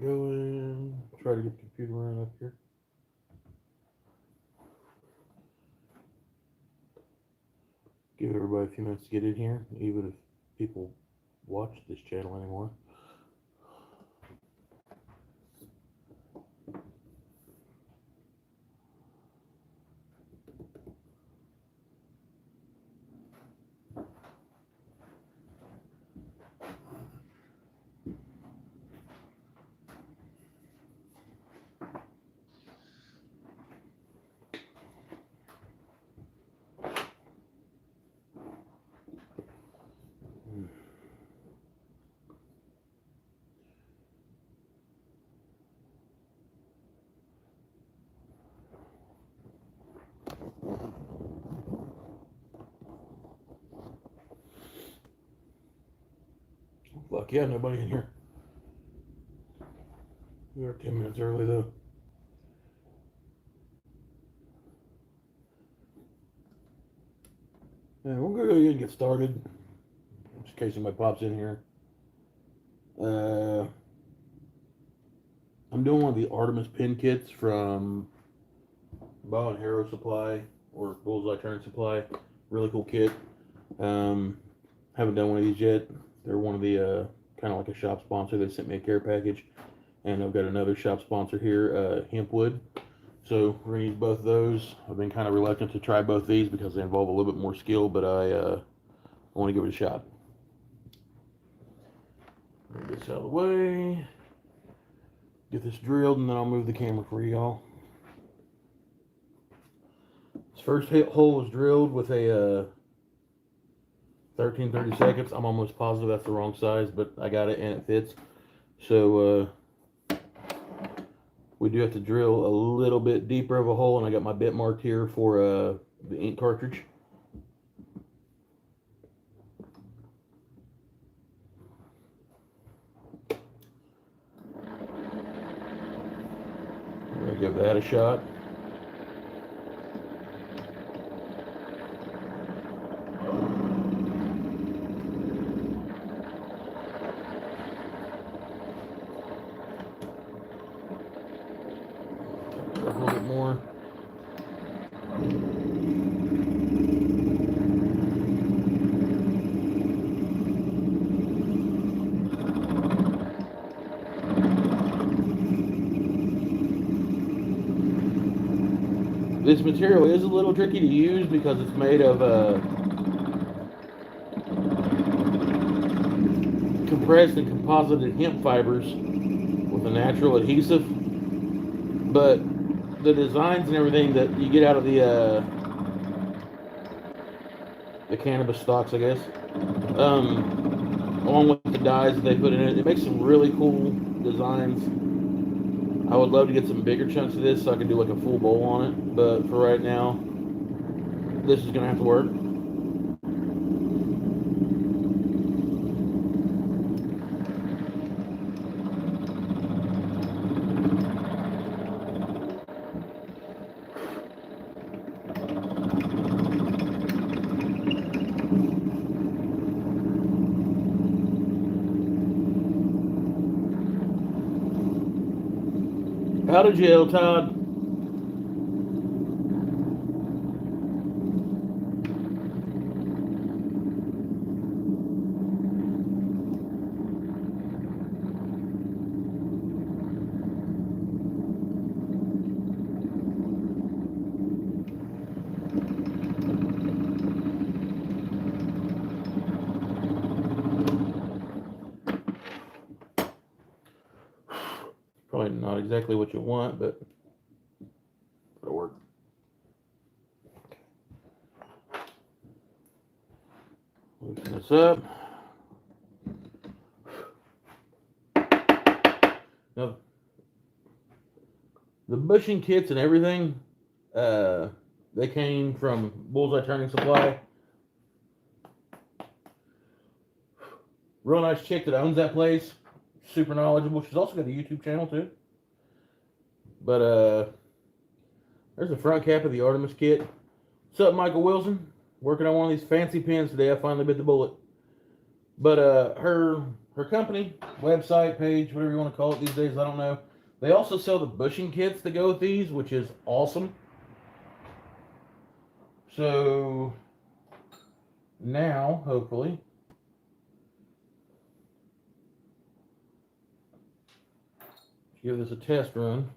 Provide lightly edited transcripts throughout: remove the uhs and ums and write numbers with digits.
going. Try to get the computer running up here. Give everybody a few minutes to get in here, even if people watch this channel anymore. Fuck yeah, nobody in here. We are 10 minutes early though. Yeah, we're gonna go ahead and get started. Just in case somebody pops in here. I'm doing one of the Artemis pin kits from Bow and Arrow Supply or Bullseye Turn Supply. Really cool kit. Haven't done one of these yet. They're one of the kind of like a shop sponsor. They sent me a care package, and I've got another shop sponsor here, Hempwood. So we're gonna use both of those. I've been kind of reluctant to try both these because they involve a little bit more skill, but I want to give it a shot. Get this out of the way. Get this drilled, and then I'll move the camera for y'all. This first hole was drilled with a 13/32. I'm almost positive that's the wrong size, but I got it and it fits. So we do have to drill a little bit deeper of a hole, and I got my bit marked here for the ink cartridge. I'm gonna give that a shot. A little bit more. This material is a little tricky to use because it's made of compressed and composited hemp fibers with a natural adhesive, but the designs and everything that you get out of the cannabis stocks, I guess, along with the dyes that they put in it, it makes some really cool designs. I would love to get some bigger chunks of this so I can do like a full bowl on it, but for right now, this is gonna have to work. Out of jail, Todd. Probably not exactly what you want, but it'll work. Loosen this up. Now, the bushing kits and everything, they came from Bullseye Turning Supply. Real nice chick that owns that place. Super knowledgeable. She's also got a YouTube channel too. But there's the front cap of the Artemis kit. What's up, Michael Wilson? Working on one of these fancy pins today. I finally bit the bullet. But her her company, website, page, whatever you want to call it these days, I don't know. They also sell the bushing kits that go with these, which is awesome. So now, hopefully, give this a test run.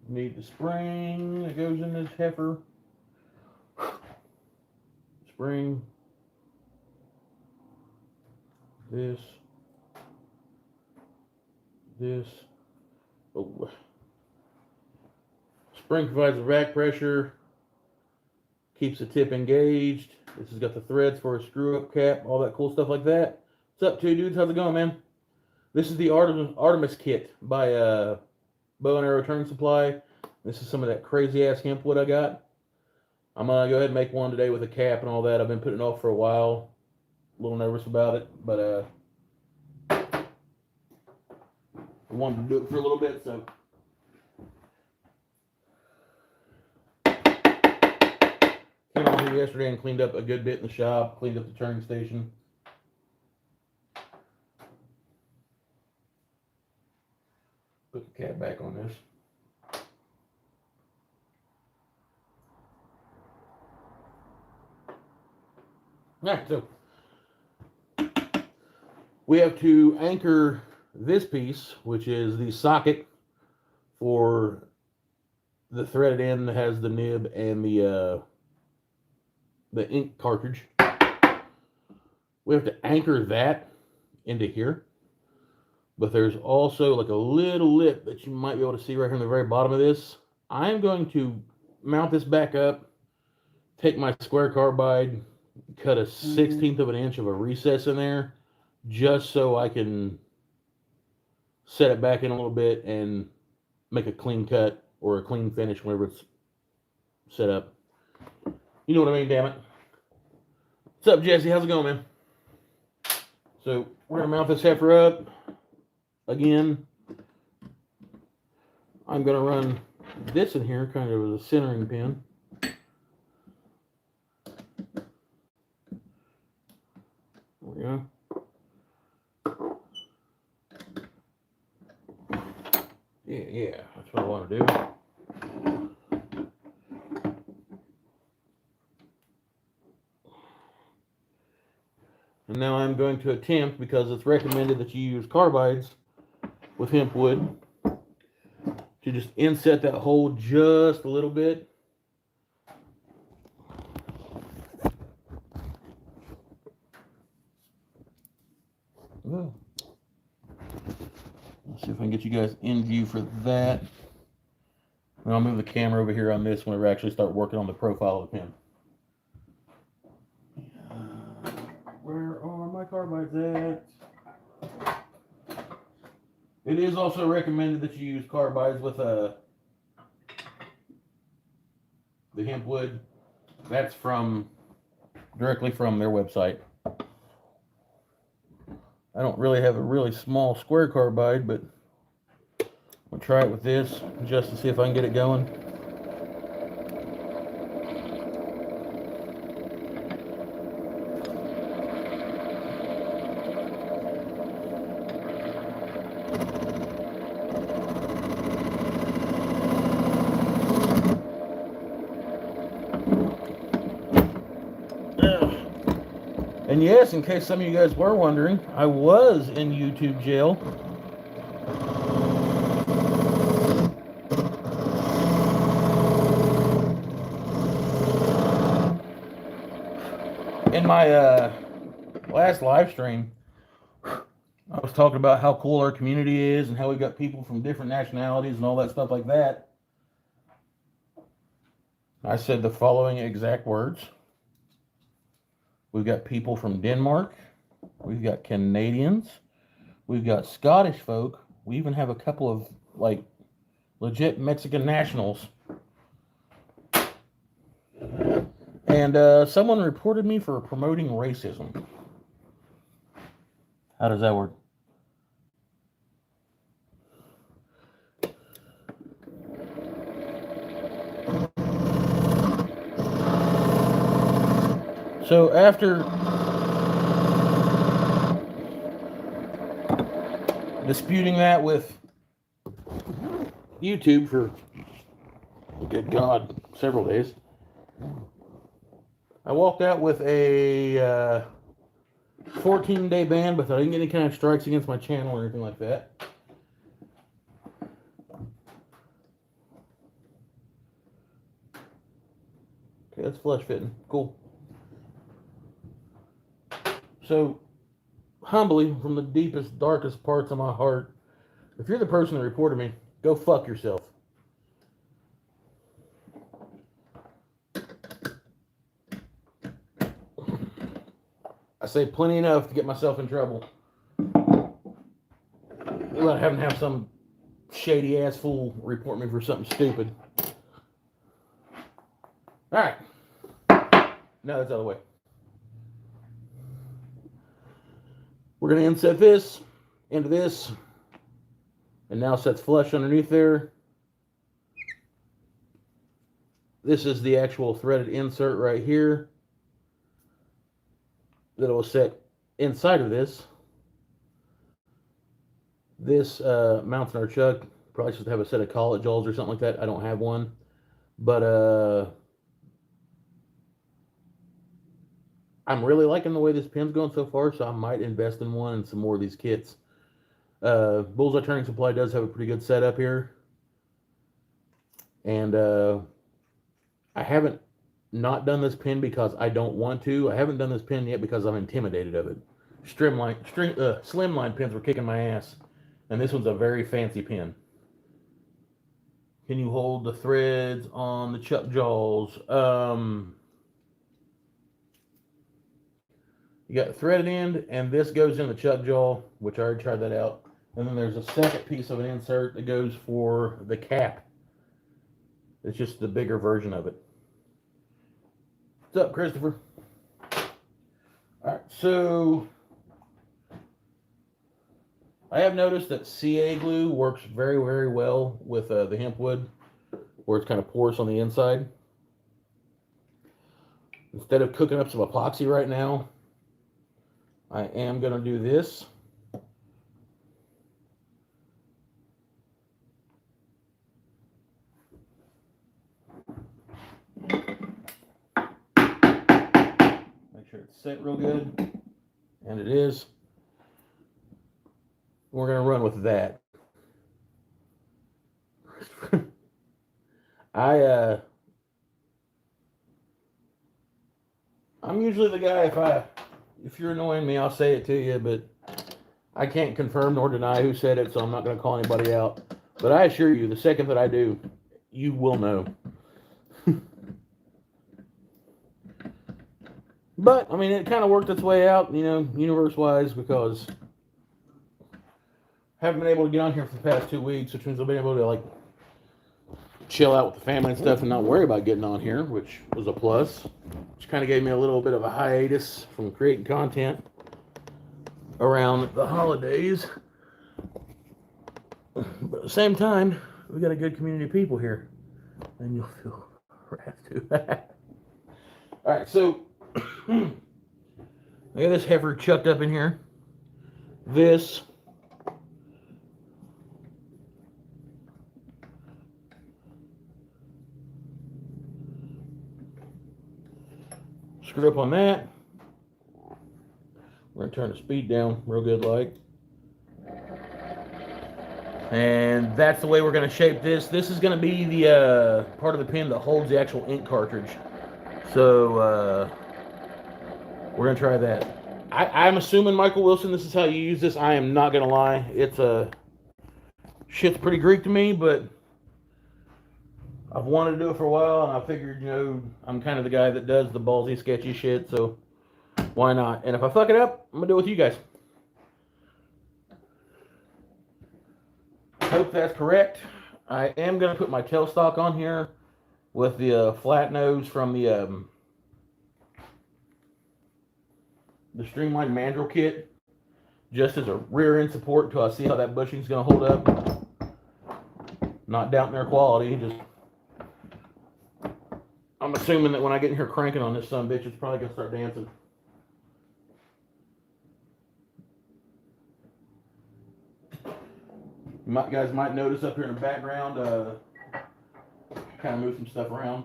Need the spring that goes in this heifer. Spring. This. Oh. Spring provides the back pressure. Keeps the tip engaged. This has got the threads for a screw up cap. All that cool stuff like that. What's up, two dudes? How's it going, man? This is the Artemis kit by Bow and Arrow Turn Supply. This is some of that crazy ass hemp wood I got. I'm gonna go ahead and make one today with a cap and all that. I've been putting it off for a while. A little nervous about it, but I wanted to do it for a little bit, so. Came out here yesterday and cleaned up a good bit in the shop, cleaned up the turning station. Put the cap back on this. Alright, so we have to anchor this piece, which is the socket for the threaded end that has the nib and the ink cartridge. We have to anchor that into here. But there's also like a little lip that you might be able to see right here on the very bottom of this. I'm going to mount this back up, take my square carbide, cut a 1/16 of an inch of a recess in there, just so I can set it back in a little bit and make a clean cut or a clean finish whenever it's set up. You know what I mean, damn it. What's up, Jesse? How's it going, man? So we're gonna mount this heifer up. Again, I'm gonna run this in here kind of as a centering pin. There we go. Yeah, that's what I want to do. And now I'm going to attempt, because it's recommended that you use carbides with hemp wood, to just inset that hole just a little bit. Oh. Let's see if I can get you guys in view for that. And I'll move the camera over here on this whenever I actually start working on the profile of the pin. Where are my carbides at? It is also recommended that you use carbides with the hemp wood. That's directly from their website. I don't really have a really small square carbide, but I'll try it with this just to see if I can get it going. And yes, in case some of you guys were wondering, I was in YouTube jail. In my last live stream, I was talking about how cool our community is and how we got people from different nationalities and all that stuff like that. I said the following exact words. We've got people from Denmark. We've got Canadians. We've got Scottish folk. We even have a couple of, like, legit Mexican nationals. And someone reported me for promoting racism. How does that work? So after disputing that with YouTube for, good God, several days, I walked out with a 14-day ban, but I didn't get any kind of strikes against my channel or anything like that. Okay, that's flush fitting. Cool. So, humbly, from the deepest, darkest parts of my heart, if you're the person that reported me, go fuck yourself. I say plenty enough to get myself in trouble without having to have some shady ass fool report me for something stupid. Alright. Now that's out of the way. We're going to inset this into this. And now sets flush underneath there. This is the actual threaded insert right here that will set inside of this. This mounts in our chuck. Probably supposed to have a set of collet jaws or something like that. I don't have one. But I'm really liking the way this pin's going so far, so I might invest in one and some more of these kits. Bullseye Turning Supply does have a pretty good setup here. And I haven't not done this pin because I don't want to. I haven't done this pin yet because I'm intimidated of it. Slimline pins were kicking my ass. And this one's a very fancy pin. Can you hold the threads on the chuck jaws? You got the threaded end, and this goes in the chuck jaw, which I already tried that out. And then there's a second piece of an insert that goes for the cap. It's just the bigger version of it. What's up, Christopher? Alright, so I have noticed that CA glue works very, very well with the hemp wood, where it's kind of porous on the inside. Instead of cooking up some epoxy right now, I am going to do this. Make sure it's set real good. And it is. We're going to run with that. I'm usually the guy, if you're annoying me, I'll say it to you, but I can't confirm nor deny who said it, so I'm not going to call anybody out. But I assure you, the second that I do, you will know. But, I mean, it kind of worked its way out, you know, universe-wise, because I haven't been able to get on here for the past 2 weeks, which means I've been able to, like, chill out with the family and stuff and not worry about getting on here, which was a plus. Which kind of gave me a little bit of a hiatus from creating content around the holidays. But at the same time, we got a good community of people here. And you'll feel wrapped too. Alright, so I got this heifer chucked up in here. This screw up on that. We're going to turn the speed down real good like. And that's the way we're going to shape this. This is going to be the part of the pin that holds the actual ink cartridge. So we're going to try that. I'm assuming, Michael Wilson, this is how you use this. I am not going to lie. It's shit's pretty Greek to me, but I've wanted to do it for a while, and I figured, you know, I'm kind of the guy that does the ballsy, sketchy shit, so why not? And if I fuck it up, I'm going to do it with you guys. Hope that's correct. I am going to put my tailstock on here with the flat nose from the Streamlined Mandrel kit, just as a rear end support until I see how that bushing's going to hold up. Not doubting their quality, just I'm assuming that when I get in here cranking on this son of a bitch, it's probably going to start dancing. You guys might notice up here in the background, kind of move some stuff around.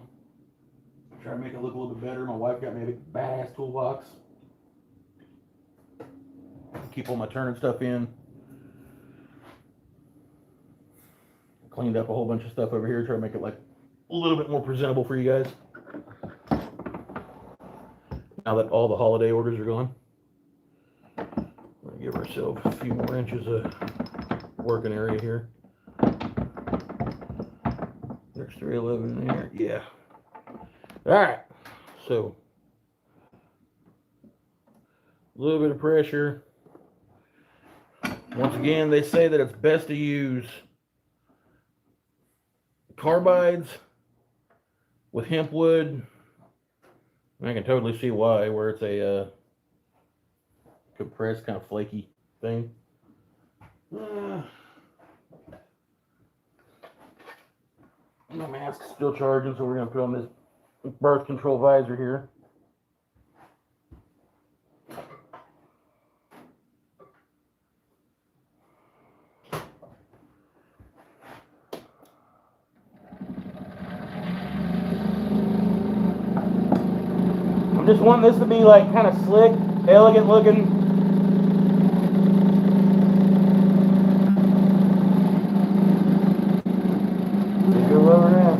Try to make it look a little bit better. My wife got me a big badass toolbox. Keep all my turning stuff in. Cleaned up a whole bunch of stuff over here. Try to make it like a little bit more presentable for you guys. Now that all the holiday orders are gone. We're going to give ourselves a few more inches of working area here. There's 311 in there. Yeah. Alright. So, a little bit of pressure. Once again, they say that it's best to use carbides with hemp wood. I can totally see why, where it's a compressed, kind of flaky thing. My mask's still charging, so we're going to put on this birth control visor here. I'm just wanting this to be like kind of slick, elegant looking. Go over now.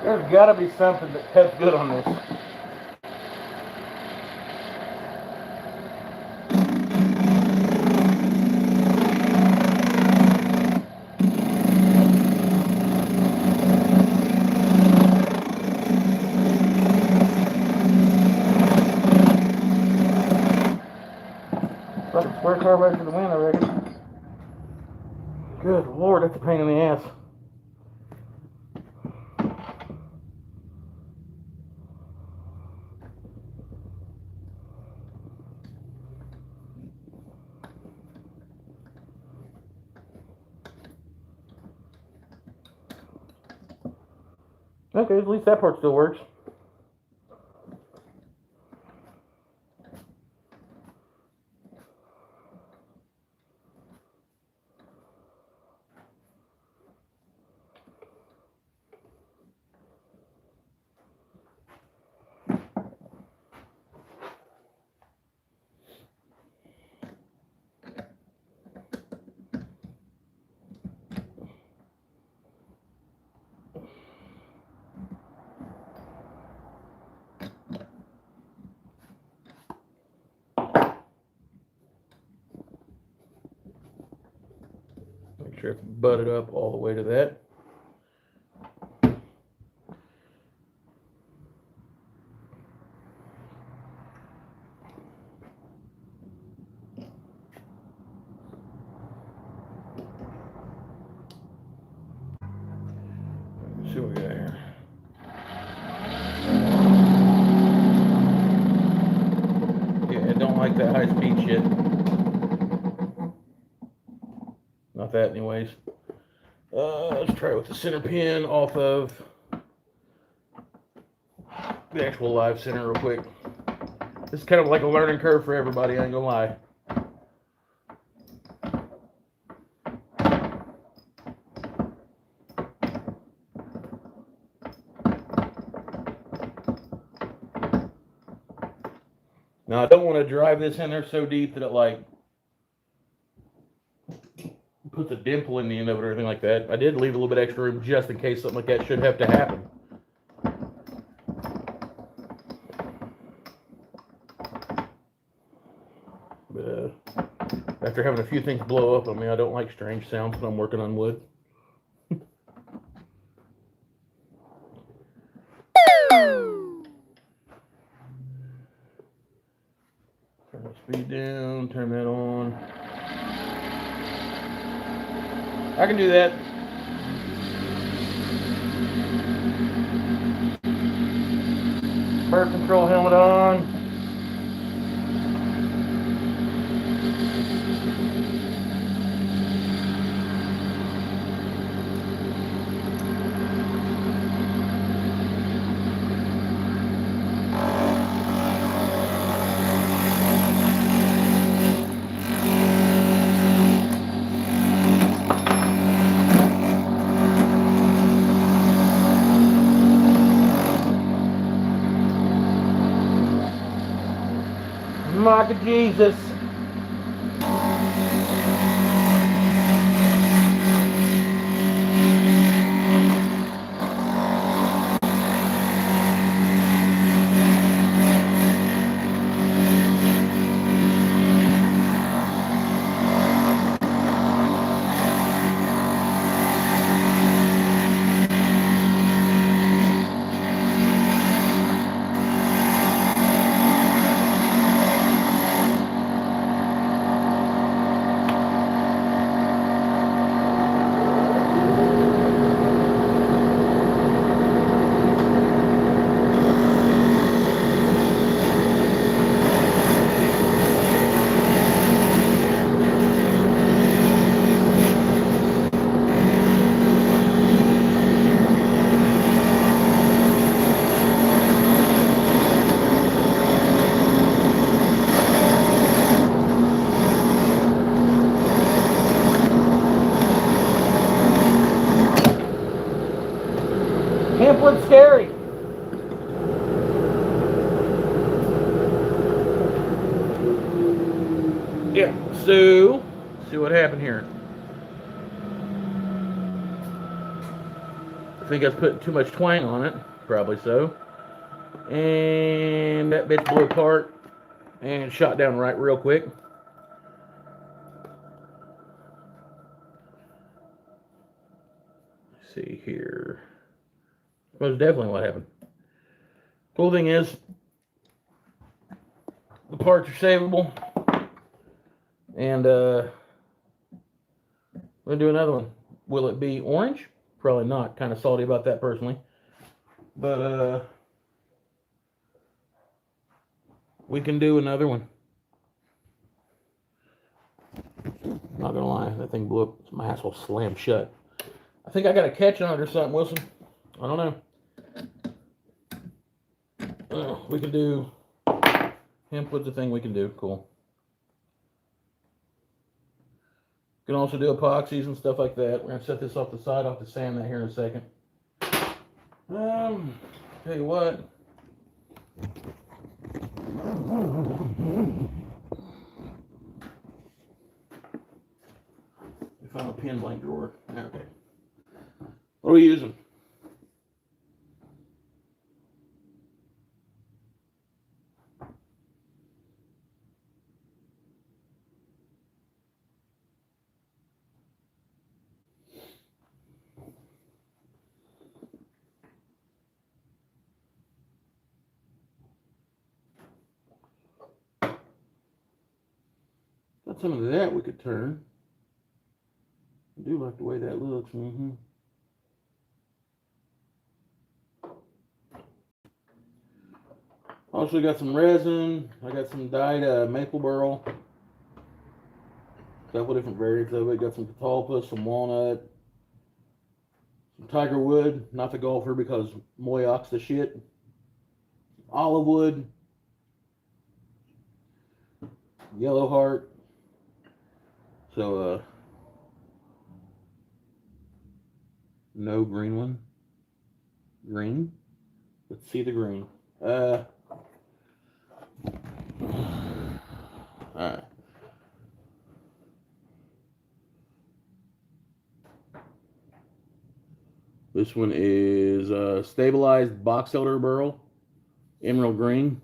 There's got to be something that cuts good on this. Like a square carburetor to the wind, I reckon. Good Lord, that's a pain in the ass. Okay, at least that part still works. sure if it butted up all the way to that. Let's see what we got here. Yeah, I don't like that high speed shit. Not that anyways. Let's try it with the center pin off of the actual live center real quick. This is kind of like a learning curve for everybody, I ain't gonna lie. Now I don't want to drive this in there so deep that it like puts a dimple in the end of it or anything like that. I did leave a little bit extra room just in case something like that should have to happen. But after having a few things blow up on me, I don't like strange sounds when I'm working on wood. Turn the speed down, turn that on. I can do that. Bird control helmet on. Mark of Jesus. Camp scary. Yeah, so see what happened here. I think I was putting too much twang on it, probably so. And that bitch blew apart and shot down right real quick. Let's see here. That was definitely what happened. Cool thing is, the parts are savable. And we'll do another one. Will it be orange? Probably not. Kind of salty about that personally. But we can do another one. Not gonna lie, that thing blew up. My asshole slammed shut. I think I got a catch on it or something, Wilson. I don't know. We can do hemp with the thing we can do. Cool. You can also do epoxies and stuff like that. We're gonna set this off the side. I'll have to sand that here in a second. Tell you what. We found a pin blank drawer. Okay. What are we using? some of that we could turn. I do like the way that looks. Also got some resin. I got some dyed maple burl. A couple different variants of it. Got some catalpa, some walnut, some tiger wood. Not the golfer because Moyock's the shit. Olive wood. Yellow heart. So no green one. Green. Let's see the green. Alright. This one is stabilized box elder burl, emerald green.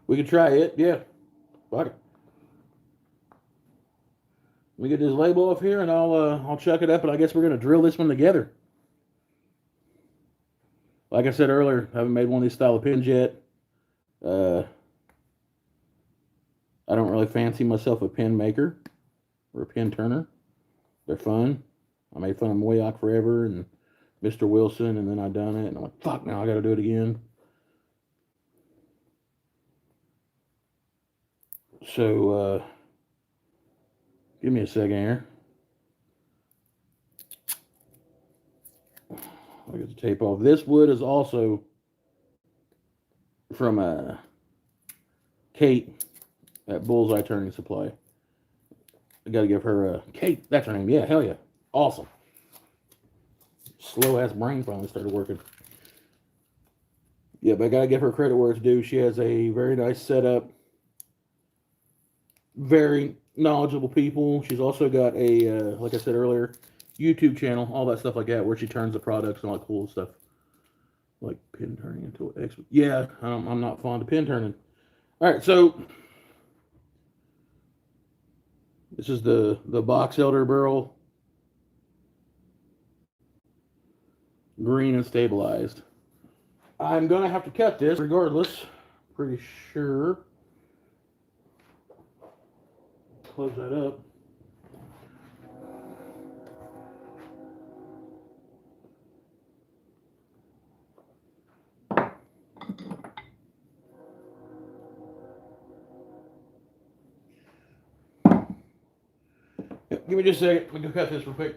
We could try it, yeah. Fuck it. Let me get this label off here, and I'll chuck it up. And I guess we're gonna drill this one together. Like I said earlier, I haven't made one of these style of pins yet. I don't really fancy myself a pin maker or a pin turner. They're fun. I made fun of Moyock forever and Mr. Wilson, and then I done it, and I'm like, fuck, now I got to do it again. So, give me a second here. I'll get the tape off. This wood is also from Kate at Bullseye Turning Supply. I got to give her a Kate. That's her name. Yeah, hell yeah. Awesome. Slow ass brain finally started working. Yeah, but I got to give her credit where it's due. She has a very nice setup. Very knowledgeable people. She's also got a, like I said earlier, YouTube channel, all that stuff like that, where she turns the products and all that cool stuff. Like pin turning into an expert. Yeah, I'm not fond of pin turning. All right, so this is the box elder burl, green and stabilized. I'm gonna have to cut this regardless. Pretty sure. Close that up. Yep, give me just a second. Let me go cut this real quick.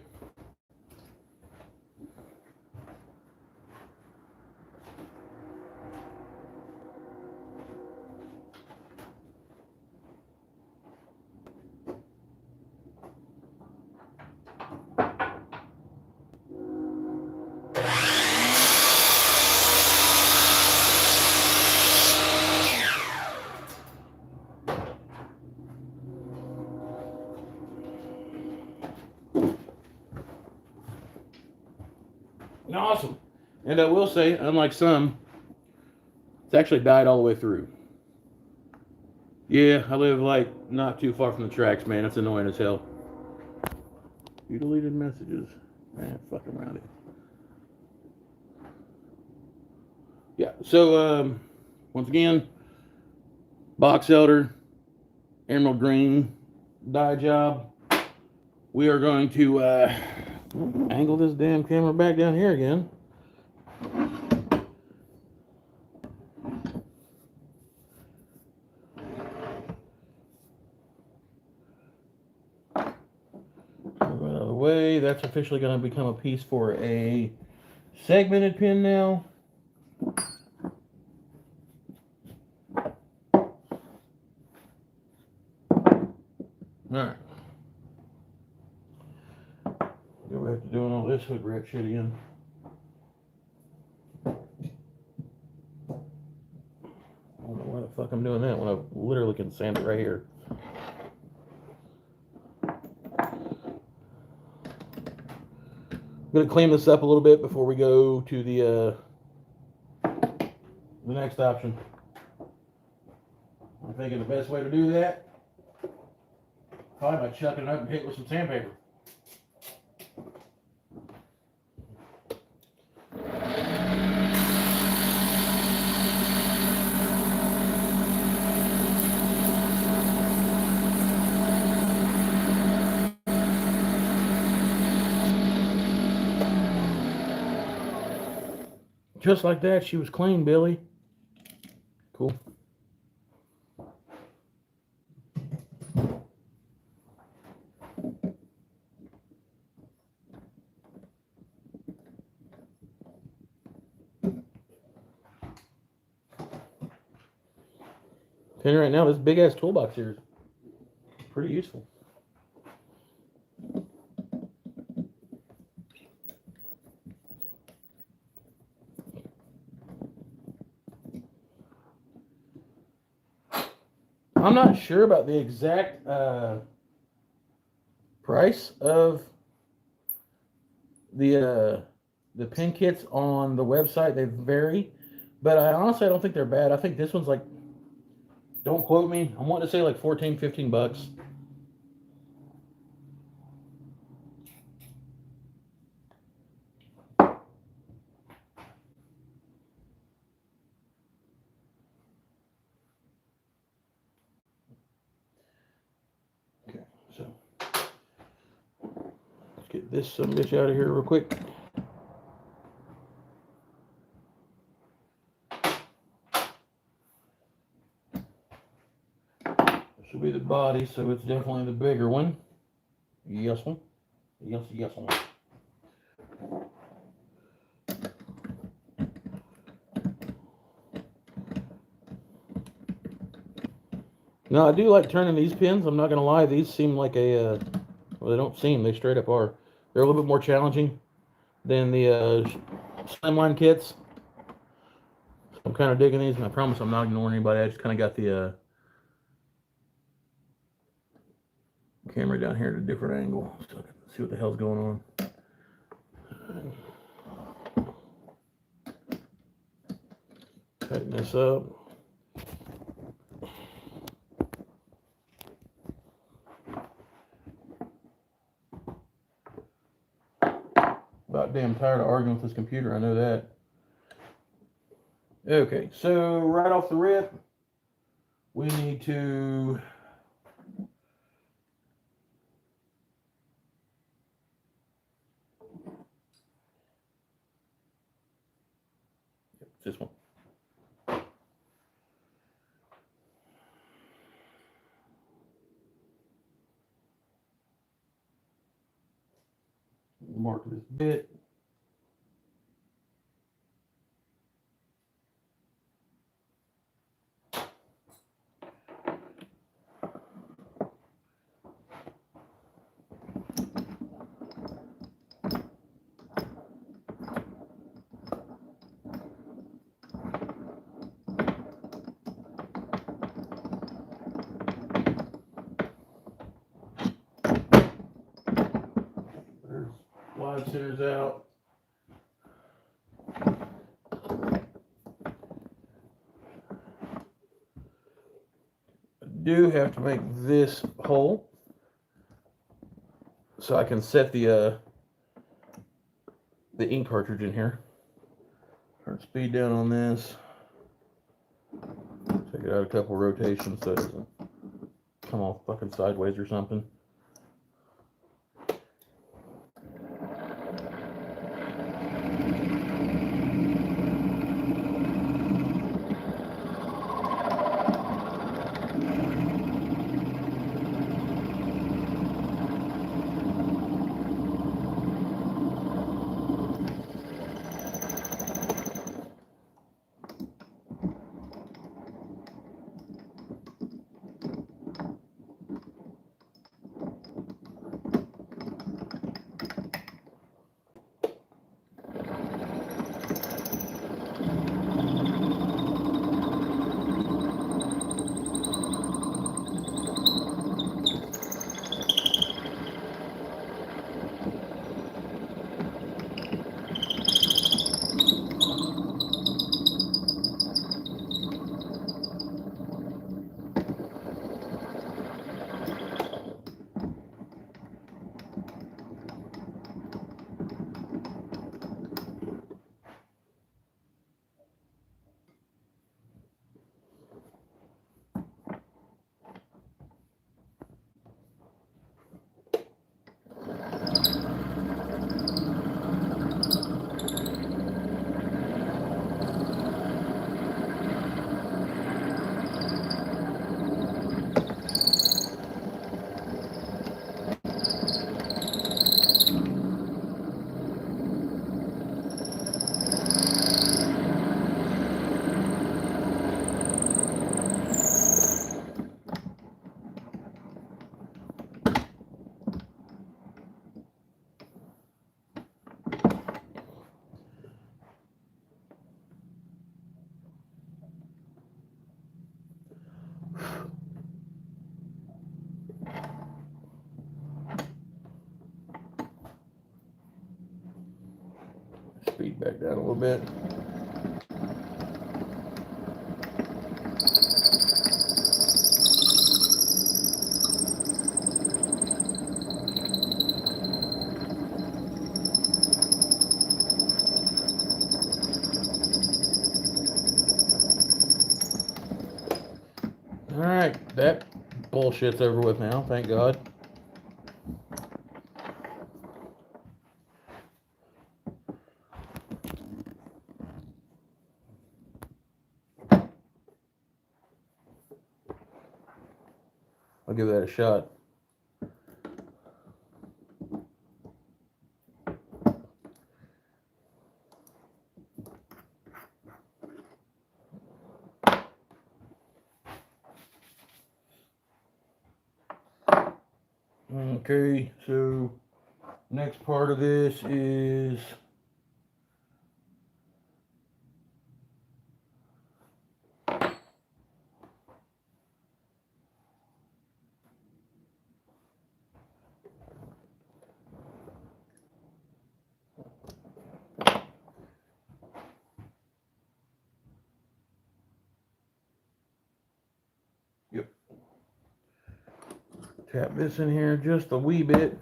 Awesome. And I will say, unlike some, it's actually dyed all the way through. Yeah, I live like not too far from the tracks, man. It's annoying as hell. You deleted messages. Man, fuck around it. Yeah, so once again, box elder, emerald green dye job. We are going to angle this damn camera back down here again. Right out of the way. That's officially going to become a piece for a segmented pin now. Alright. Go back to doing all this hood rat shit again. I don't know why the fuck I'm doing that when I literally can sand it right here. I'm going to clean this up a little bit before we go to the next option. I'm thinking the best way to do that, probably by chucking it up and hit it with some sandpaper. Just like that, she was clean, Billy. Cool. And right now, this big ass toolbox here is pretty useful. I'm not sure about the exact price of the pin kits on the website. They vary, but I honestly don't think they're bad. I think this one's like, don't quote me, I'm wanting to say like 14, 15 bucks. Okay, so let's get this some bitch out of here real quick. This will be the body, so it's definitely the bigger one. Yes one. Yes, yes one. Now, I do like turning these pins. I'm not going to lie. These seem like a, well, they don't seem. They straight up are. They're a little bit more challenging than the slimline kits. I'm kind of digging these, and I promise I'm not ignoring anybody. I just kind of got the camera down here at a different angle so I can see what the hell's going on. Tighten this up. About damn tired of arguing with this computer, I know that. Okay, so right off the rip, we need to this one. Mark this bit. There's wide centers out. I do have to make this hole so I can set the ink cartridge in here. Turn speed down on this. Take it out a couple rotations so it doesn't come off fucking sideways or something. speed back down a little bit. Alright, that bullshit's over with now, thank God. I'll give that a shot. Okay, so next part of this is tap this in here just a wee bit.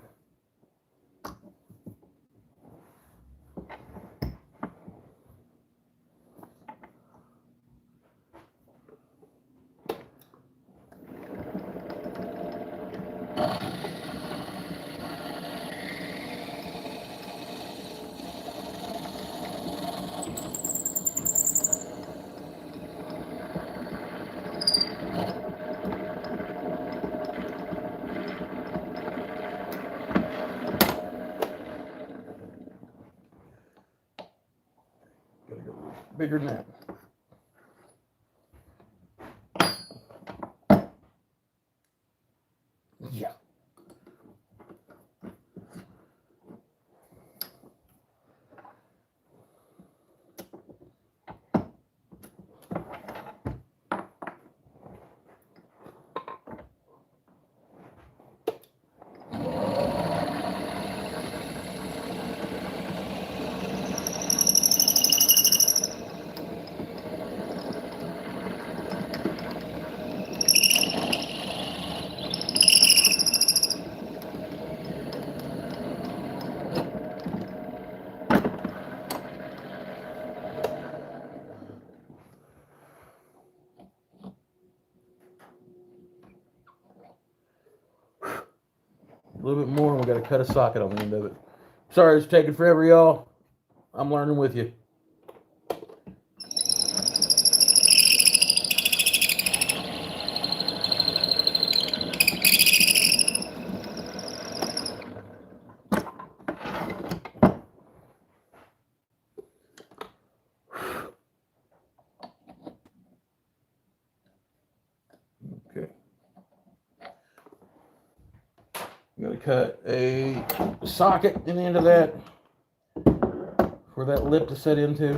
Gotta go bigger than that. Yeah. A little bit more, and we got to cut a socket on the end of it. Sorry it's taking forever, y'all. I'm learning with you. Okay. I'm going to cut a socket in the end of that for that lip to set into.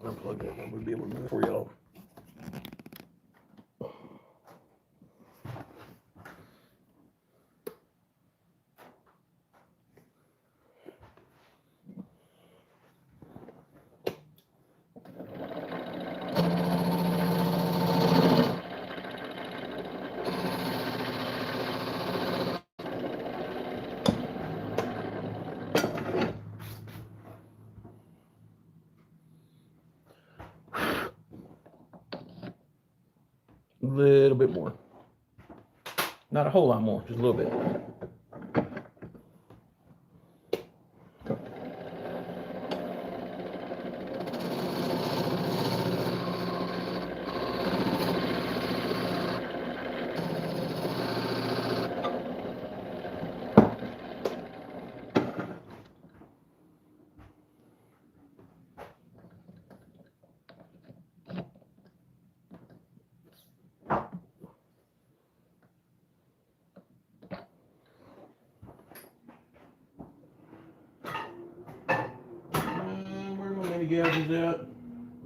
Unplug that one, we'll be able to move for y'all. A little bit more. Not a whole lot more, just a little bit. the gouges out.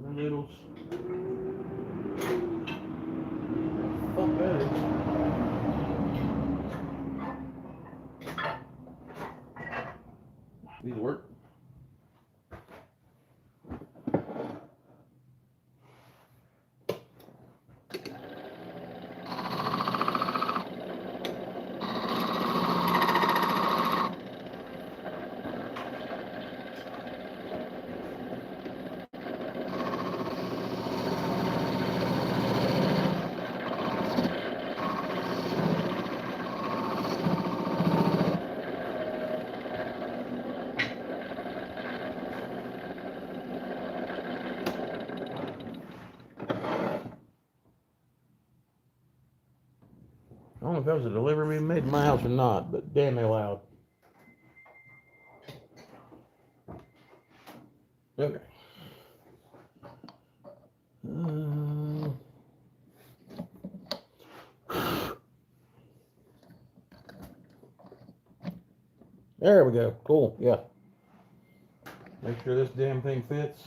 The needles. Fuck that is. These work. I don't know if that was a delivery being made in my house or not, but damn they loud. Okay. There we go. Cool. Yeah. Make sure this damn thing fits.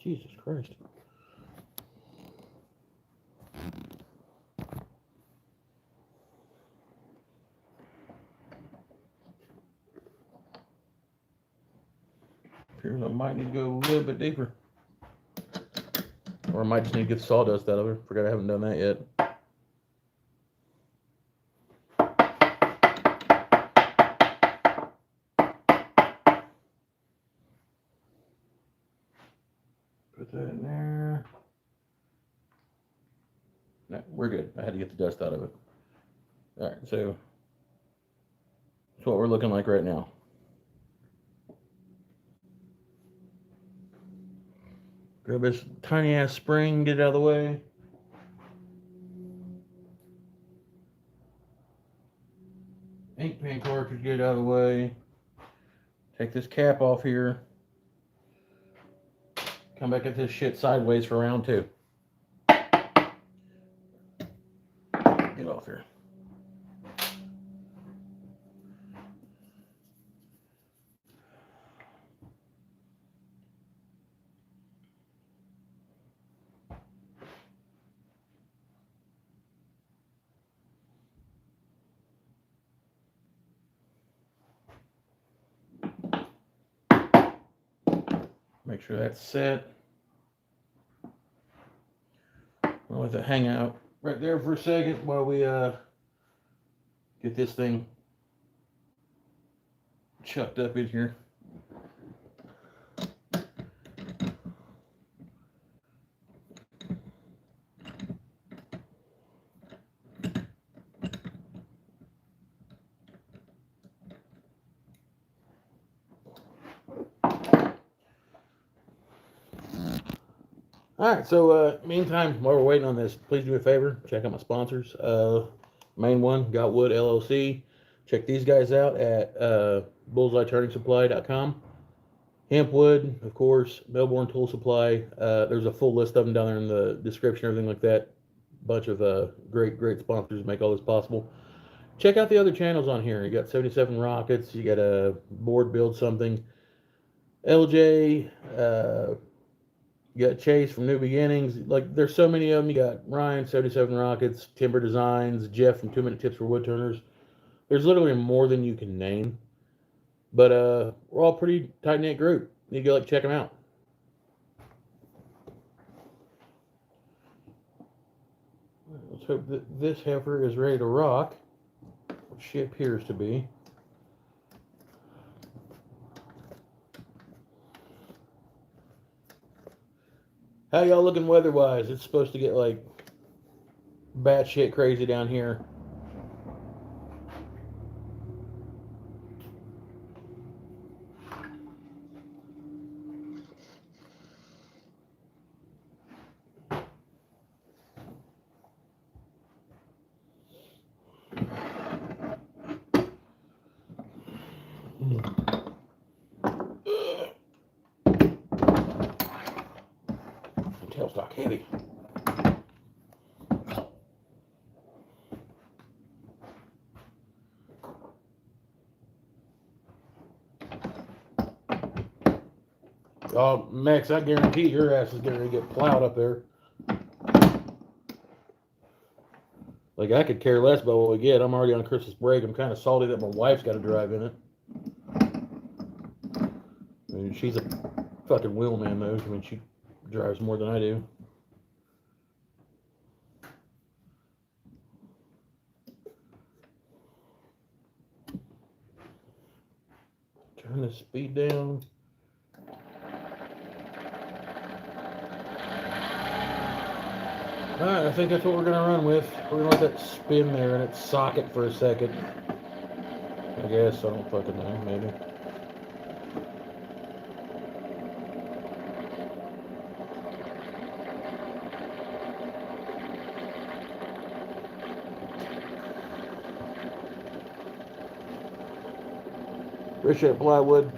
Jesus Christ. Appears I might need to go a little bit deeper. Or I might just need to get the sawdust out of it. Forgot I haven't done that yet. Put that in there. No, we're good. I had to get the dust out of it. Alright, so that's what we're looking like right now. Grab this tiny ass spring, get it out of the way. Ink pen cartridge, get it out of the way. Take this cap off here. Come back at this shit sideways for round 2. Get off here. Make sure that's set. I'll let that hang out right there for a second while we get this thing chucked up in here. Alright, so meantime, while we're waiting on this, please do me a favor, check out my sponsors. Main one, Got Wood LLC. Check these guys out at bullseyeturningsupply.com. Hempwood, of course, Melbourne Tool Supply. There's a full list of them down there in the description, everything like that. Bunch of great sponsors make all this possible. Check out the other channels on here. You got 77 Rockets, you got a Board Build Something, LJ, you got Chase from New Beginnings. Like, there's so many of them. You got Ryan, 77 Rockets, Timber Designs, Jeff from 2 Minute Tips for Woodturners. There's literally more than you can name. But we're all pretty tight-knit group. You need to go check them out. Let's hope that this heifer is ready to rock, which she appears to be. How y'all looking weather-wise? It's supposed to get like batshit crazy down here. Oh, Max, I guarantee your ass is going to get plowed up there. Like, I could care less about what we get. I'm already on Christmas break. I'm kind of salty that my wife's got to drive in it. I mean, she's a fucking wheelman, though. I mean, she drives more than I do. Turn the speed down. Alright, I think that's what we're going to run with. We're going to let that spin there in its socket for a second. I guess. I don't fucking know. Maybe. Appreciate plywood.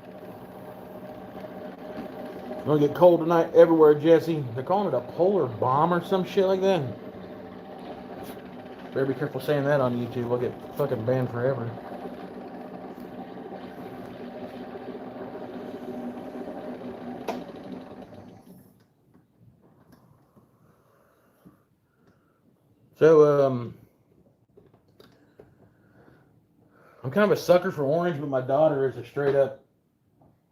It's going to get cold tonight everywhere, Jesse. They're calling it a polar bomb or some shit like that. Better be careful saying that on YouTube. I'll get fucking banned forever. So, I'm kind of a sucker for orange, but my daughter is a straight up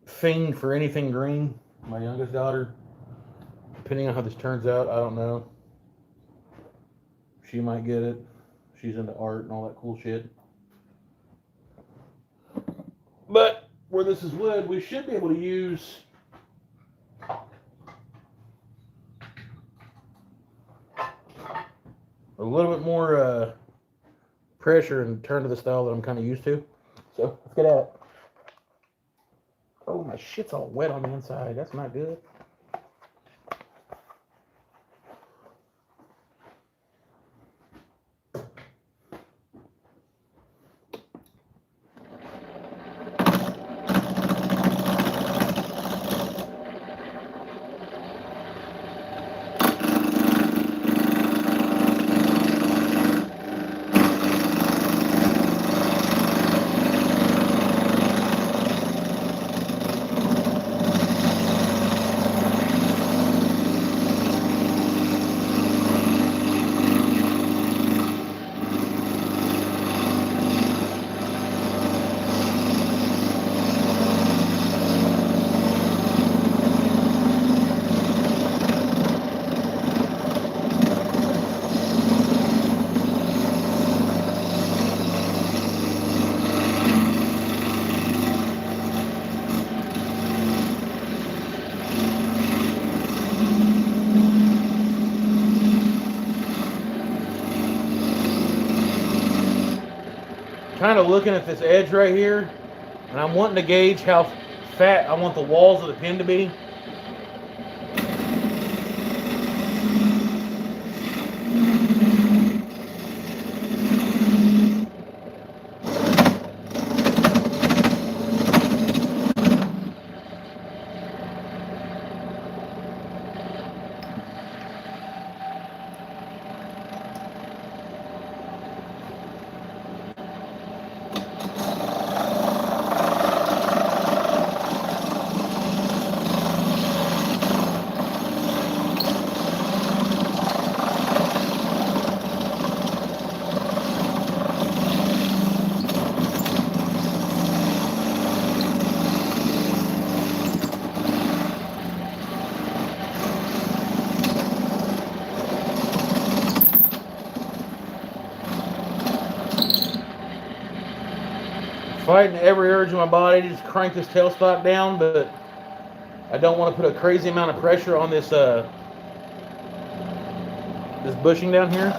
fiend for anything green. My youngest daughter. Depending on how this turns out, I don't know. She might get it. She's into art and all that cool shit. But where this is wood, we should be able to use a little bit more pressure and turn to the style that I'm kind of used to. So let's get at it. Oh, my shit's all wet on the inside. That's not good. Kind of looking at this edge right here, and I'm wanting to gauge how fat I want the walls of the pin to be. Fighting every urge in my body to just crank this tailstock down, but I don't want to put a crazy amount of pressure on this this bushing down here.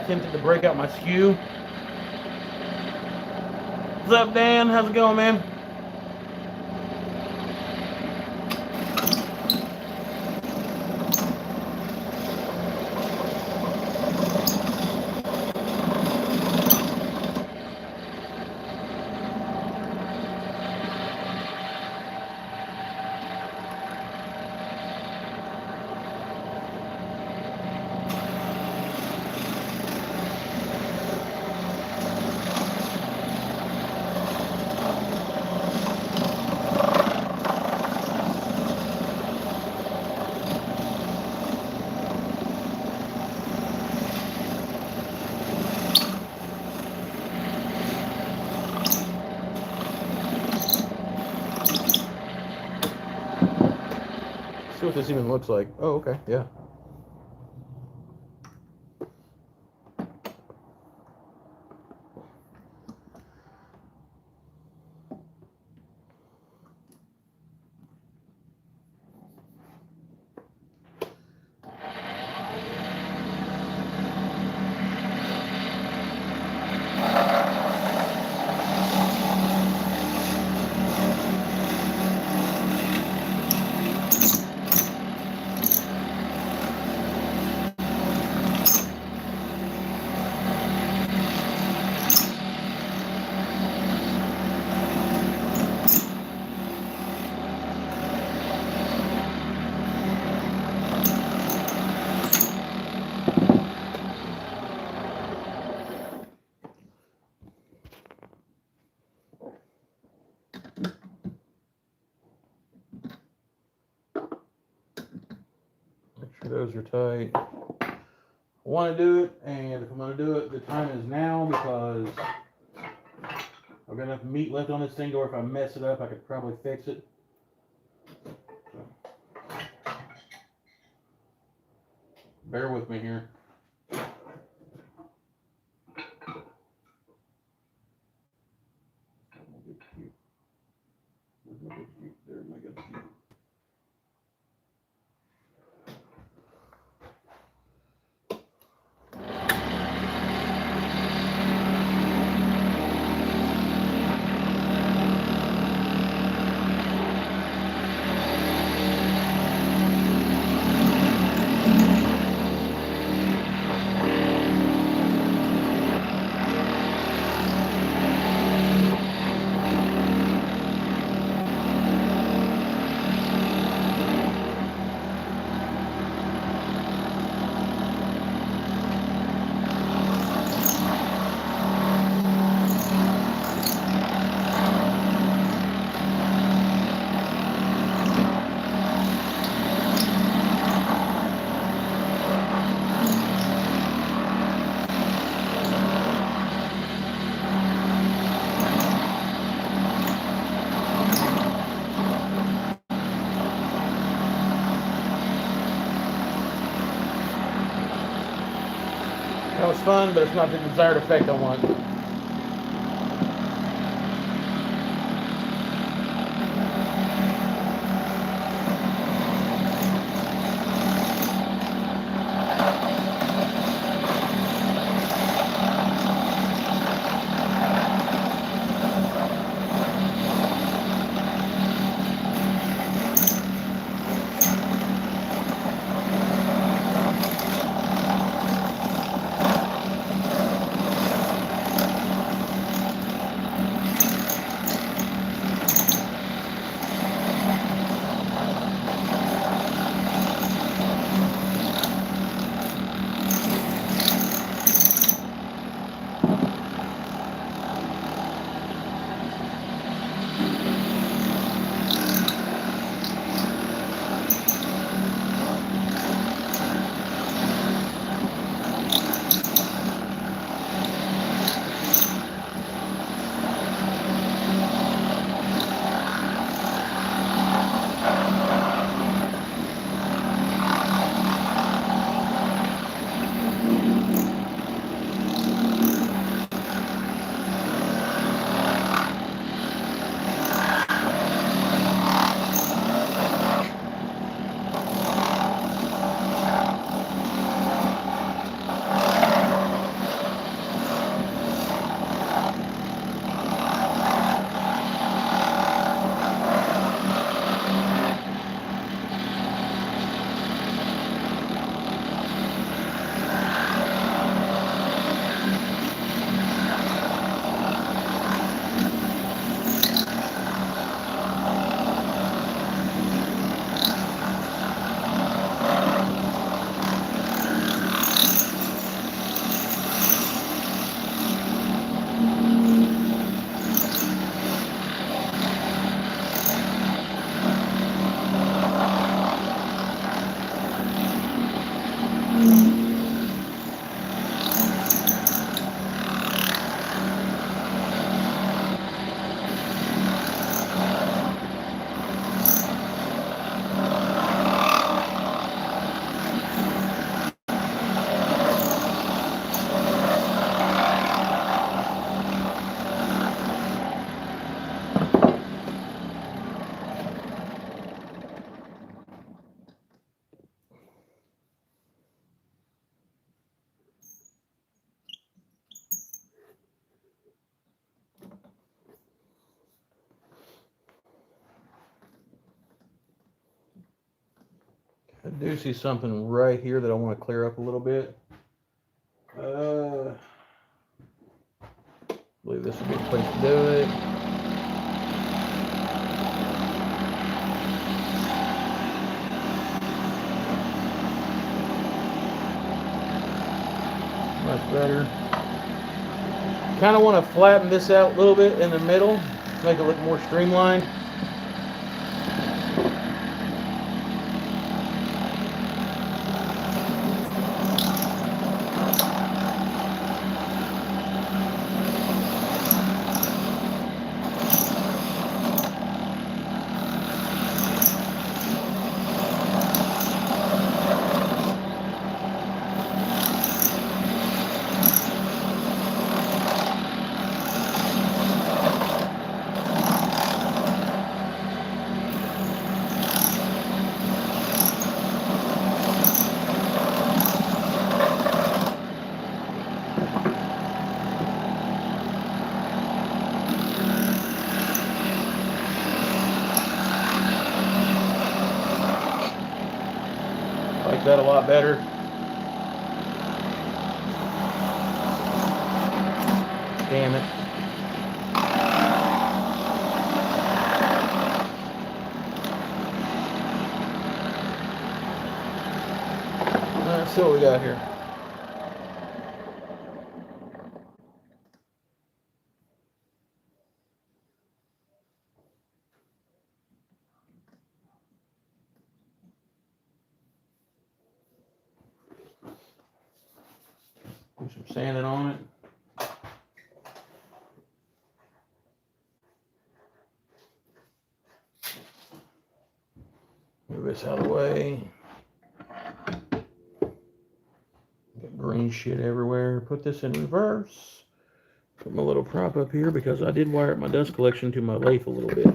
tempted to break out my skew. What's up, Dan? How's it going, man? See what this even looks like. Oh, okay, yeah. Those are tight. I want to do it, and if I'm going to do it, the time is now, because I've got enough meat left on this thing, or if I mess it up, I could probably fix it. So, bear with me here. There, my good cute. That was fun, but it's not the desired effect I want. I do see something right here that I want to clear up a little bit. I believe this would be a place to do it. Much better. Kind of want to flatten this out a little bit in the middle, make it look more streamlined. Like that a lot better. Damn it. Let's see what we got here. Do some sanding on it. Move this out of the way. Got green shit everywhere. Put this in reverse. Put my little prop up here because I did wire up my dust collection to my lathe a little bit.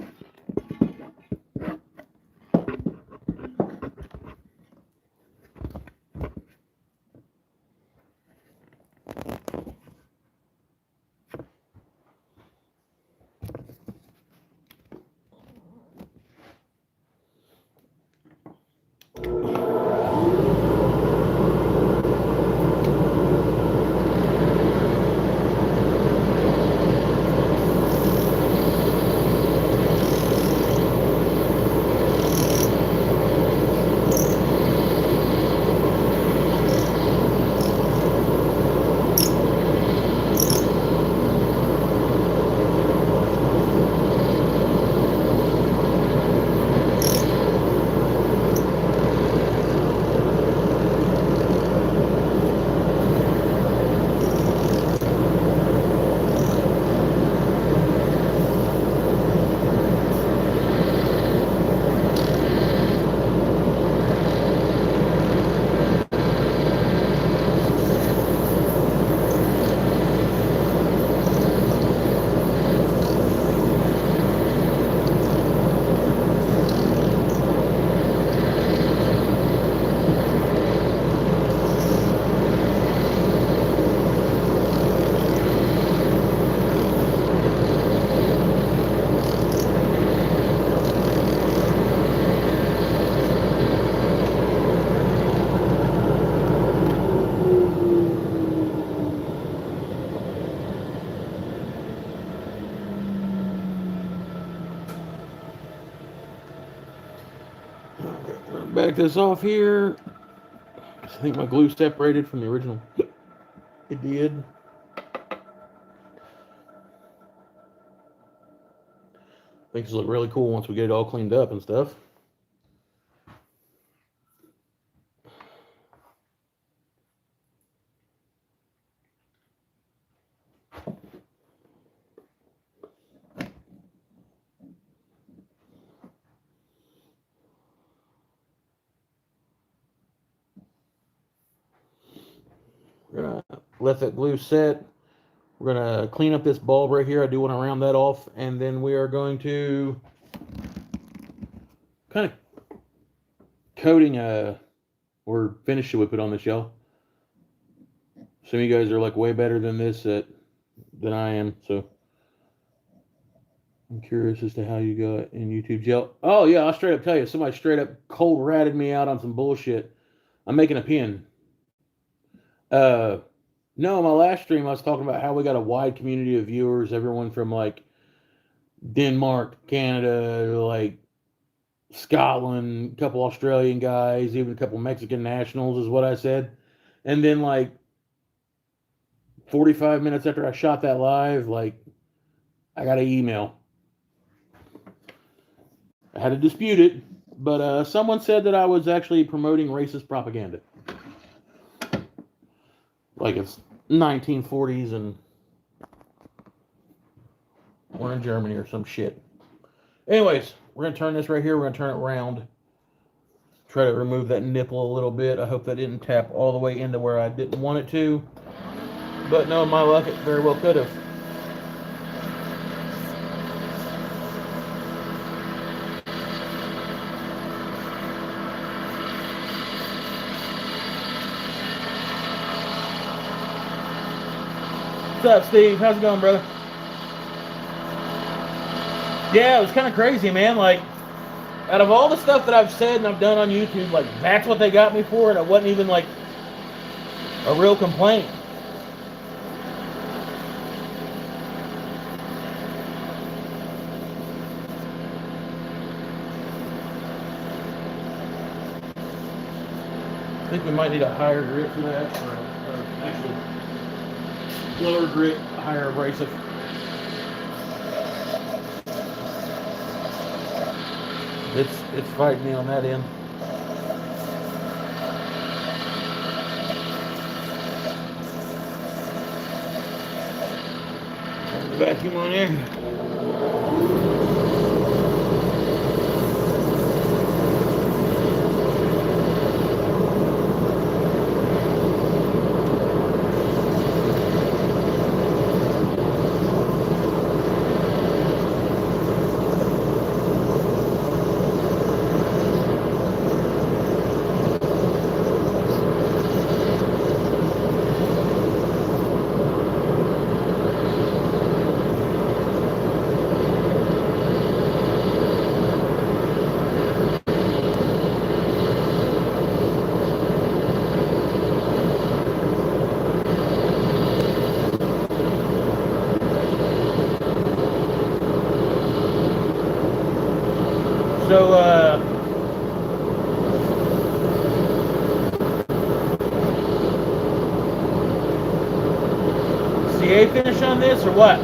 Back this off here. I think my glue separated from the original. It did. I think this will look really cool once we get it all cleaned up and stuff. We're gonna let that glue set. We're gonna clean up this bulb right here. I do want to round that off, and then we are going to kind of coating or finish with it on this, y'all. Some of you guys are like way better than this than I am, so I'm curious as to how you got in YouTube jail. Oh yeah, I'll straight up tell you. Somebody straight up cold ratted me out on some bullshit. I'm making a pin. Uh, no, my last stream I was talking about how we got a wide community of viewers. Everyone from like Denmark, Canada, like Scotland, a couple Australian guys, even a couple Mexican nationals, is what I said. And then like 45 minutes after I shot that live, like I got an email. I had to dispute it, but someone said that I was actually promoting racist propaganda. Like it's 1940s and we're in Germany or some shit. Anyways, we're going to turn this right here. We're going to turn it around. Try to remove that nipple a little bit. I hope that didn't tap all the way into where I didn't want it to. But no, my luck, it very well could have. What's up, Steve? How's it going, brother? Yeah, it was kind of crazy, man. Like, out of all the stuff that I've said and I've done on YouTube, like, that's what they got me for, and it wasn't even, like, a real complaint. I think we might need a higher grit for that, or actually lower grit, higher abrasive. It's fighting me on that end. Vacuum on there. So, CA finish on this or what?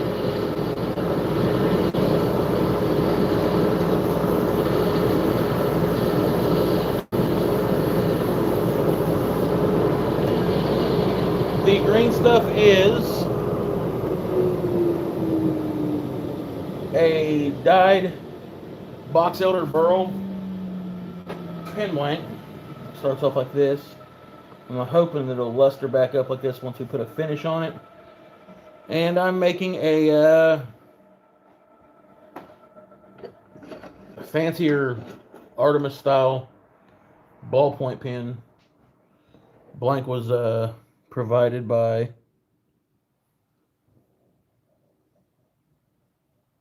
The green stuff is a dyed box elder burl pin blank. Starts off like this. I'm hoping that it'll luster back up like this once we put a finish on it. And I'm making a fancier Artemis style ballpoint pen. Blank was provided by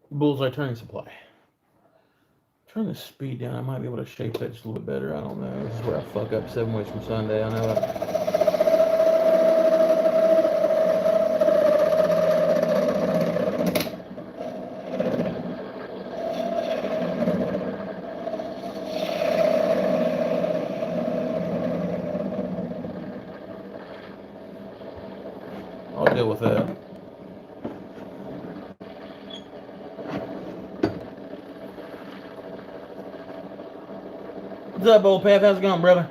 Bullseye Turning Supply. Turn the speed down. I might be able to shape that just a little bit better. I don't know. This is where I fuck up 7 ways from Sunday. I know it. I'll deal with that. What's up, old Path? How's it going, brother?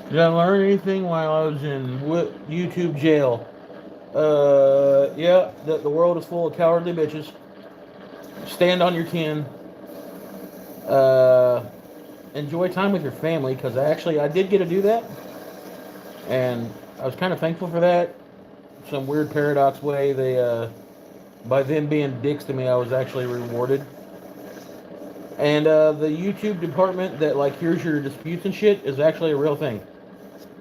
Did I learn anything while I was in YouTube jail? Yeah, the world is full of cowardly bitches. Stand on your 10. Enjoy time with your family, because I did get to do that, and I was kind of thankful for that. some weird paradox way, they by them being dicks to me, I was actually rewarded. And the YouTube department that like hears your disputes and shit is actually a real thing.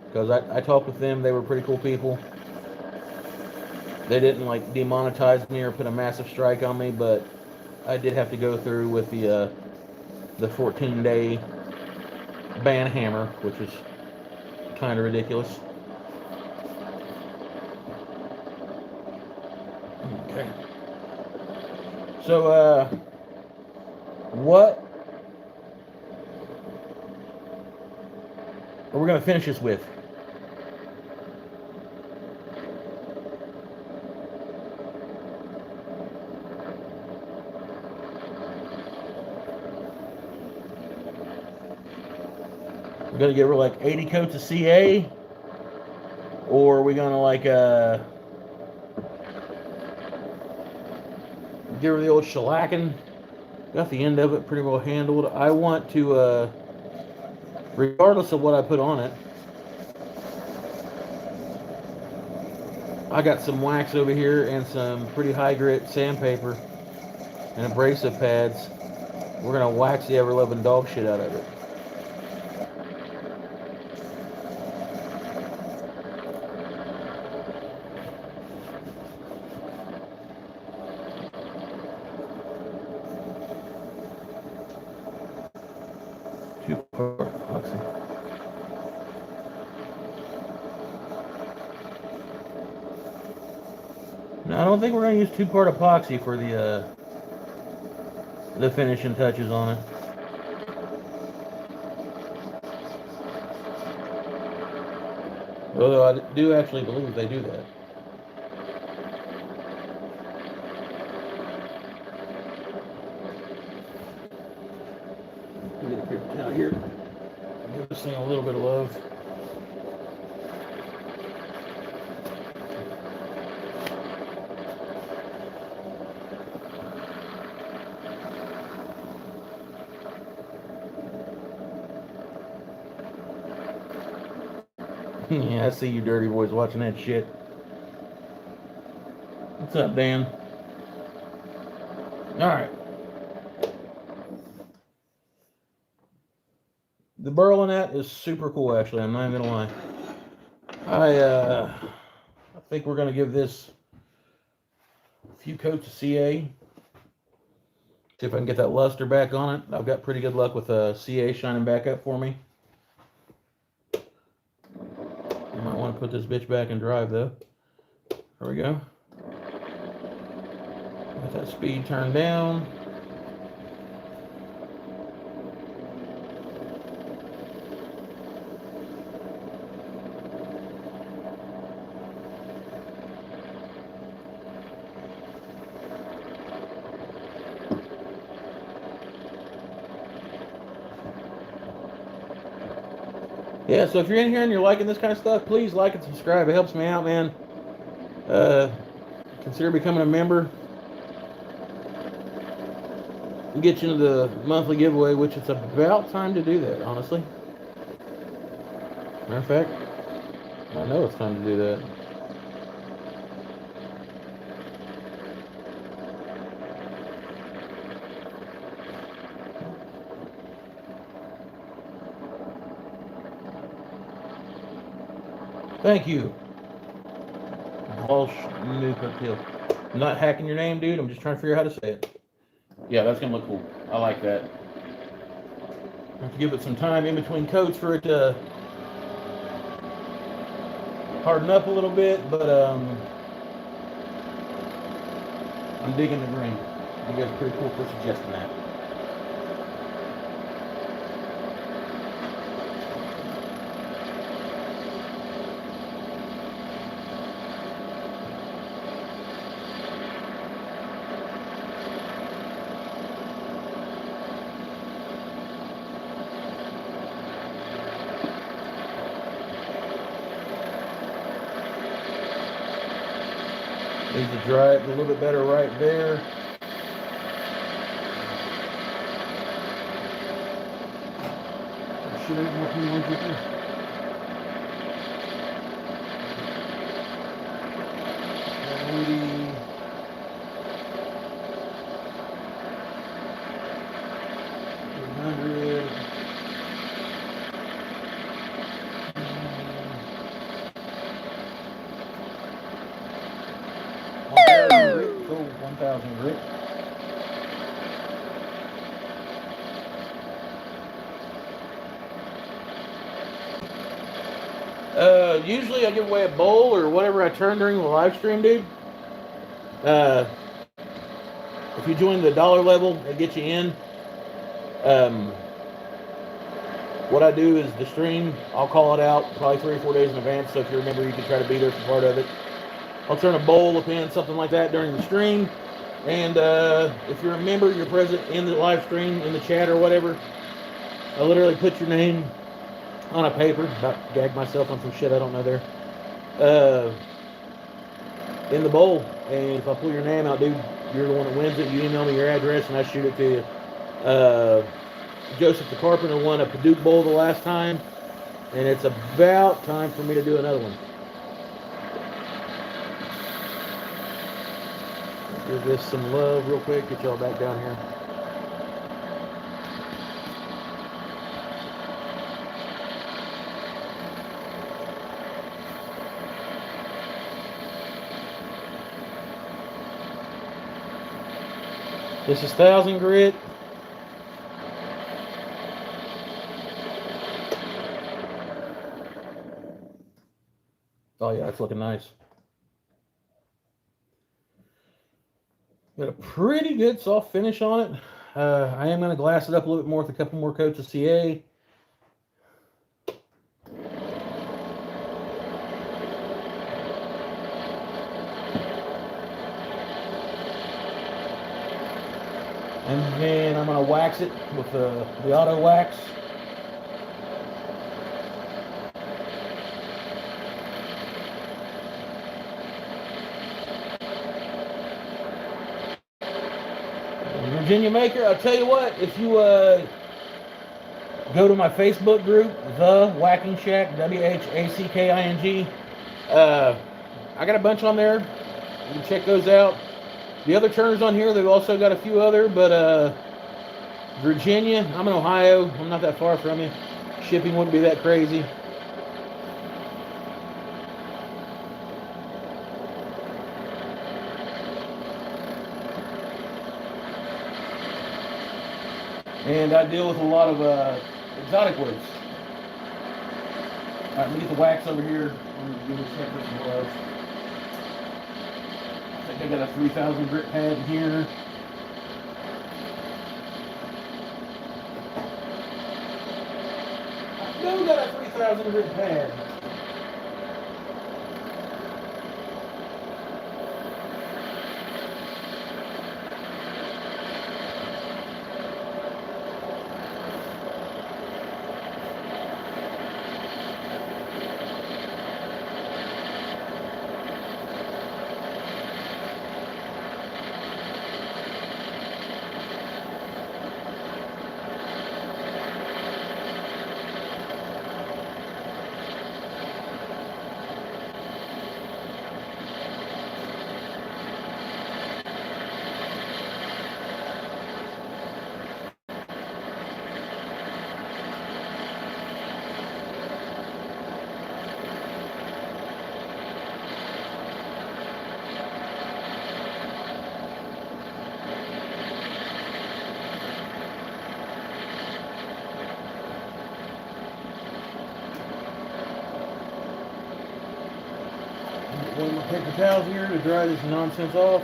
Because I talked with them, they were pretty cool people. They didn't like demonetize me or put a massive strike on me, but I did have to go through with the 14-day ban hammer, which is kind of ridiculous. Okay. So what are we gonna finish this with? We're gonna give her like 80 coats of CA, or are we gonna like give her the old shellacking? Got the end of it pretty well handled. I want to, regardless of what I put on it, I got some wax over here and some pretty high grit sandpaper and abrasive pads. We're gonna wax the ever-loving dog shit out of it. No, I don't think we're gonna use 2-part epoxy for the finishing touches on it. Although I do actually believe they do that. Get a paper towel here. Give this thing a little bit of love. Yeah, I see you dirty boys watching that shit. What's up, Dan? Alright. The Berlinette is super cool, actually. I'm not even gonna lie. I think we're gonna give this a few coats of CA. See if I can get that luster back on it. I've got pretty good luck with CA shining back up for me. I might want to put this bitch back in drive though. There we go. Got that speed turned down. Yeah, so if you're in here and you're liking this kind of stuff, please like and subscribe. It helps me out, man. Consider becoming a member. And get you into the monthly giveaway, which it's about time to do that, honestly. Matter of fact, I know it's time to do that. Thank you. I'm not hacking your name, dude. I'm just trying to figure out how to say it. Yeah, that's gonna look cool. I like that. I have to give it some time in between coats for it to harden up a little bit, but I'm digging the green. You guys are pretty cool for suggesting that. Need to dry it a little bit better right there. Should I have more ones with this? 300. Cool, 1,000 grit. Usually I give away a bowl or whatever I turn during the live stream, dude. If you join the dollar level, it gets you in. What I do is the stream, I'll call it out probably 3 or 4 days in advance, so if you remember, you can try to be there for part of it. I'll turn a bowl, a pin, something like that during the stream. And if you're a member, you're present in the live stream, in the chat or whatever, I literally put your name on a paper, about gagged myself on some shit I don't know there, in the bowl. And if I pull your name out, dude, you're the one that wins it. You email me your address and I shoot it to you. Joseph the Carpenter won a Paducah Bowl the last time, and it's about time for me to do another one. Give this some love real quick, get y'all back down here. This is 1,000 grit. Oh yeah, it's looking nice. Got a pretty good soft finish on it. I am going to glass it up a little bit more with a couple more coats of CA. And then I'm going to wax it with the auto wax. Virginia Maker, I'll tell you what, if you go to my Facebook group, The Whacking Shack, WHACKING, I got a bunch on there. You can check those out. The other turners on here, they've also got a few other, but Virginia, I'm in Ohio. I'm not that far from you. Shipping wouldn't be that crazy. And I deal with a lot of exotic woods. All right, let me get the wax over here. I'm going to give this head some gloves. I think I got a 3,000 grit pad in here. I know I got a 3,000 grit pad. One of my paper towels here to dry this nonsense off.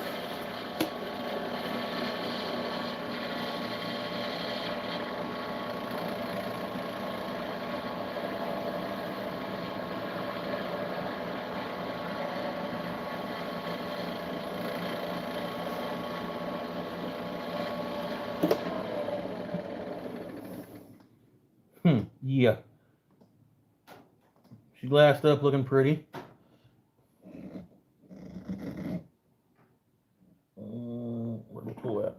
Yeah. She glassed up looking pretty. Where do we pull that?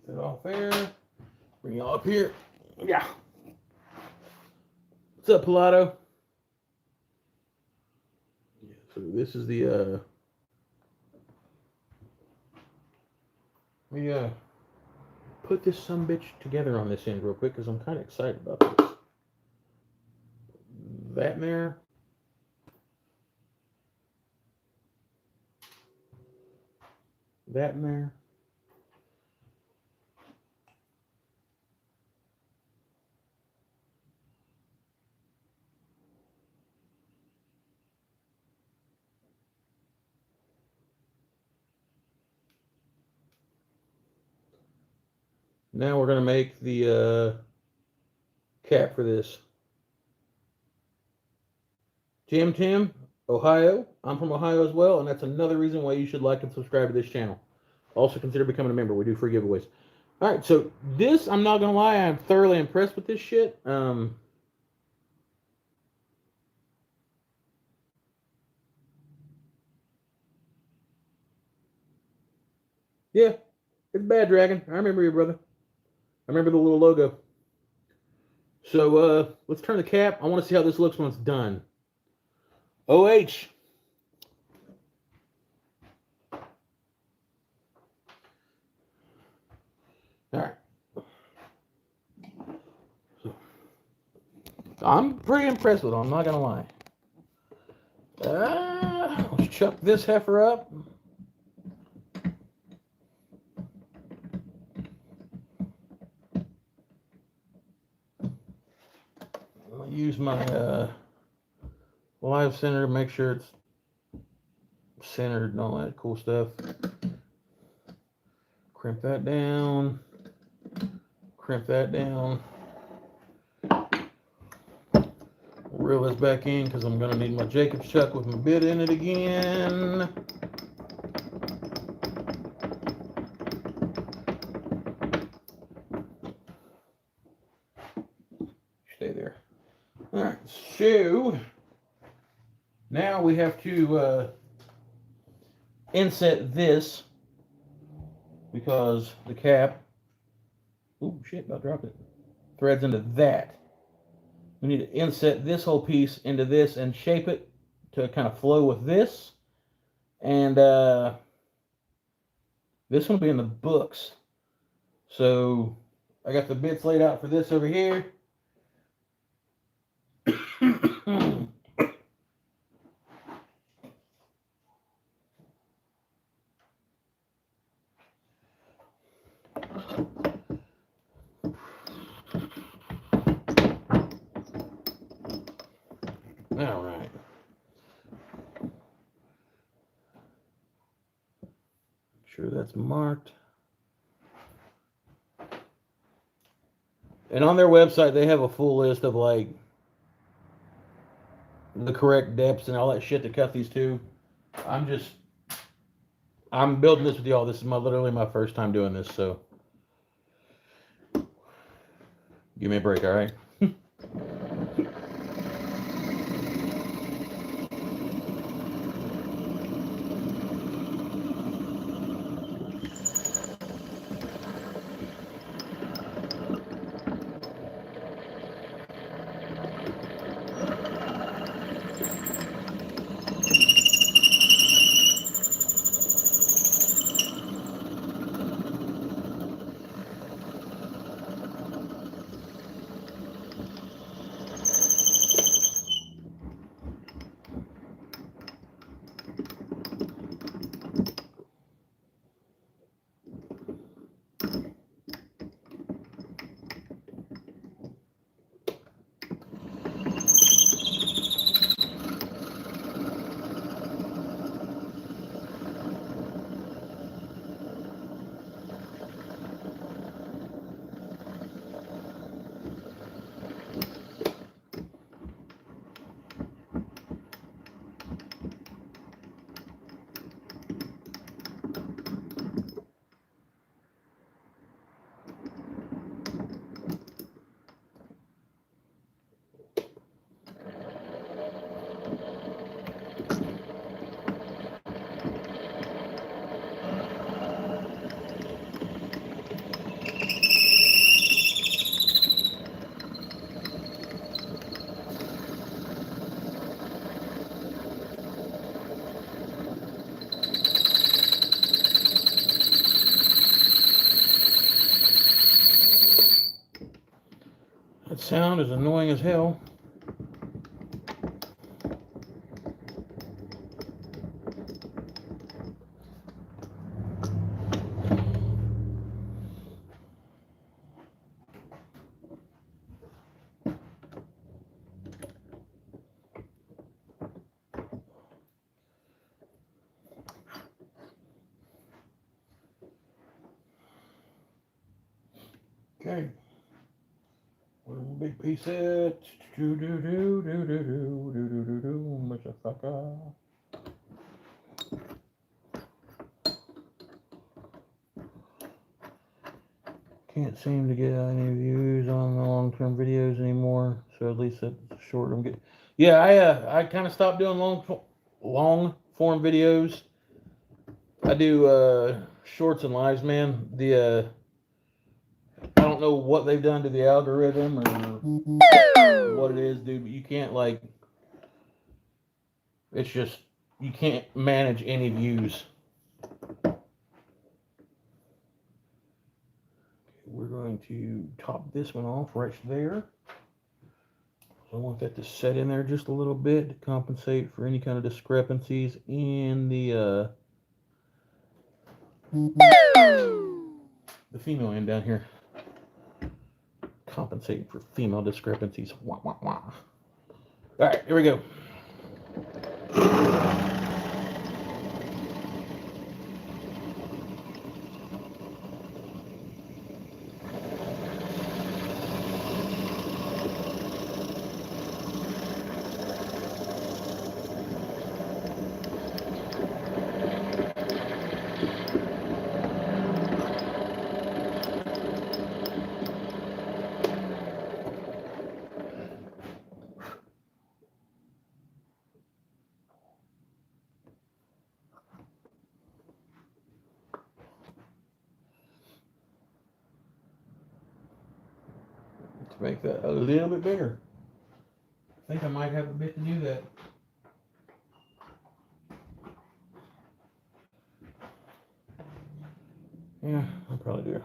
Get that off there. Bring y'all up here. Yeah. What's up, Pilato? Yeah, so this is the put this sumbitch together on this end real quick because I'm kind of excited about this. That in there. That in there. Now we're going to make the cap for this. Tim, Ohio. I'm from Ohio as well, and that's another reason why you should like and subscribe to this channel. Also consider becoming a member. We do free giveaways. All right, so this, I'm not going to lie, I'm thoroughly impressed with this shit. Yeah, it's Bad Dragon. I remember you, brother. I remember the little logo. So let's turn the cap. I want to see how this looks when it's done. OH. All right. So, I'm pretty impressed with it. I'm not going to lie. Let's chuck this heifer up. I'll use my live center to make sure it's centered and all that cool stuff. Crimp that down. Crimp that down. Reel this back in because I'm going to need my Jacob's chuck with my bit in it again. Stay there. All right, so now we have to inset this because the cap, oh shit, about dropped it, threads into that. We need to inset this whole piece into this and shape it to kind of flow with this. And this one will be in the books. So I got the bits laid out for this over here. All right. Sure that's marked. And on their website, they have a full list of like the correct depths and all that shit to cut these to. I'm building this with y'all. This is literally my first time doing this, so give me a break, all right? That sound is annoying as hell. Okay. One big piece it. Motherfucker. Can't seem to get any views on the long-term videos anymore, so at least that's short. I'm getting. Yeah, I kind of stopped doing long form videos. I do shorts and lives, man. I don't know what they've done to the algorithm or what it is, dude, but you can't, like, it's just, you can't manage any views. We're going to top this one off right there. I want that to set in there just a little bit to compensate for any kind of discrepancies in the female end down here. Compensating for female discrepancies. Wah, wah, wah. All right, here we go. To make that a little bit bigger. I think I might have a bit to do that. Yeah, I'll probably do.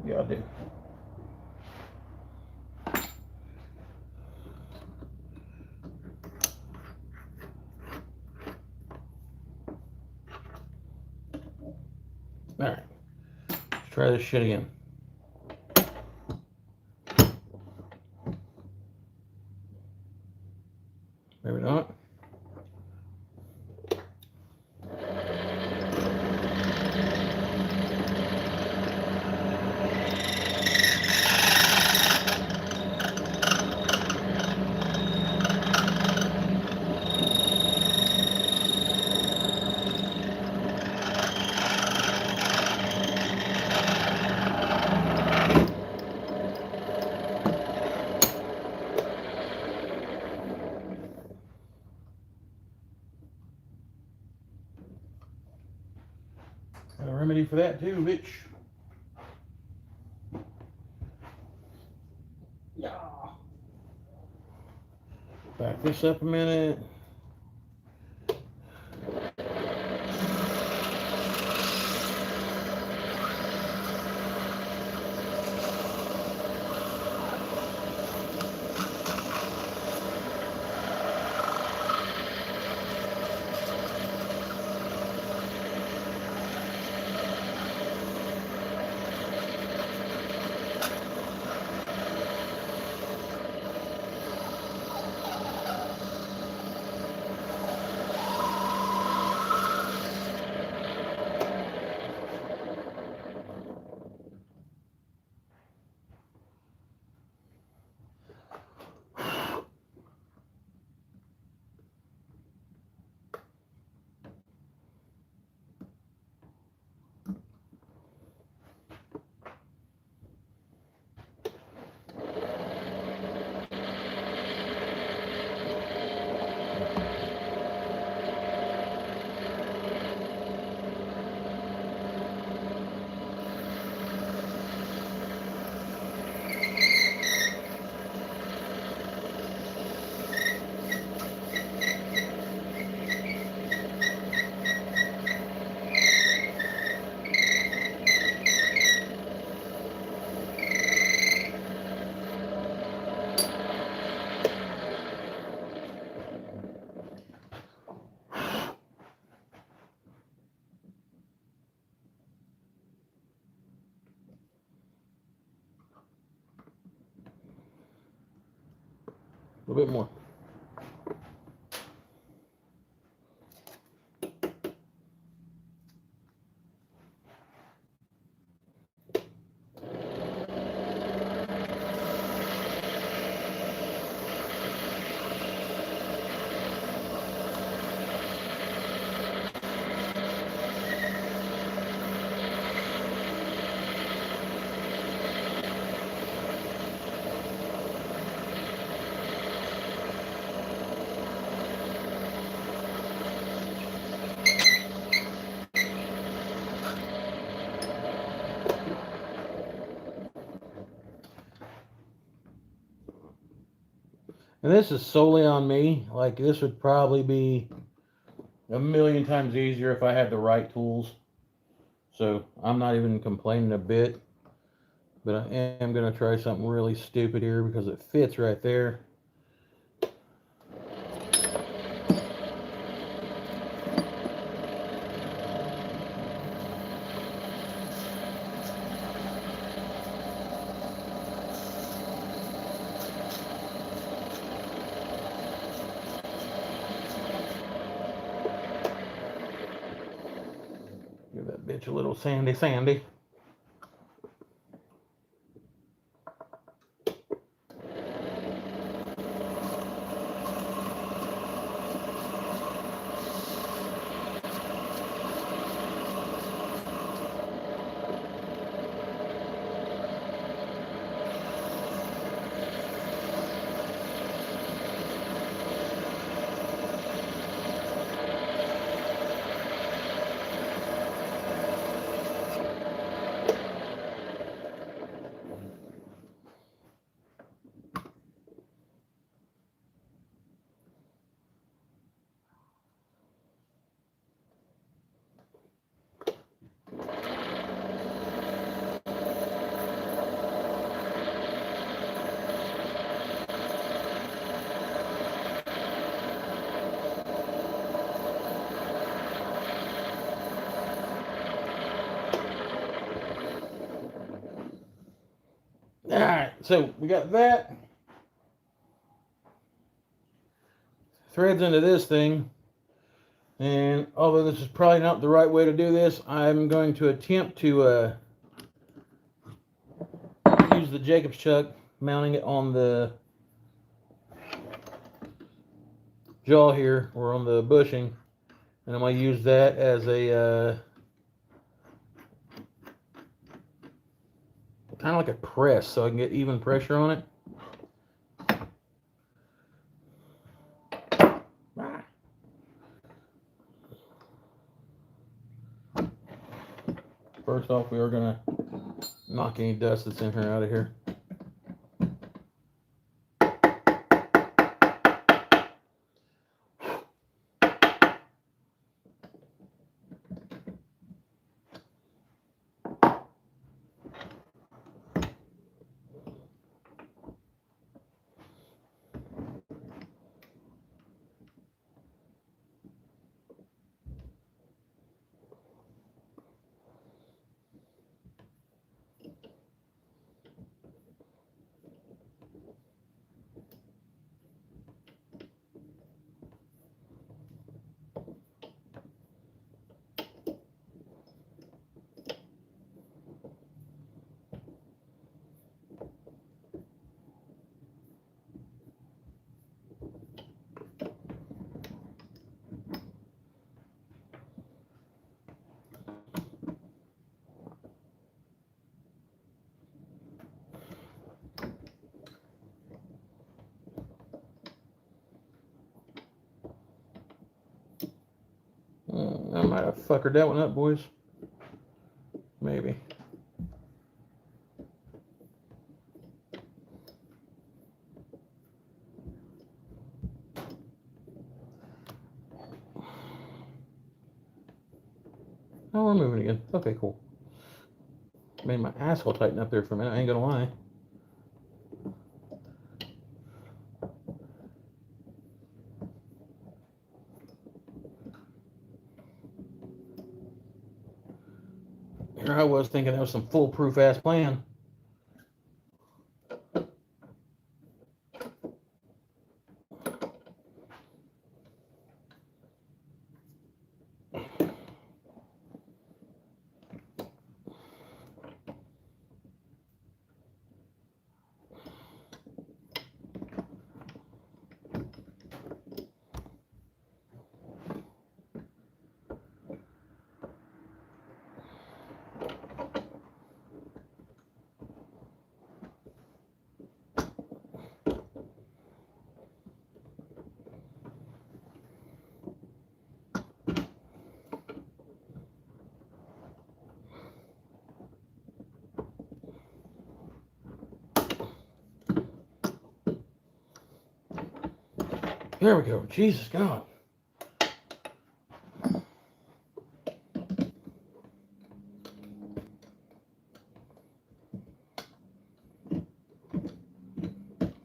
Yeah, I do. All right, let's try this shit again. Maybe not. Got a remedy for that too, bitch. Yeah. Back this up a minute. A little bit more. And this is solely on me. Like, this would probably be a million times easier if I had the right tools. So I'm not even complaining a bit. But I am going to try something really stupid here because it fits right there. Give that bitch a little sandy. Alright, so we got that. Threads into this thing. And although this is probably not the right way to do this, I'm going to attempt to use the Jacob's chuck, mounting it on the jaw here, or on the bushing. And I'm going to use that as a kind of like a press so I can get even pressure on it. First off, we are going to knock any dust that's in here out of here. I might have fuckered that one up, boys. Maybe. Oh, we're moving again. Okay, cool. Made my asshole tighten up there for a minute, I ain't gonna lie. Here I was thinking that was some foolproof ass plan. There we go. Jesus God.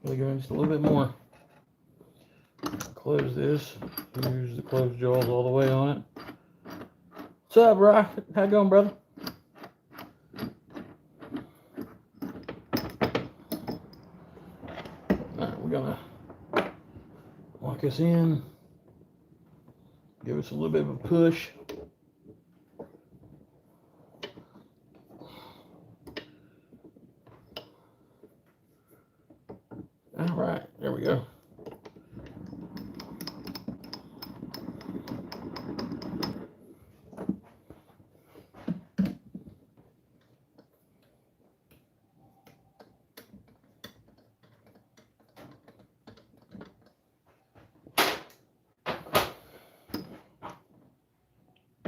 We'll go just a little bit more. Close this. Here's the closed jaws all the way on it. What's up, Rock? How you going, brother? Alright, we're gonna lock this in. Give us a little bit of a push. Alright, there we go.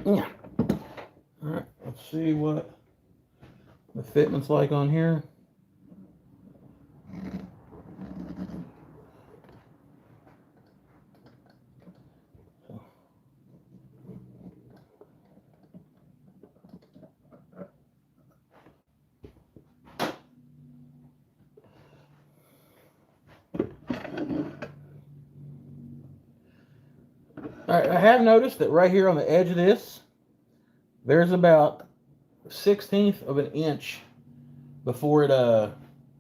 Yeah. All right, let's see what the fitment's like on here. All right, I have noticed that right here on the edge of this, there's about 1/16 of an inch before it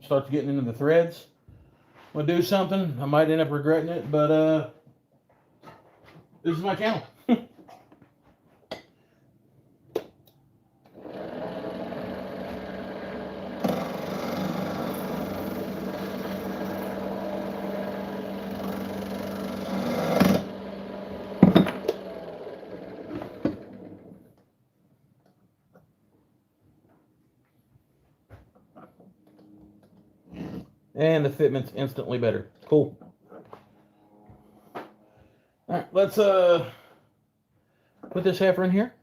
starts getting into the threads. I'm gonna do something. I might end up regretting it, but this is my channel. And the fitment's instantly better. Cool. All right, let's put this heifer in here.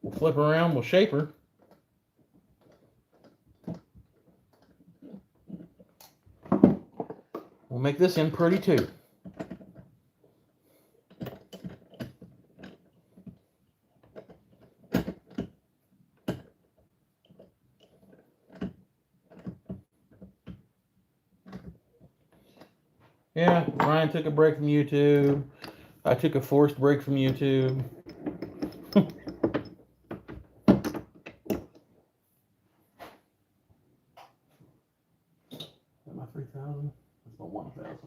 We'll flip her around, we'll shape her. We'll make this end pretty too. Yeah, Ryan took a break from YouTube. I took a forced break from YouTube. My 3,000. That's my 1,000.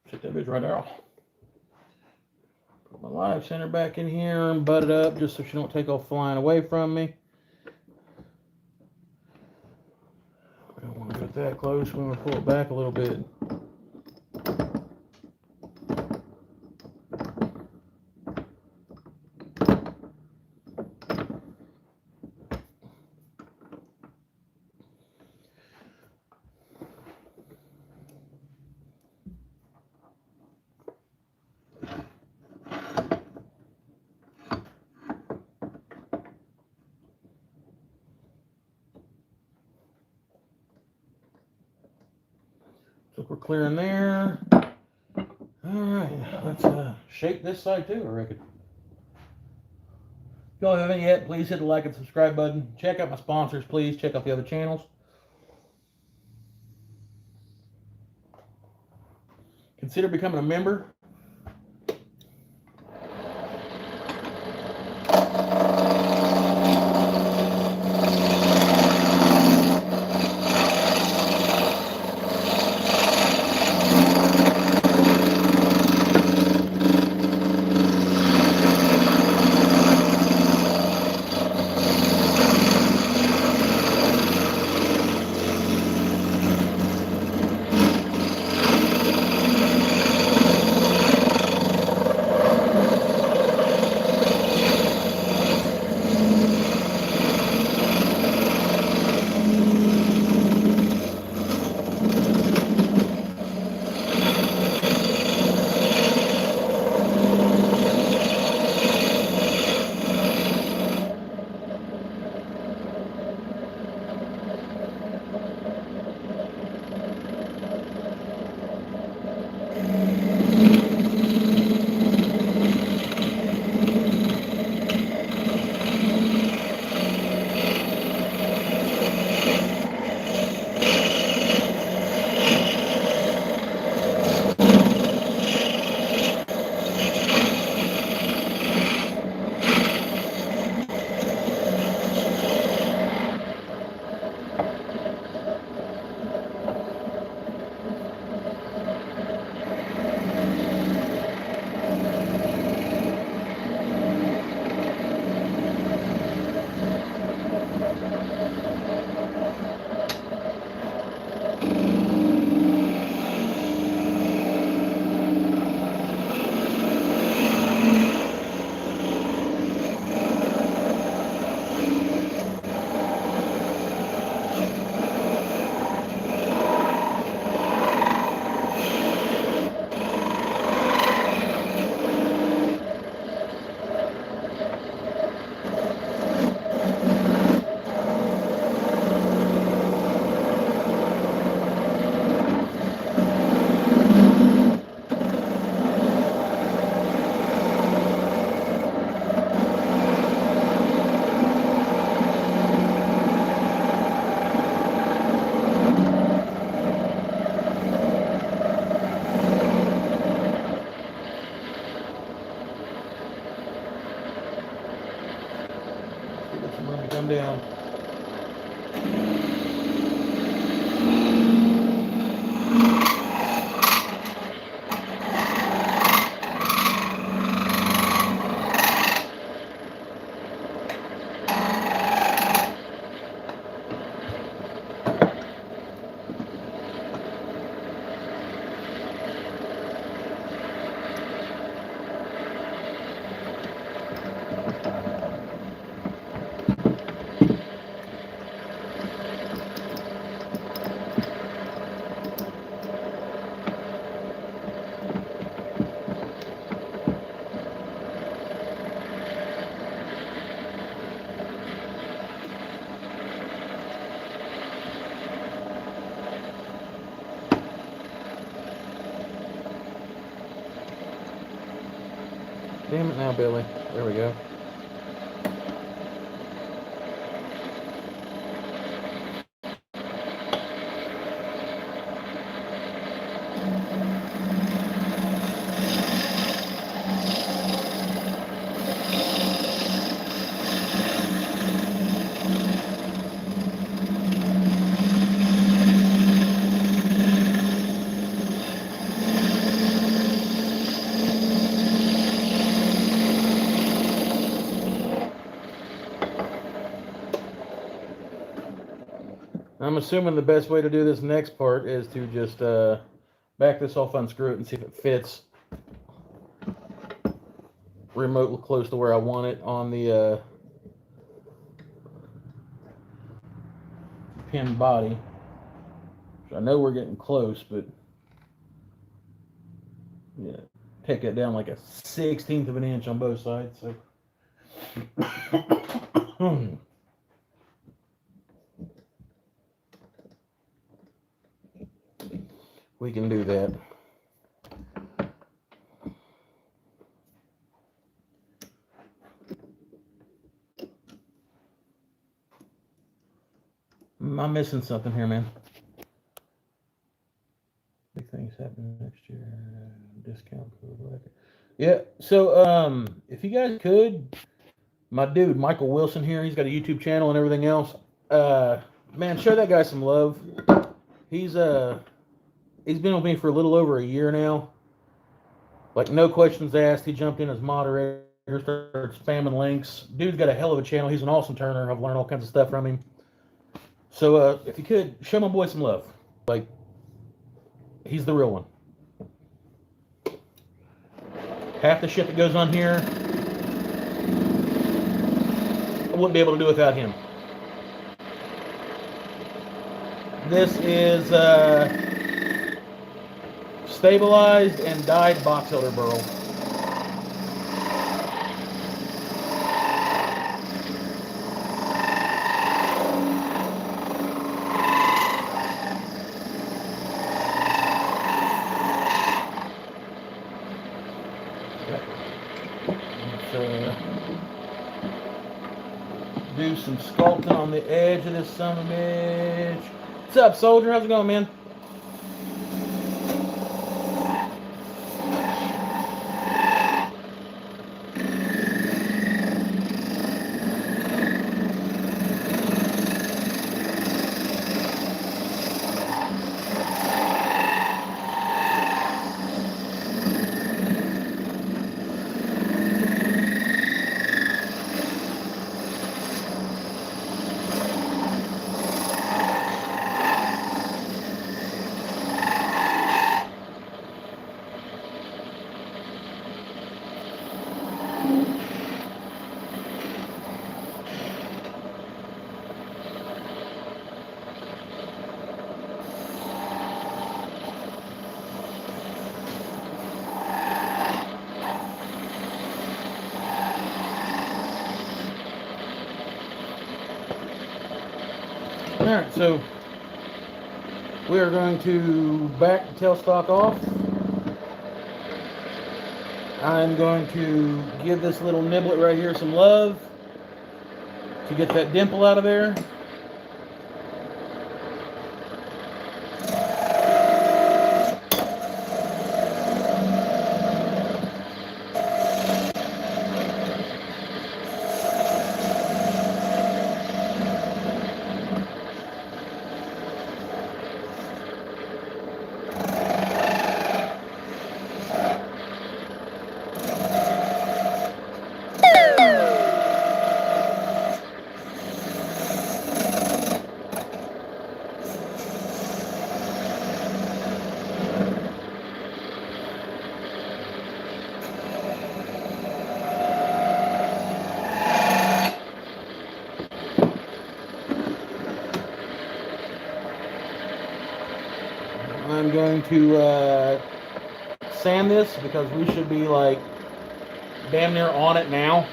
Check that bitch right there. Put my live center back in here and butt it up just so she don't take off flying away from me. I don't want to get that close. We want to pull it back a little bit. So we're clearing there. All right, let's shape this side too, I reckon. If y'all haven't yet, please hit the like and subscribe button. Check out my sponsors, please. Check out the other channels. Consider becoming a member. Damn it now, Billy. There we go. I'm assuming the best way to do this next part is to just back this off, unscrew it, and see if it fits remotely close to where I want it on the pin body. I know we're getting close, but yeah, take it down like a 1/16 of an inch on both sides. So. We can do that. Am I missing something here, man? Big things happening next year. Discount code. Yeah. So, if you guys could, my dude Michael Wilson here, he's got a YouTube channel and everything else. Man, show that guy some love. He's been with me for a little over a year now. Like, no questions asked. He jumped in as moderator, started spamming links. Dude's got a hell of a channel. He's an awesome turner. I've learned all kinds of stuff from him. So, if you could, show my boy some love. Like, he's the real one. Half the shit that goes on here, I wouldn't be able to do without him. This is stabilized and dyed box elder burl. Do some sculpting on the edge of this son of a bitch. What's up, soldier? How's it going, man? Alright, so we are going to back the tailstock off. I'm going to give this little niblet right here some love to get that dimple out of there. I'm going to sand this because we should be like damn near on it now.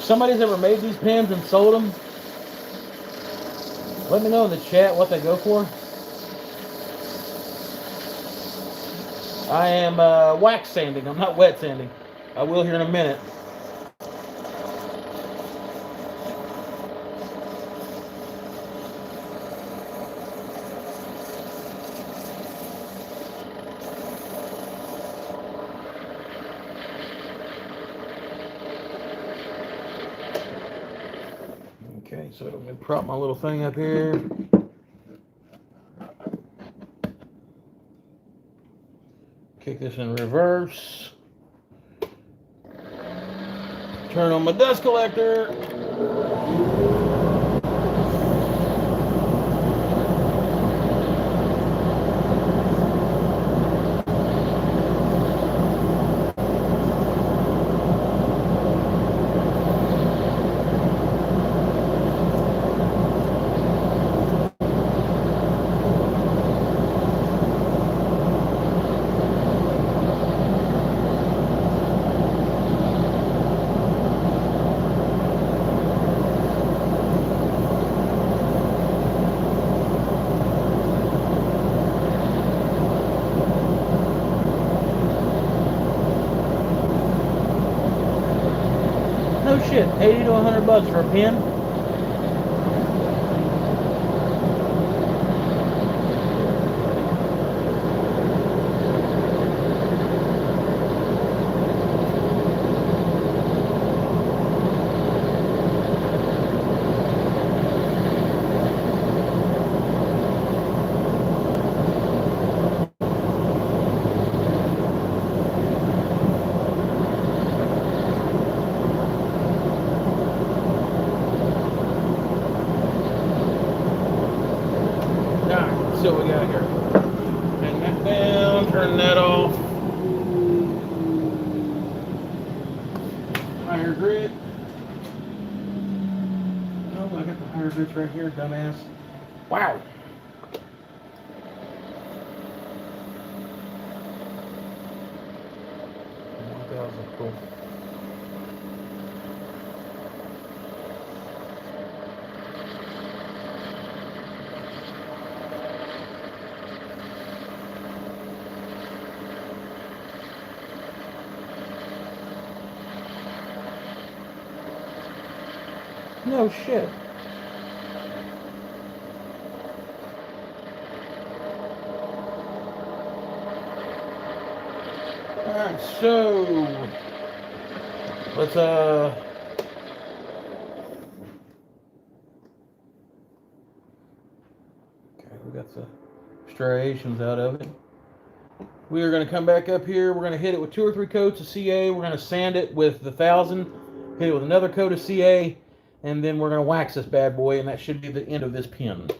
somebody's ever made these pins and sold them, let me know in the chat what they go for. I am wax sanding. I'm not wet sanding. I will here in a minute. Okay, so I'm going to prop my little thing up here. Kick this in reverse. Turn on my dust collector. No shit, 80 to 100 bucks for a pin. So we got here. Hang that down, turn that off. Higher grit. Oh, I got the higher grits right here, dumbass. Wow. Cool. No shit. Alright, so let's okay, we got the striations out of it. We are going to come back up here. We're going to hit it with 2 or 3 coats of CA. We're going to sand it with the 1000, hit it with another coat of CA, and then we're going to wax this bad boy, and that should be the end of this pin.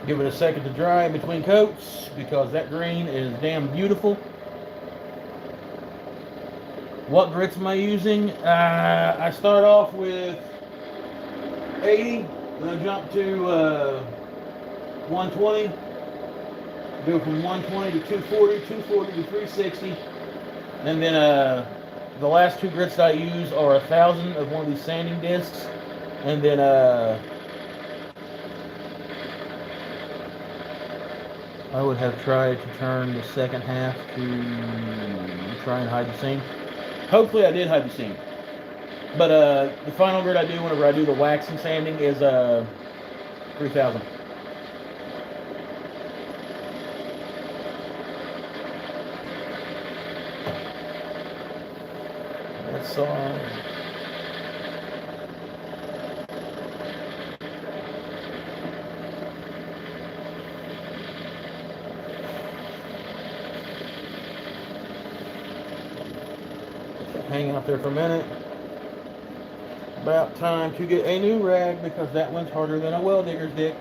Give it a second to dry in between coats because that green is damn beautiful. What grits am I using? I start off with 80, then I jump to 120. Go from 120 to 240, 240 to 360. And then the last 2 grits that I use are 1000 of one of these sanding discs. And then I would have tried to turn the second half to try and hide the seam. Hopefully I did hide the seam. But the final grit I do whenever I do the waxing sanding is 3000. That's hang out there for a minute. About time to get a new rag because that one's harder than a well digger's dick.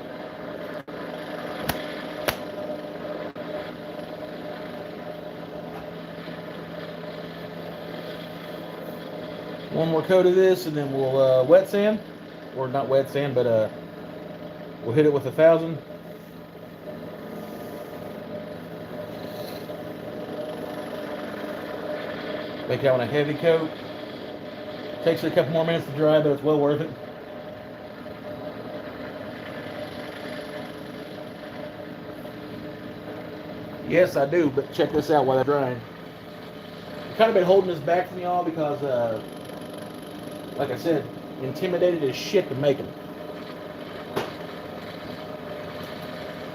One more coat of this and then we'll wet sand, or not wet sand, but we'll hit it with 1000. Make that one a heavy coat. Takes it a couple more minutes to dry, but it's well worth it. Yes, I do, but check this out while they're drying. I've kind of been holding this back from y'all because, like I said, intimidated as shit to make them.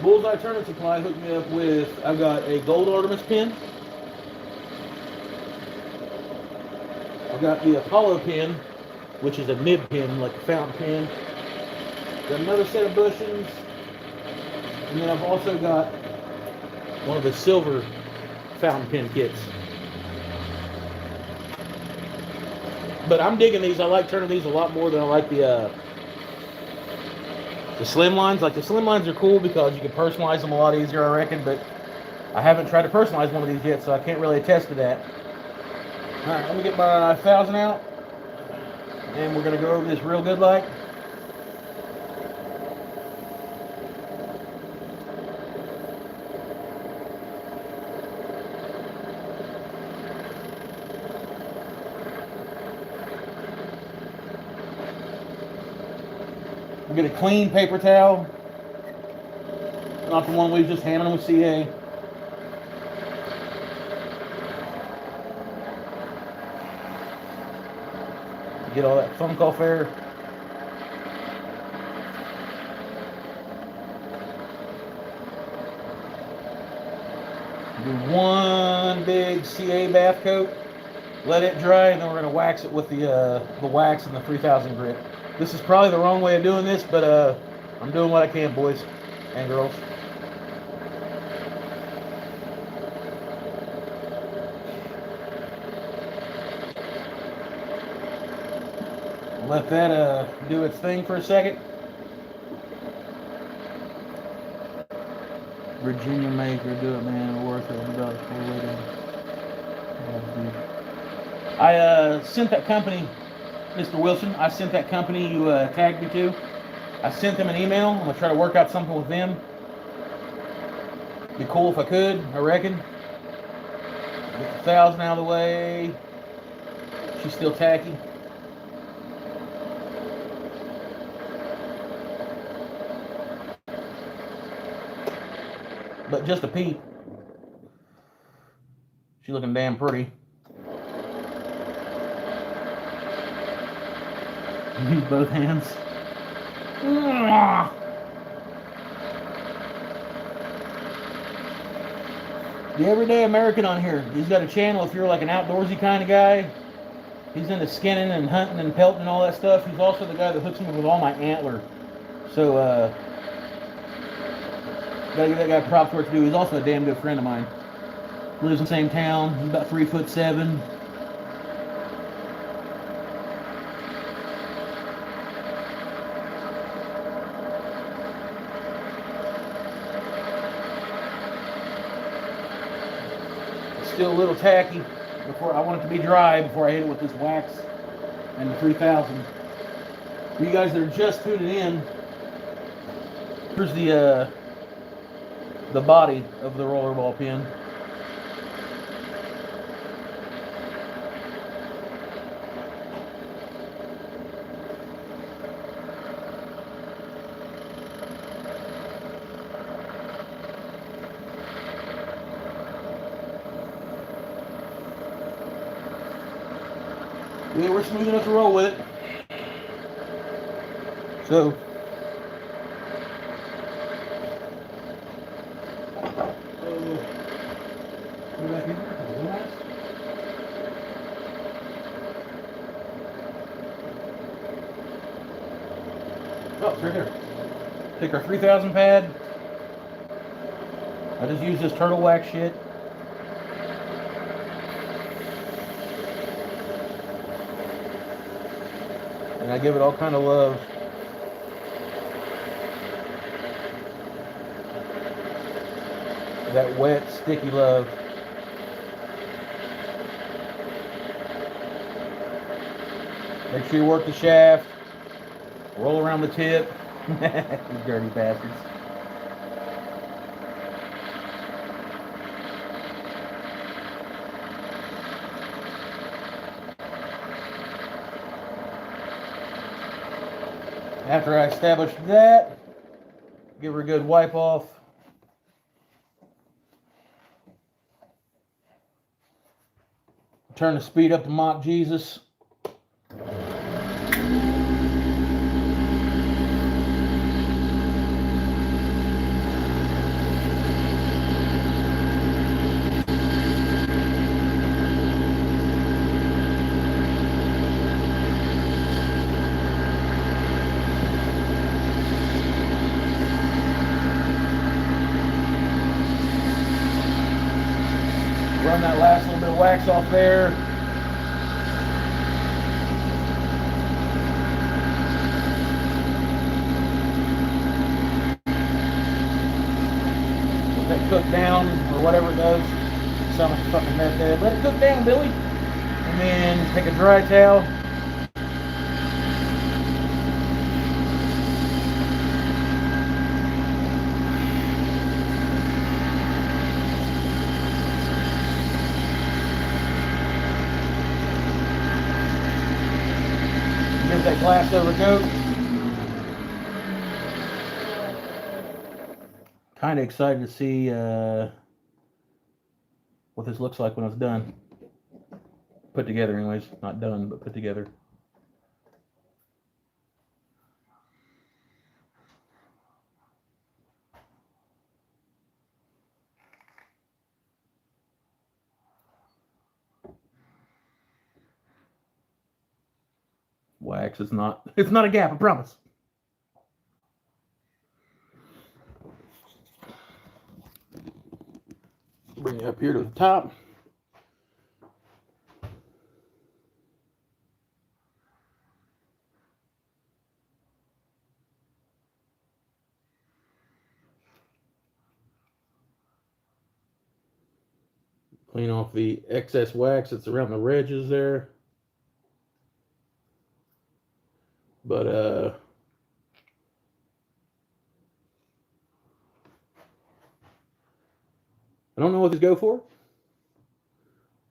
Bullseye Tournament Supply hooked me up with, I've got a gold Artemis pin. I've got the Apollo pin, which is a nib pin, like a fountain pin. Got another set of bushings. And then I've also got one of the silver fountain pen kits. But I'm digging these. I like turning these a lot more than I like the slim lines. Like the slim lines are cool because you can personalize them a lot easier, I reckon, but I haven't tried to personalize one of these yet, so I can't really attest to that. Alright, let me get my 1000 out, and we're going to go over this real good like. Get a clean paper towel, not the one we just handed them with CA. Get all that funk off there. Do one big CA bath coat, let it dry, and then we're going to wax it with the wax and the 3000 grit. This is probably the wrong way of doing this, but I'm doing what I can, boys and girls. Let that do its thing for a second. Virginia maker, do it, man. Worth it. I sent that company, Mr. Wilson, I sent that company you tagged me to. I sent them an email. I'm going to try to work out something with them. Be cool if I could, I reckon. Get the 1000 out of the way. She's still tacky. But just a peep. She's looking damn pretty. Use both hands. The everyday American on here. He's got a channel if you're like an outdoorsy kind of guy. He's into skinning and hunting and pelting and all that stuff. He's also the guy that hooks me with all my antler. So, gotta give that guy props for what to do. He's also a damn good friend of mine. Lives in the same town. He's about 3'7". Still a little tacky. Before I want it to be dry before I hit it with this wax and the 3000. For you guys that are just tuning in, here's the body of the rollerball pin. Yeah, we're smooth enough to roll with it. So, oh, it's right there. Take our 3000 pad. I just use this turtle wax shit. And I give it all kind of love. That wet, sticky love. Make sure you work the shaft. Roll around the tip. You dirty bastards. After I establish that, give her a good wipe off. Turn the speed up to mock Jesus. Run that last little bit of wax off there. Let it cook down, or whatever it does. Sound like a fucking meth head. Let it cook down, Billy. And then take a dry towel. Give that glass over coat. Kind of excited to see what this looks like when it's done. Put together anyways. Not done, but put together. Wax is not, it's not a gap, I promise. Bring it up here to the top. Clean off the excess wax that's around the edges there. But I don't know what these go for,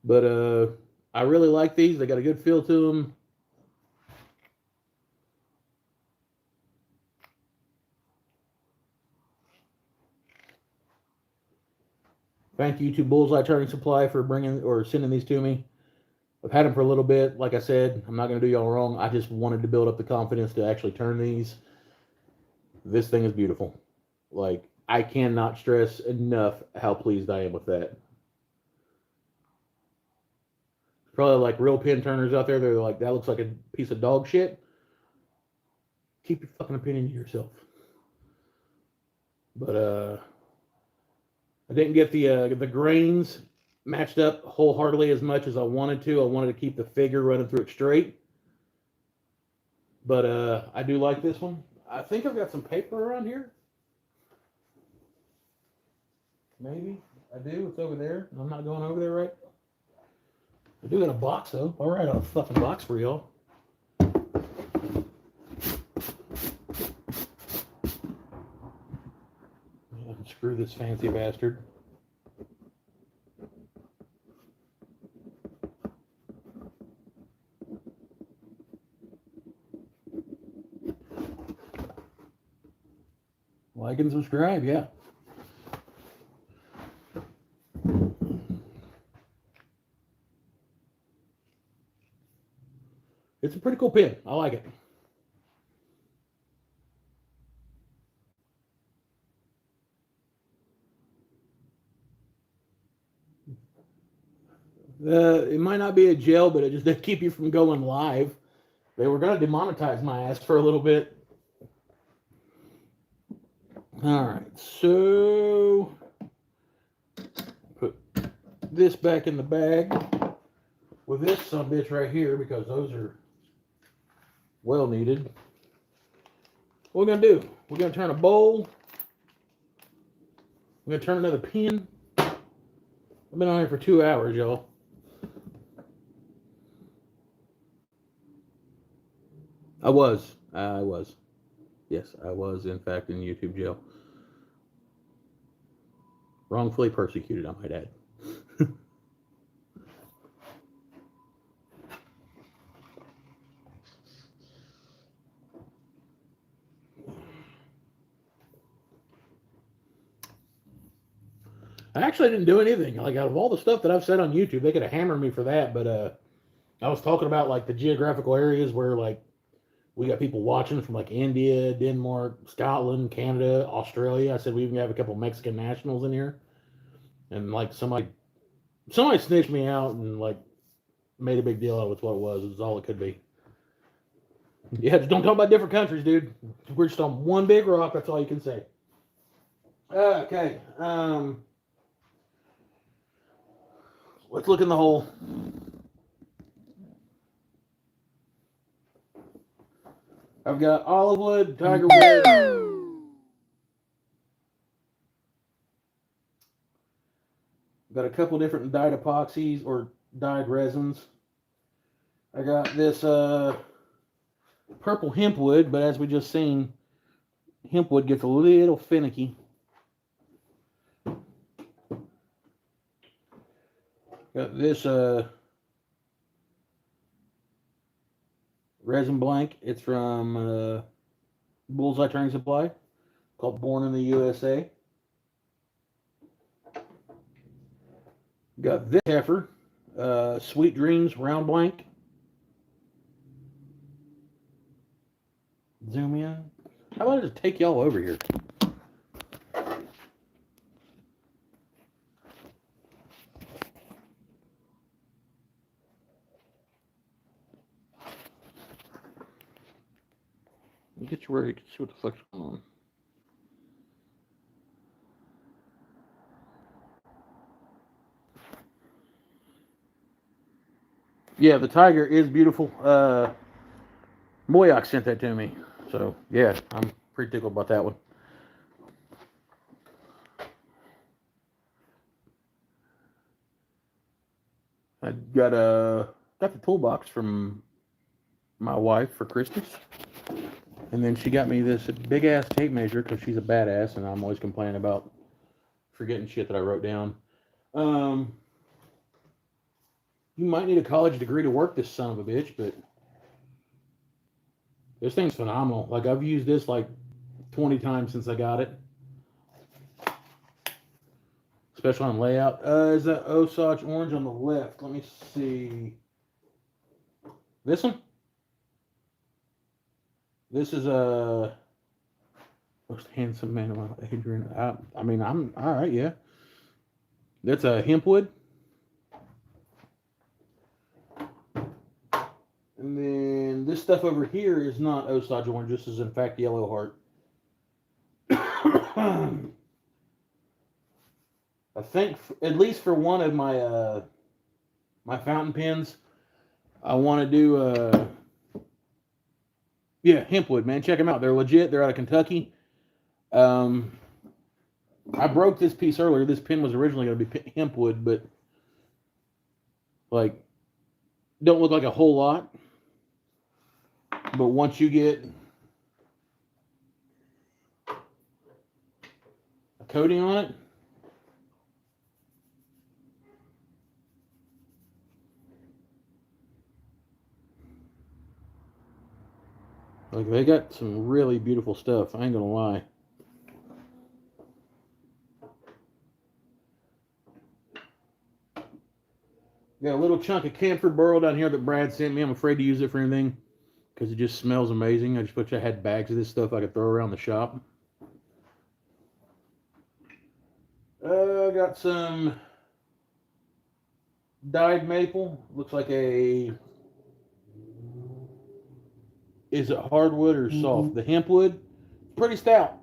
but I really like these. They got a good feel to them. Thank you to Bullseye Turning Supply for bringing or sending these to me. I've had them for a little bit. Like I said, I'm not going to do y'all wrong. I just wanted to build up the confidence to actually turn these. This thing is beautiful. Like, I cannot stress enough how pleased I am with that. Probably like real pin turners out there. They're like, that looks like a piece of dog shit. Keep your fucking opinion to yourself. But I didn't get the grains matched up wholeheartedly as much as I wanted to. I wanted to keep the figure running through it straight. But I do like this one. I think I've got some paper around here. Maybe. I do. It's over there. I'm not going over there, right? I do got a box, though. All right, I'll fucking box for y'all. Screw this fancy bastard. Like and subscribe, yeah. It's a pretty cool pin. I like it. It might not be a gel, but it just did keep you from going live. They were going to demonetize my ass for a little bit. All right, so put this back in the bag with this sumbitch right here because those are well needed. What we're going to do, we're going to turn a bowl. We're going to turn another pin. I've been on here for 2 hours, y'all. I was. Yes, I was, in fact, in YouTube jail. Wrongfully persecuted, I might add. I actually didn't do anything. Like, out of all the stuff that I've said on YouTube, they could have hammered me for that. But I was talking about like the geographical areas where like we got people watching from like India, Denmark, Scotland, Canada, Australia. I said we even have a couple Mexican nationals in here, and like somebody snitched me out and like made a big deal out of what it was. It was all it could be. Yeah, just don't talk about different countries, dude. We're just on one big rock. That's all you can say. Okay. Let's look in the hole. I've got olive wood, tiger wood. Got a couple different dyed epoxies or dyed resins. I got this purple hemp wood, but as we just seen, hemp wood gets a little finicky. Got this resin blank. It's from Bullseye Turning Supply, called Born in the USA. Got this heifer, Sweet Dreams round blank. Zoom in. How about I just take y'all over here? Get you where you can see what the fuck's going on. Yeah, the tiger is beautiful. Moyoc sent that to me. So, yeah, I'm pretty tickled about that one. I got the toolbox from my wife for Christmas. And then she got me this big-ass tape measure because she's a badass, and I'm always complaining about forgetting shit that I wrote down. You might need a college degree to work this son of a bitch, but this thing's phenomenal. Like, I've used this like 20 times since I got it. Especially on layout. Is that Osage orange on the left? Let me see. This one? This is a most handsome man alive, Adrian. I mean, I'm all right. Yeah, that's a hemp wood, and then this stuff over here is not Osage orange. This is in fact yellow heart. I think at least for one of my my fountain pens, I want to do yeah, hempwood, man. Check them out. They're legit. They're out of Kentucky. I broke this piece earlier. This pen was originally going to be hempwood, but like, don't look like a whole lot. But once you get a coating on it, like, they got some really beautiful stuff. I ain't gonna lie. Got a little chunk of camphor burl down here that Brad sent me. I'm afraid to use it for anything because it just smells amazing. I just wish I had bags of this stuff I could throw around the shop. I got some dyed maple. Looks like a... Is it hardwood or soft? The hemp wood, pretty stout.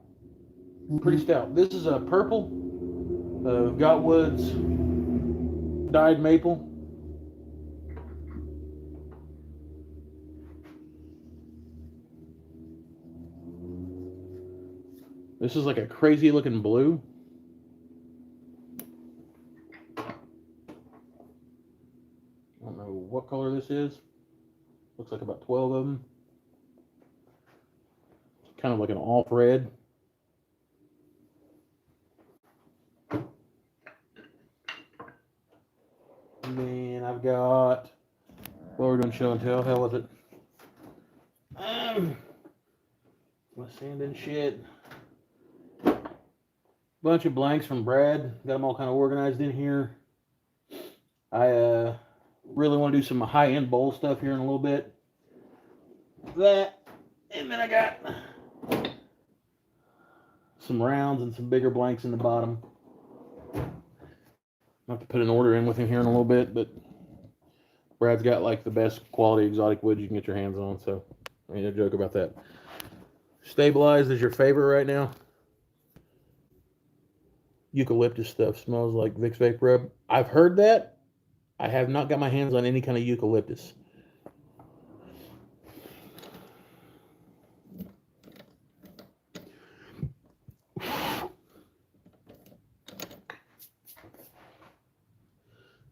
Pretty stout. This is a purple. Got woods dyed maple. This is like a crazy looking blue. I don't know what color this is. Looks like about 12 of them. Kind of like an off red. And then I've got, what we're doing show and tell. How was it? My sand and shit. Bunch of blanks from Brad. Got them all kind of organized in here. I really want to do some high-end bowl stuff here in a little bit. That, and then I got some rounds and some bigger blanks in the bottom. I'll have to put an order in with him here in a little bit, but Brad's got like the best quality exotic wood you can get your hands on, so I ain't no joke about that. Stabilized is your favorite right now. Eucalyptus stuff smells like Vicks Vape Rub. I've heard that. I have not got my hands on any kind of eucalyptus.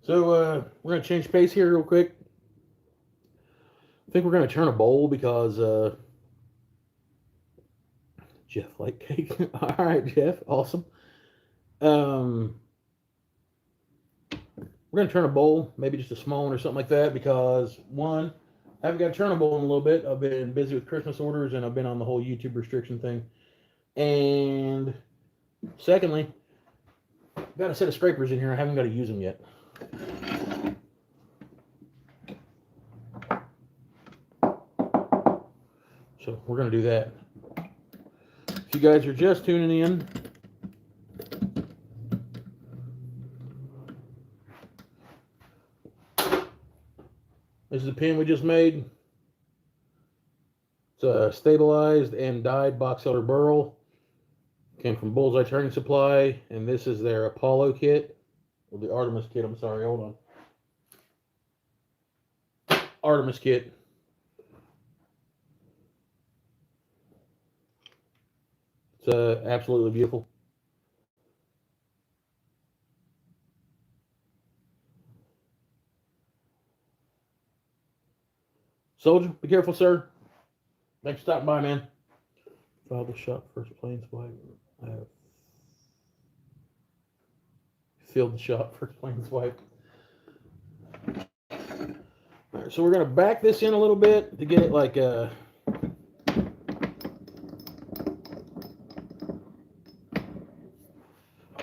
So we're going to change pace here real quick. I think we're going to turn a bowl because Jeff like cake. All right, Jeff. Awesome. We're going to turn a bowl, maybe just a small one or something like that, because one, I haven't got to turn a bowl in a little bit. I've been busy with Christmas orders and I've been on the whole YouTube restriction thing. And secondly, I've got a set of scrapers in here. I haven't got to use them yet. So we're going to do that. If you guys are just tuning in, this is the pin we just made. It's a stabilized and dyed box elder burl. Came from Bullseye Turning Supply, and this is their Apollo kit, or the Artemis kit. I'm sorry, hold on. Artemis kit. It's absolutely beautiful. Soldier, be careful, sir. Thanks for stopping by, man. Filed the shop first planes swipe. Filled the shop first planes swipe. All right, so we're gonna back this in a little bit to get it like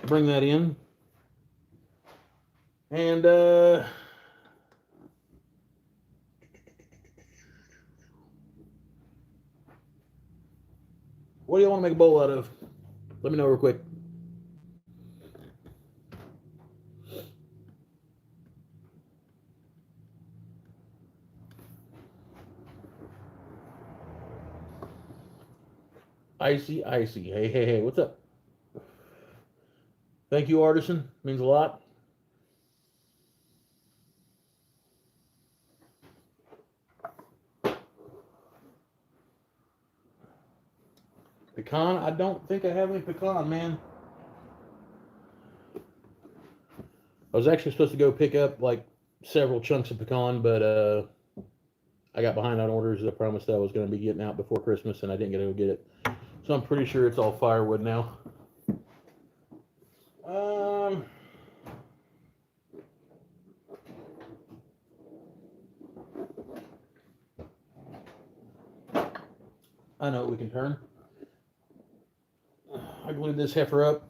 bring that in, and what do you want to make a bowl out of? Let me know real quick. Icy. Hey, what's up? Thank you, Artisan. Means a lot. Pecan? I don't think I have any pecan, man. I was actually supposed to go pick up like several chunks of pecan, but I got behind on orders. I promised I was going to be getting out before Christmas, and I didn't get to go get it. So I'm pretty sure it's all firewood now. I know what we can turn. I glued this heifer up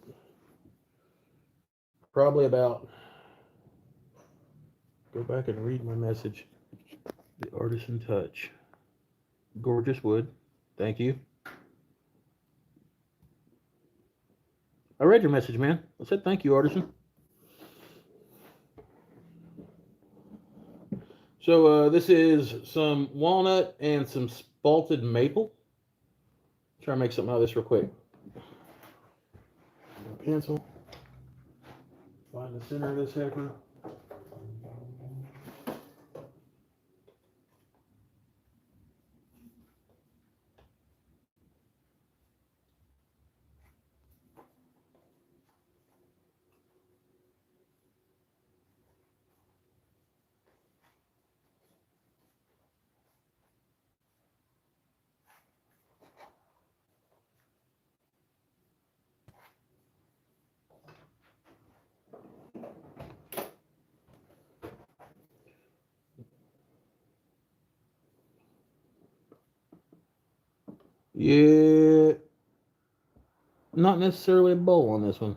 probably about, go back and read my message. The Artisan Touch. Gorgeous wood. Thank you. I read your message, man. I said thank you, Artisan. So this is some walnut and some spalted maple. Try to make something out of this real quick. Pencil. Find the center of this heifer. Yeah. not necessarily a bowl on this one.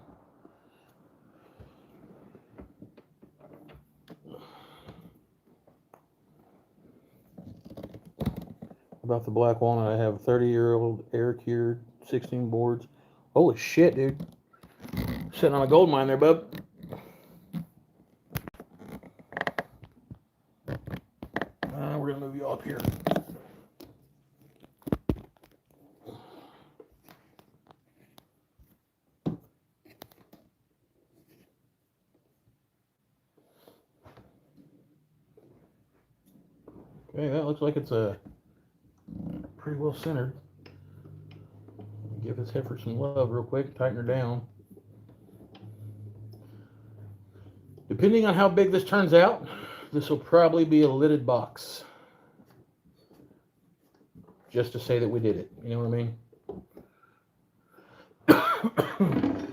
About the black walnut, I have 30-year-old air-cured 16 boards. Holy shit, dude. Sitting on a gold mine there, bub. We're going to move you up here. Okay, that looks like it's pretty well centered. Give this heifer some love real quick, tighten her down. Depending on how big this turns out, this will probably be a lidded box. Just to say that we did it, you know what I mean?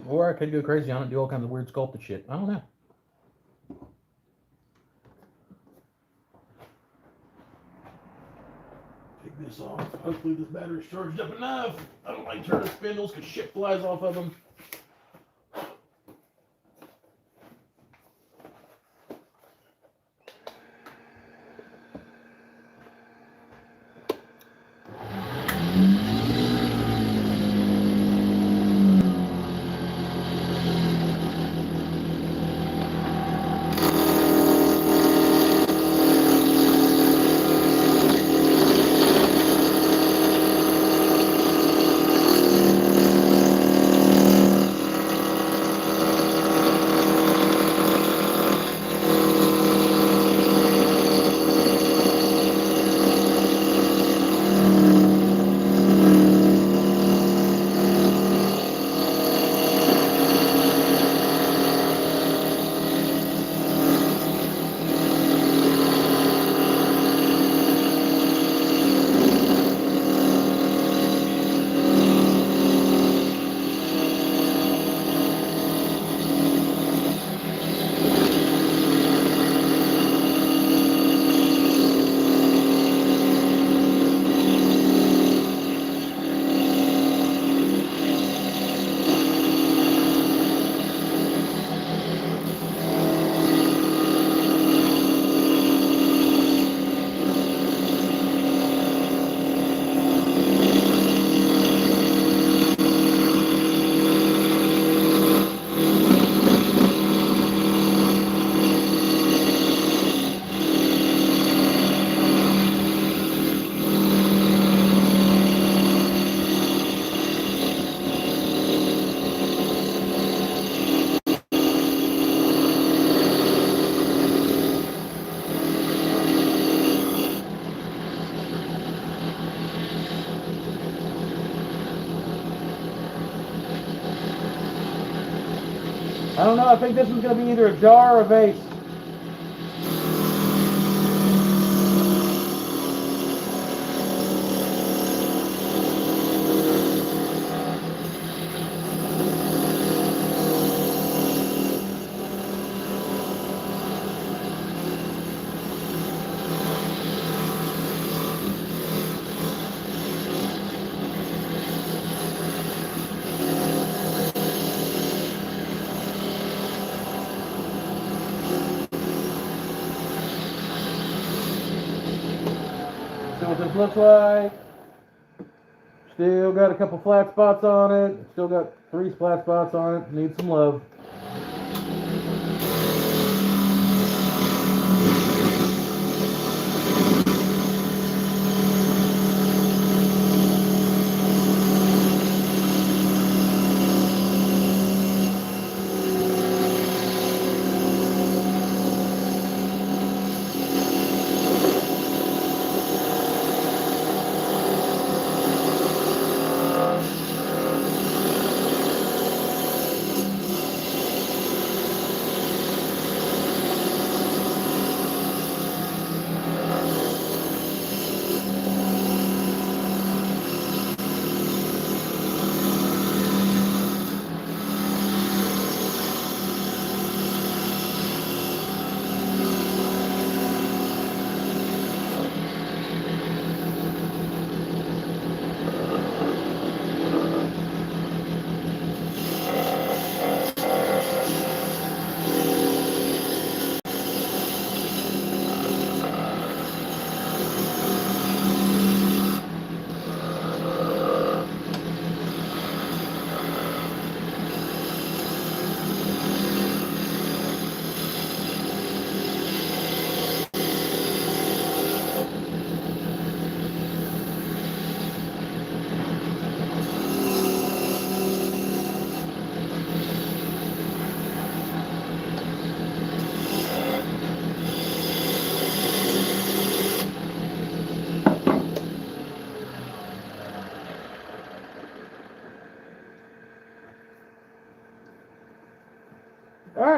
Or I could go crazy on it and do all kinds of weird sculpted shit. I don't know. Take this off. Hopefully this battery's charged up enough. I don't like turning spindles because shit flies off of them. I don't know, I think this is going to be either a jar or a vase. What this looks like. Still got a couple flat spots on it. Still got 3 flat spots on it. Needs some love.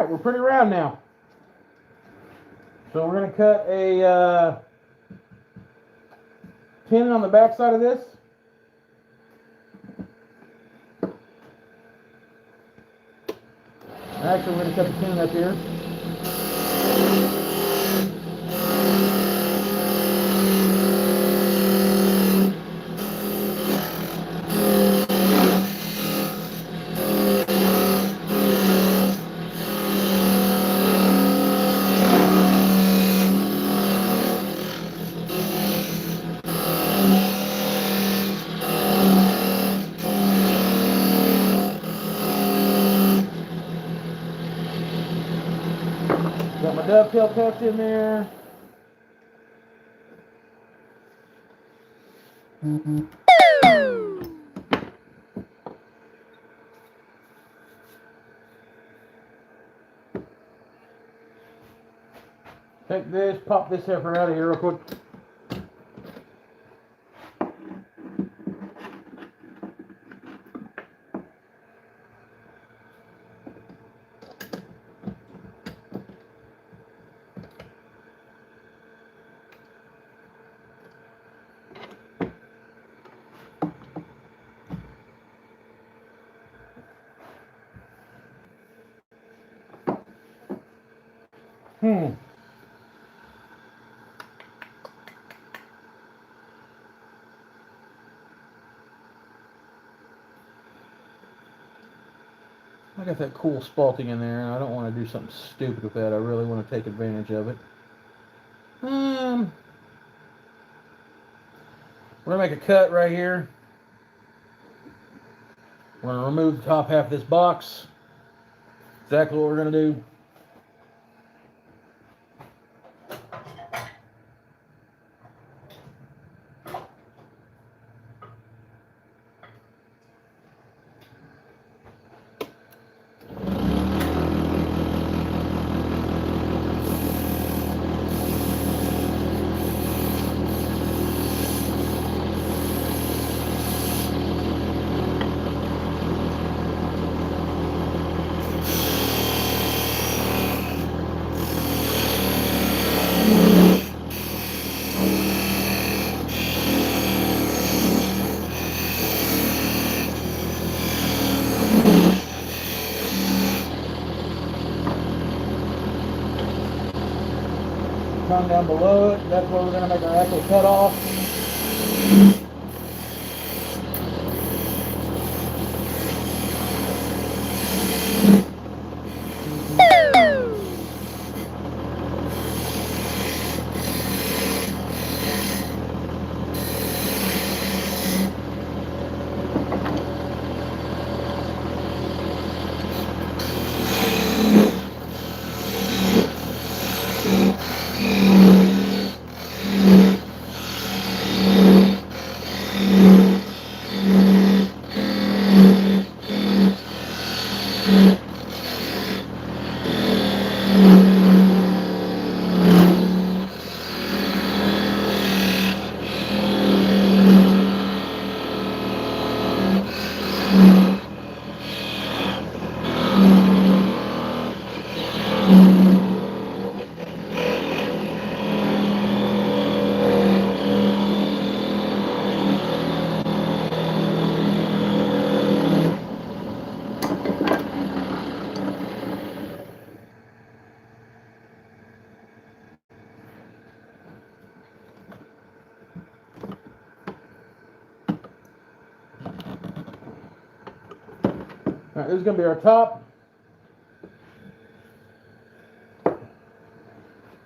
Alright, we're pretty round now. So we're going to cut a 10 on the back side of this. Actually, we're going to cut the 10 up here. Got my dovetail cuts in there. Take this, pop this heifer out of here real quick. I got that cool spalting in there, and I don't want to do something stupid with that. I really want to take advantage of it. We're going to make a cut right here. We're going to remove the top half of this box. Exactly what we're going to do. Come down below it. That's where we're going to make our actual cut off. Alright, this is going to be our top.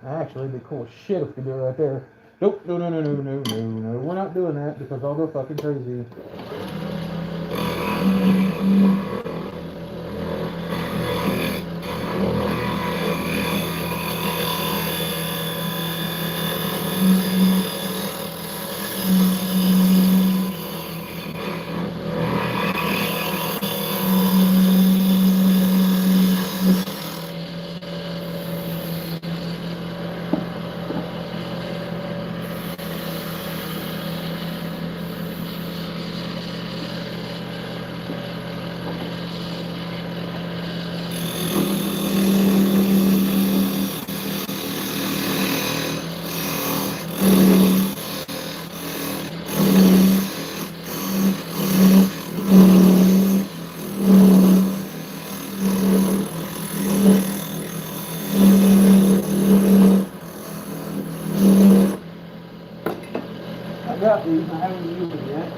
Actually, it'd be cool as shit if we could do it right there. Nope, no. We're not doing that because I'll go fucking crazy. I got these, I haven't used them yet.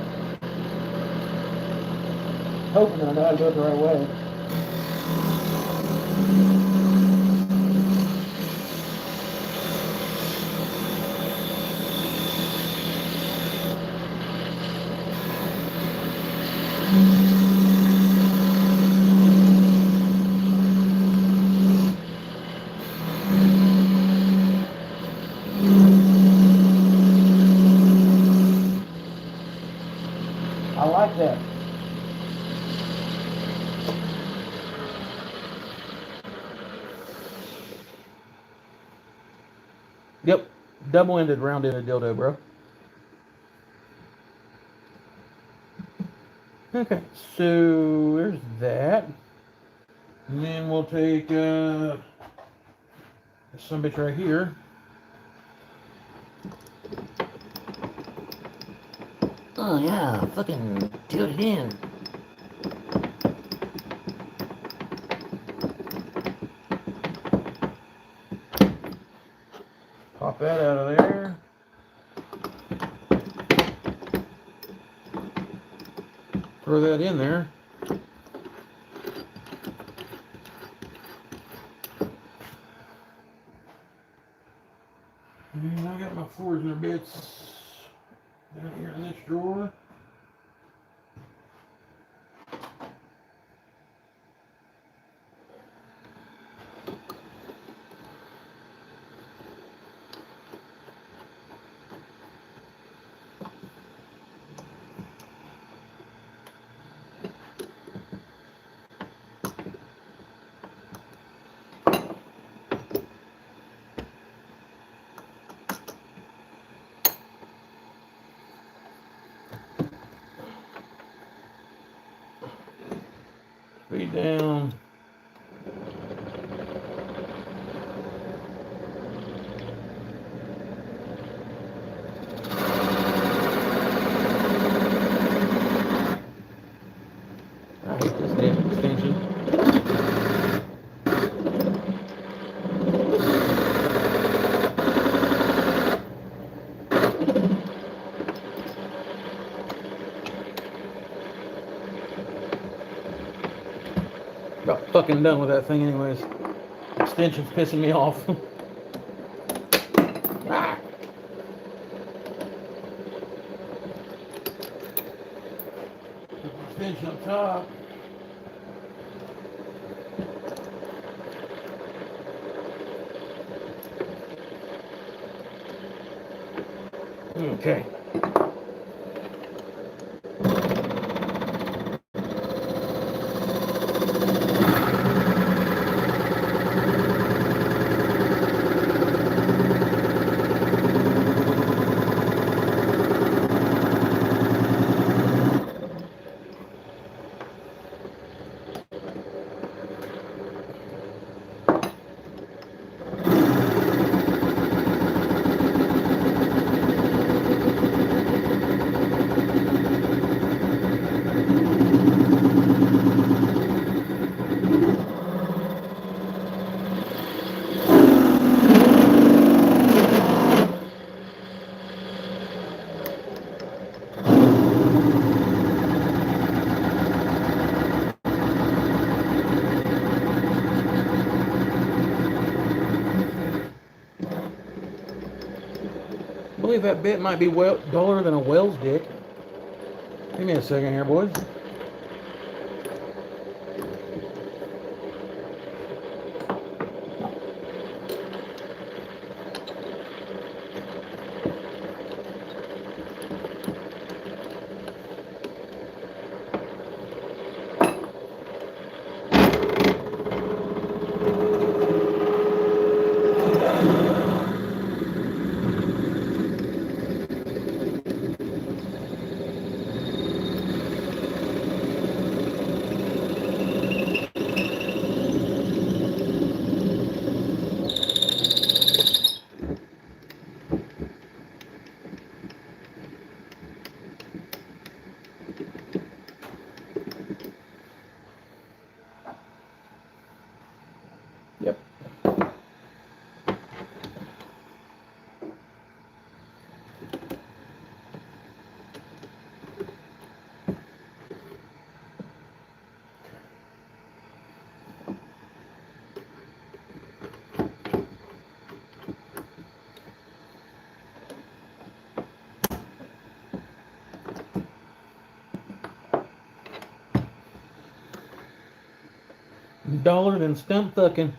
Hoping that I know how to do it the right way. I like that. Yep, double-ended, round-ended dildo, bro. Okay, so there's that. And then we'll take this some bitch right here. Oh yeah, fucking do it in. Pop that out of there. Throw that in there. And I got my Forstner bits down here in this drawer. Feed down. I hate this damn extension. About fucking done with that thing anyways. Extension's pissing me off. Ah. Extension up top. Okay. I believe that bit might be duller than a Wells dick. Give me a second here, boys. Duller than stump fucking.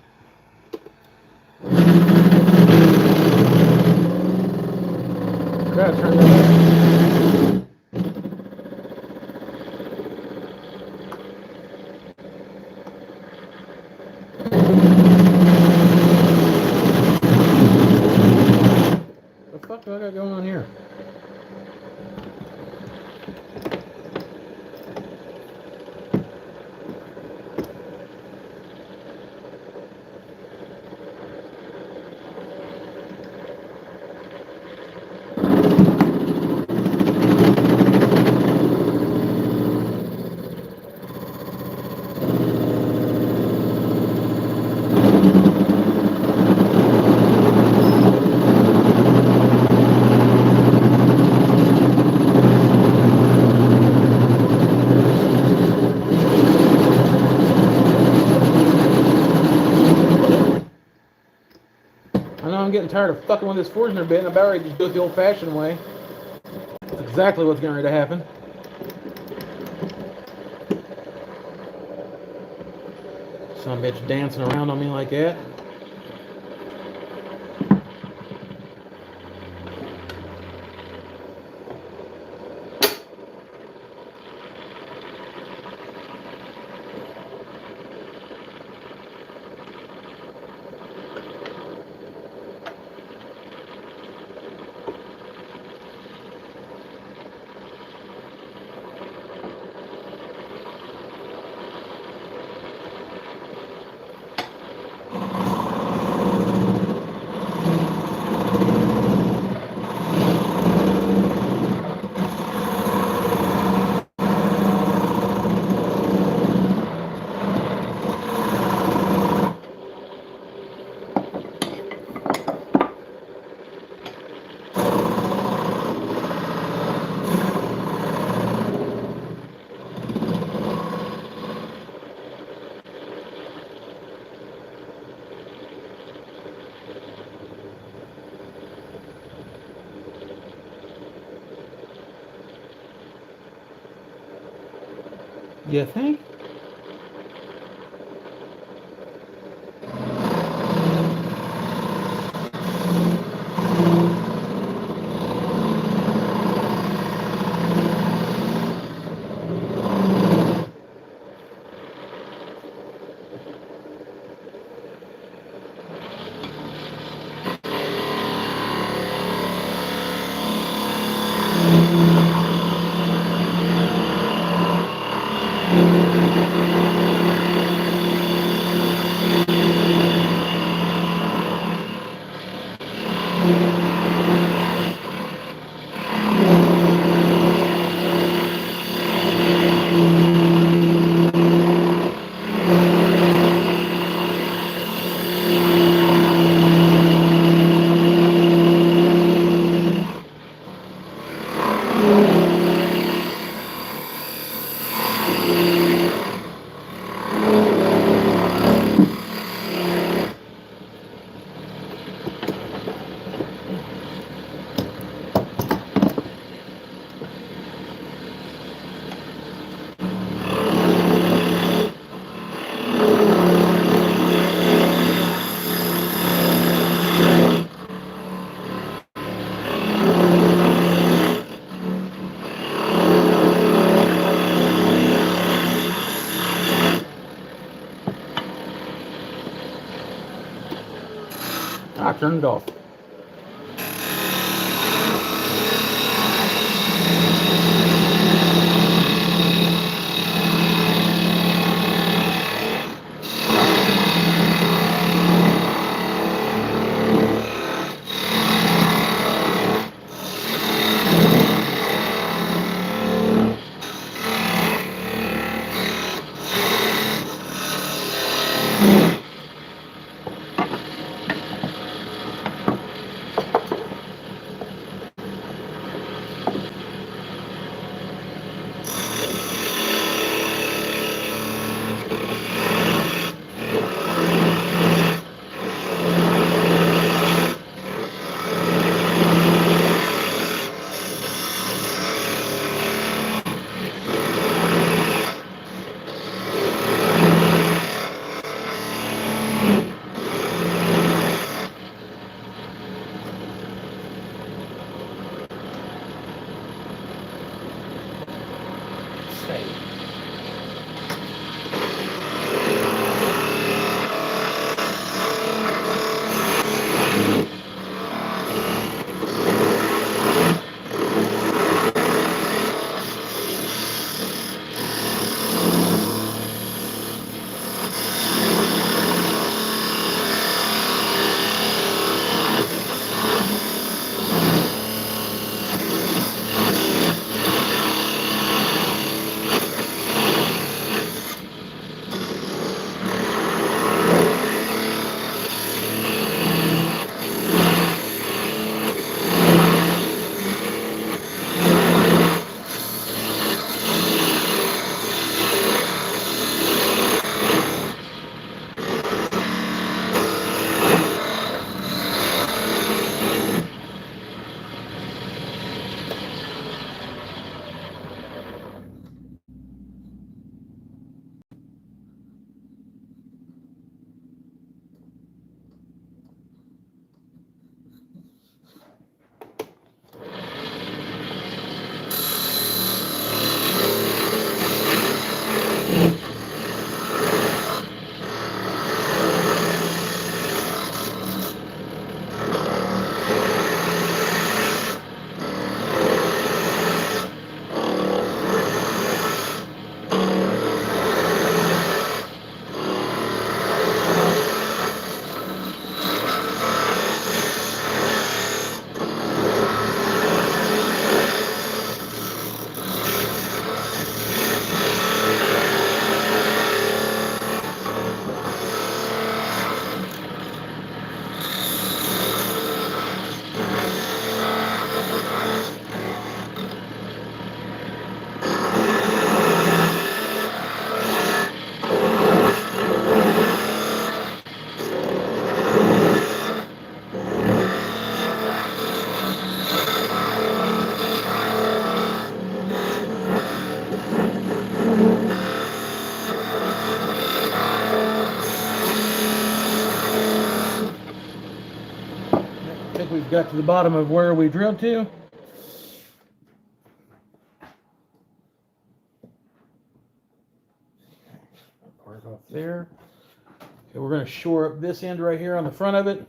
Gotta turn that on. What the fuck do I got going on here? I know I'm getting tired of fucking with this Forstner bit, and I'm about ready to just do it the old-fashioned way. That's exactly what's getting ready to happen. Some bitch dancing around on me like that. You think? I turned it off. got to the bottom of where we drilled to. Part off there. Okay, we're going to shore up this end right here on the front of it.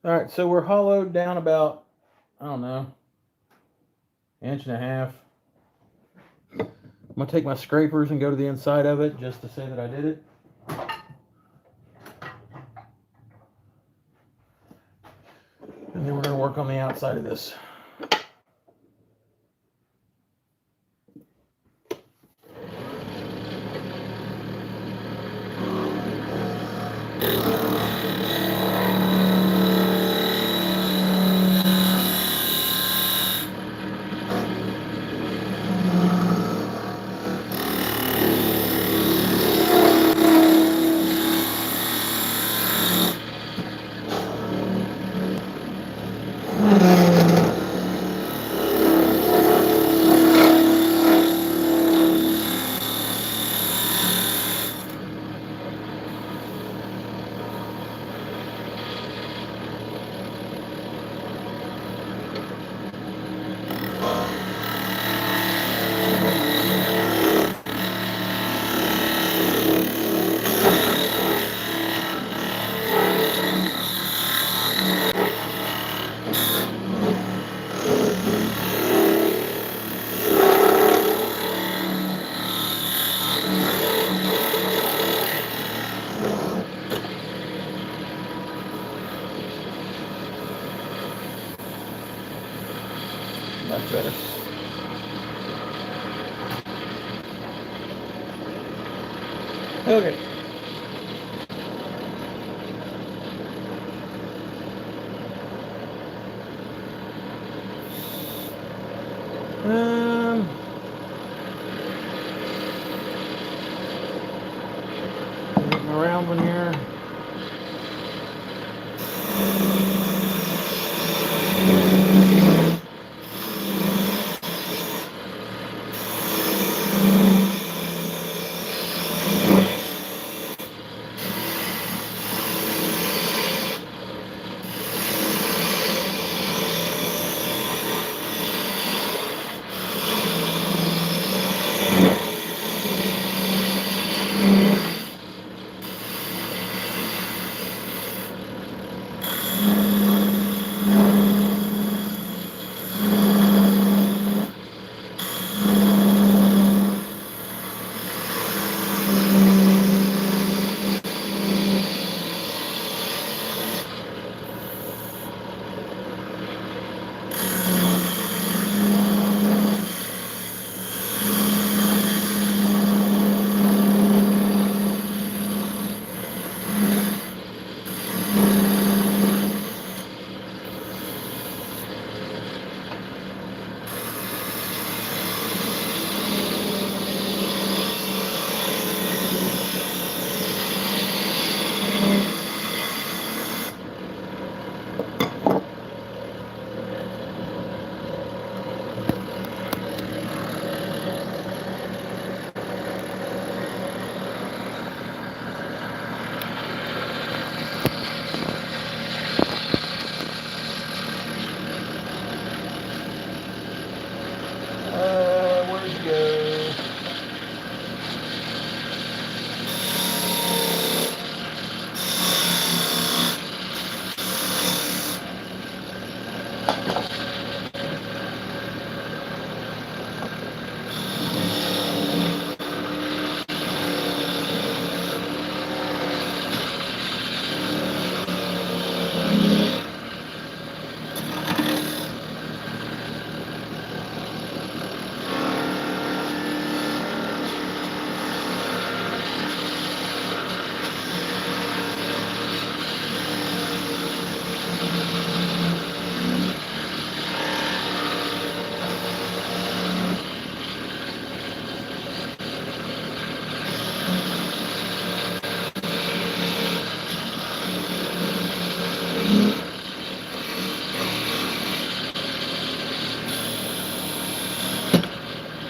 All right, so we're hollowed down about, I don't know, 1.5 inches. I'm gonna take my scrapers and go to the inside of it just to say that I did it. And then we're gonna work on the outside of this. Much better. Okay. Getting around one here.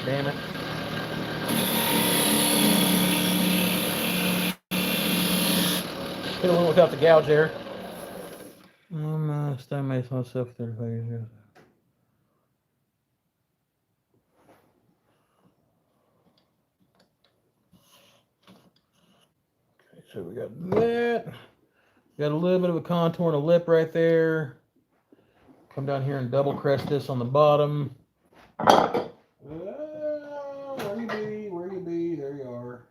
Damn it. Hit a little without the gouge there. Stone makes myself there. Okay, so we got that. Got a little bit of a contour and a lip right there. Come down here and double crest this on the bottom. Where you be? Where you be? There you are.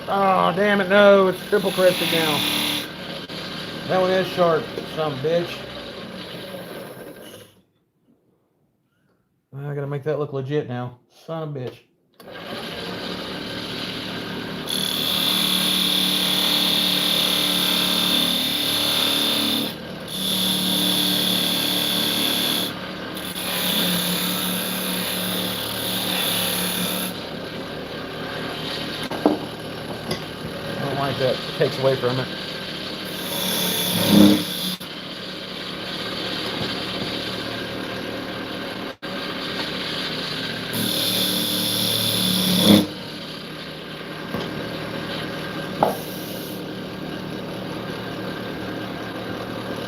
Oh, damn it, no, it's triple crested now. That one is sharp, son of a bitch. I gotta make that look legit now. Son of a bitch. I don't like that. It takes away from it.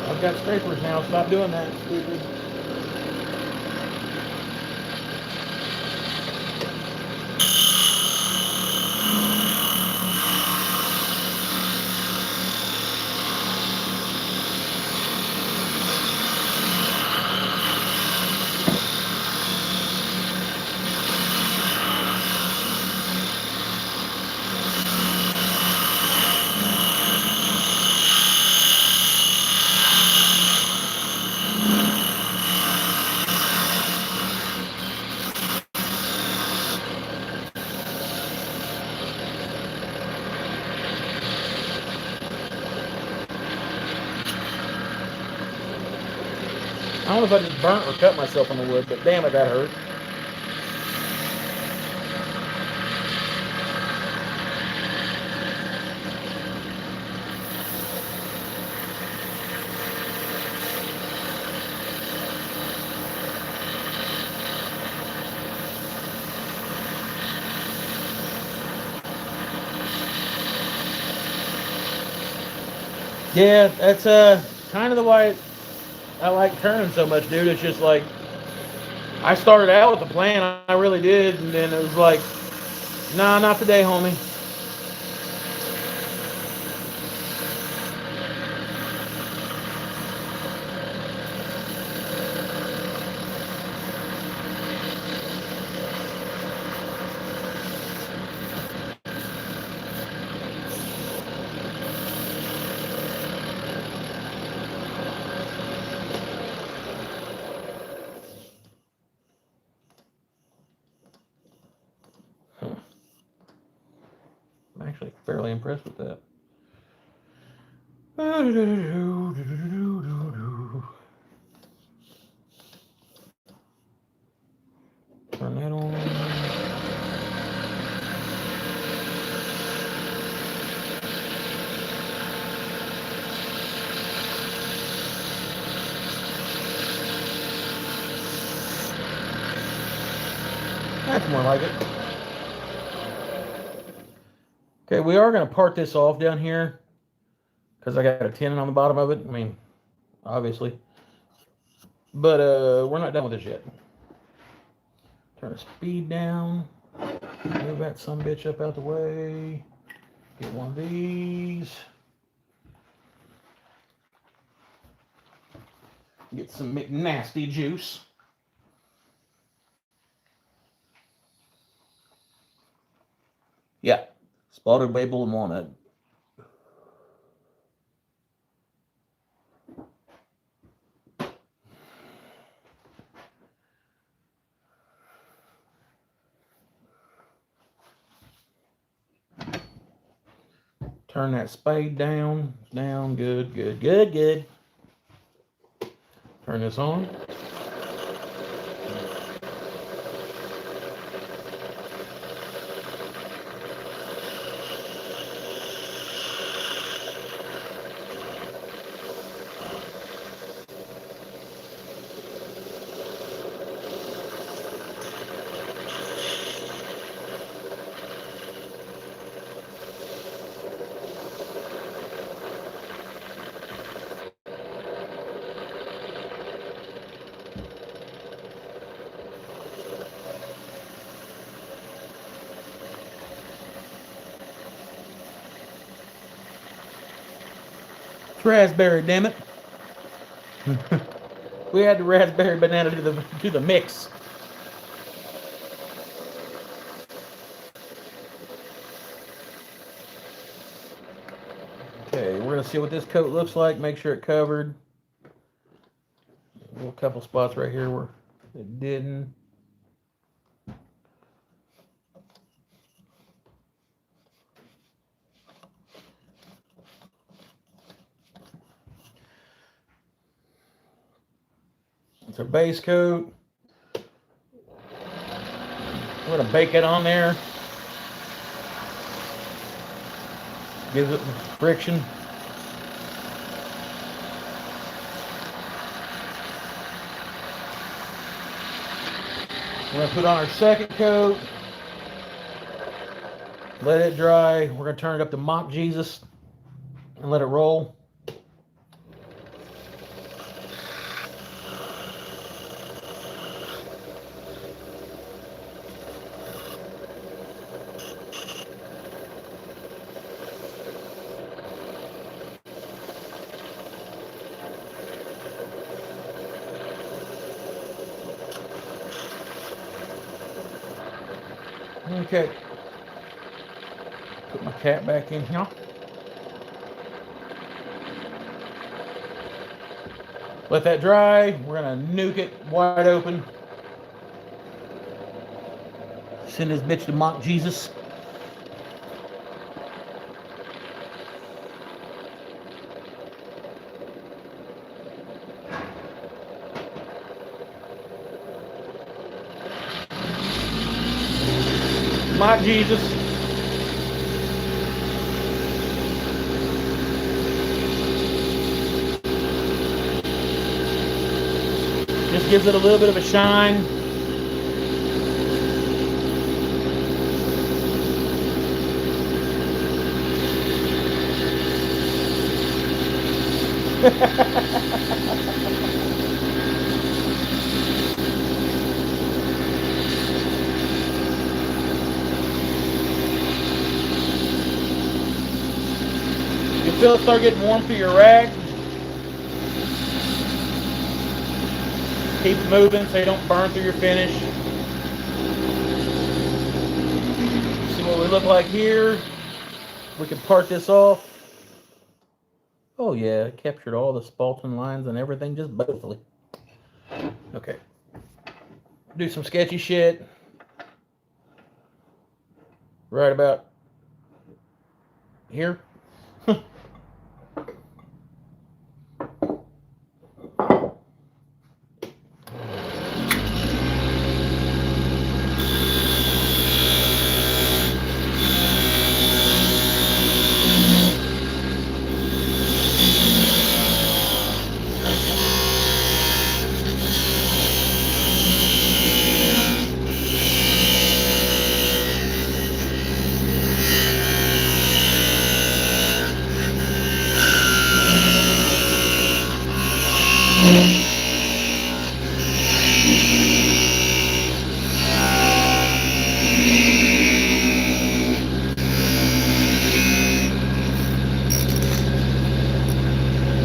I've got scrapers now. Stop doing that, stupid. I don't know if I just burnt or cut myself on the wood, but damn it, that hurt. Yeah, that's kind of the way I like turning so much, dude. It's just like I started out with a plan, I really did, and then it was like, nah, not today, homie. I'm actually fairly impressed with that. Turn that on. That's more like it. Okay, we are going to part this off down here because I got a tenon on the bottom of it. I mean, obviously. But we're not done with this yet. Turn the speed down. Move that sumbitch up out the way. Get one of these. Get some nasty juice. Yeah, spotted maple and walnut. Turn that spade down, good. Turn Turn this on. It's raspberry, damn it. We had the raspberry banana to the mix. Okay, we're gonna see what this coat looks like. Make sure it covered. A couple spots right here where it didn't. It's our base coat. We're gonna bake it on there. Gives it friction. We're gonna put on our second coat. Let it dry. We're gonna turn it up to Mock Jesus and let it roll. Okay. Put my cat back in here. Let that dry. We're gonna nuke it wide open. Send this bitch to Mock Jesus. Mock Jesus. Just gives it a little bit of a shine. You feel it start getting warm through your rag. Keep moving so you don't burn through your finish. See what we look like here. We can part this off. Oh yeah, it captured all the spalting lines and everything just beautifully. Okay. Do some sketchy shit. Right about here.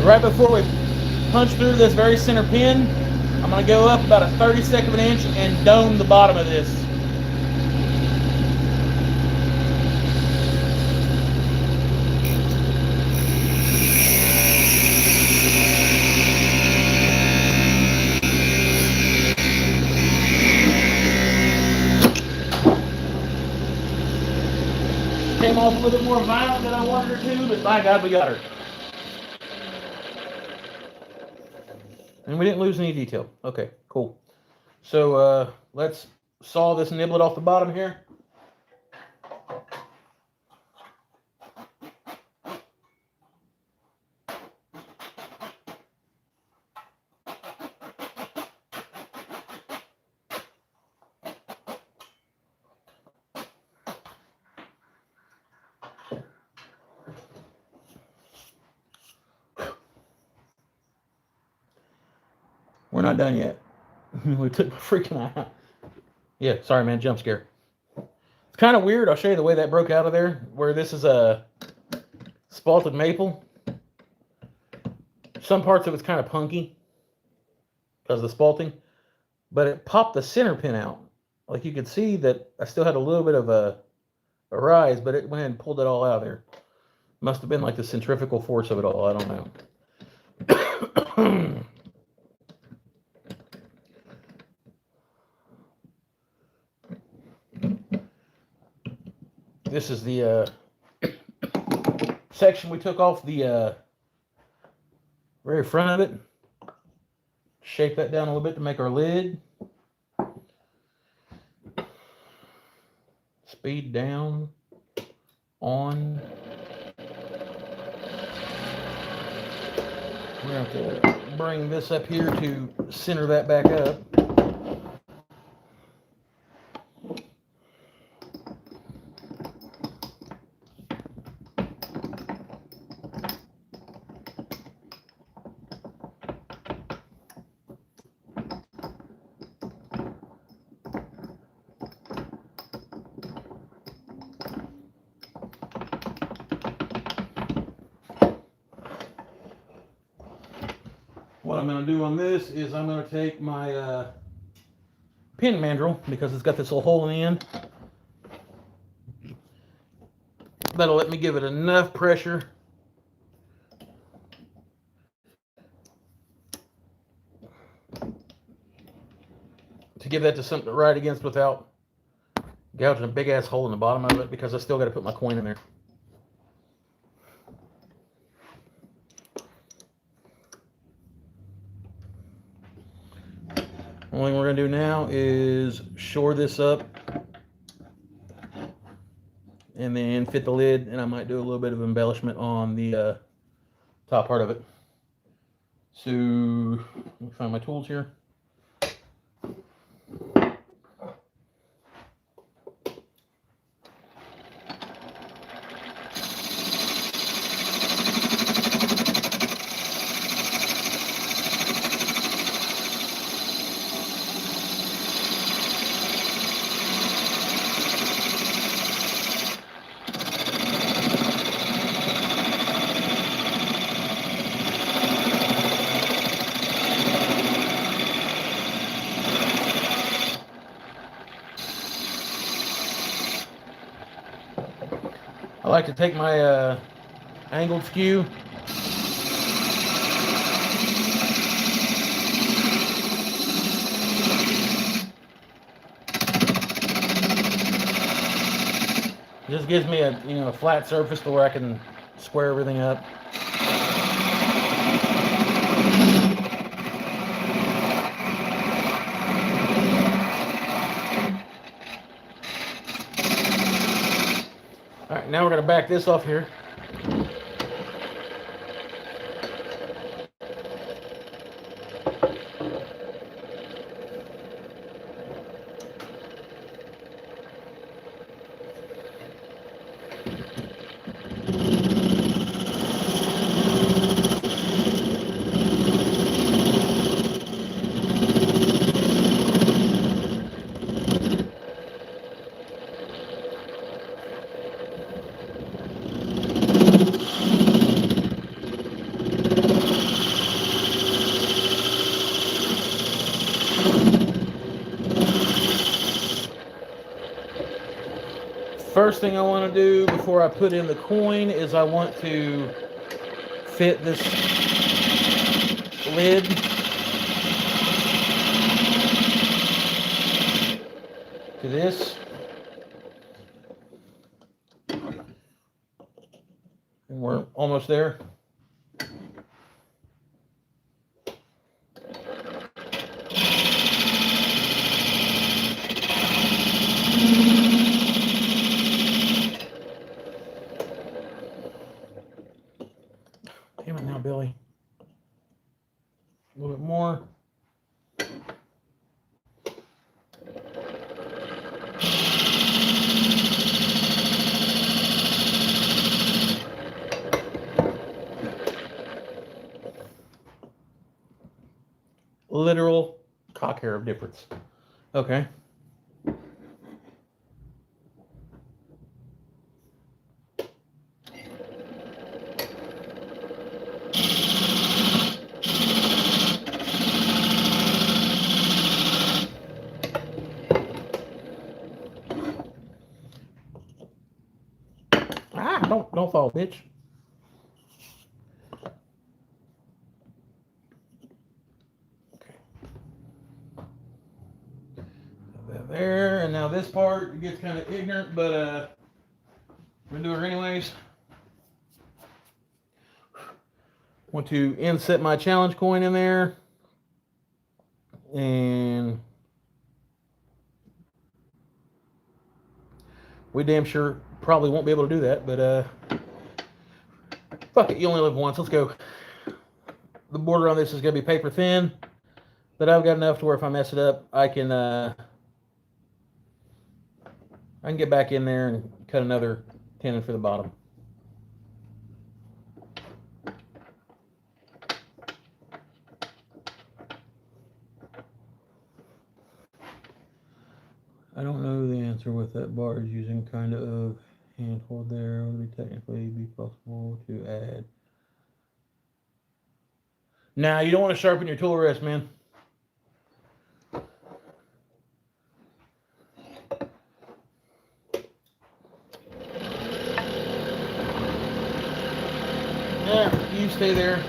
Right before we punch through this very center pin, I'm going to go up about a 32nd of an inch and dome the bottom of this. Came off a little bit more violent than I wanted her to, but by God, we got her. And we didn't lose any detail. Okay, cool. So let's saw this niblet off the bottom here. We're not done yet. We took my freaking eye out. Yeah, sorry, man, jump scare. It's kind of weird. I'll show you the way that broke out of there, where this is a spalted maple. Some parts of it's kind of punky because of the spalting, but it popped the center pin out. Like you could see that I still had a little bit of a rise, but it went ahead and pulled it all out of there. Must have been like the centrifugal force of it all. I don't know. This is the section we took off the very front of it. Shape that down a little bit to make our lid. Speed down, on. We're going to have to bring this up here to center that back up. What I'm going to do on this is I'm going to take my pin mandrel, because it's got this little hole in the end. That'll let me give it enough pressure to give that to something to ride against without gouging a big ass hole in the bottom of it, because I still got to put my coin in there. Only thing we're going to do now is shore this up and then fit the lid, and I might do a little bit of embellishment on the top part of it. So let me find my tools here. I like to take my angled skew just gives me a flat surface to where I can square everything up. All right, now we're going to back this off here. First thing I want to do before I put in the coin is I want to fit this lid to this. And we're almost there. literal cock hair of difference. Okay. Don't fall, bitch. Okay. There, and now this part gets kind of ignorant, but I'm gonna do it anyways. Want to inset my challenge coin in there, and we damn sure probably won't be able to do that, but fuck it, you only live once. Let's go. The border on this is gonna be paper thin, but I've got enough to where if I mess it up, I can get back in there and cut another tenon for the bottom. I don't know the answer with that bar is using kind of handhold there. Would it technically be possible to add? Now, you don't want to sharpen your tool rest, man. Yeah, you stay there.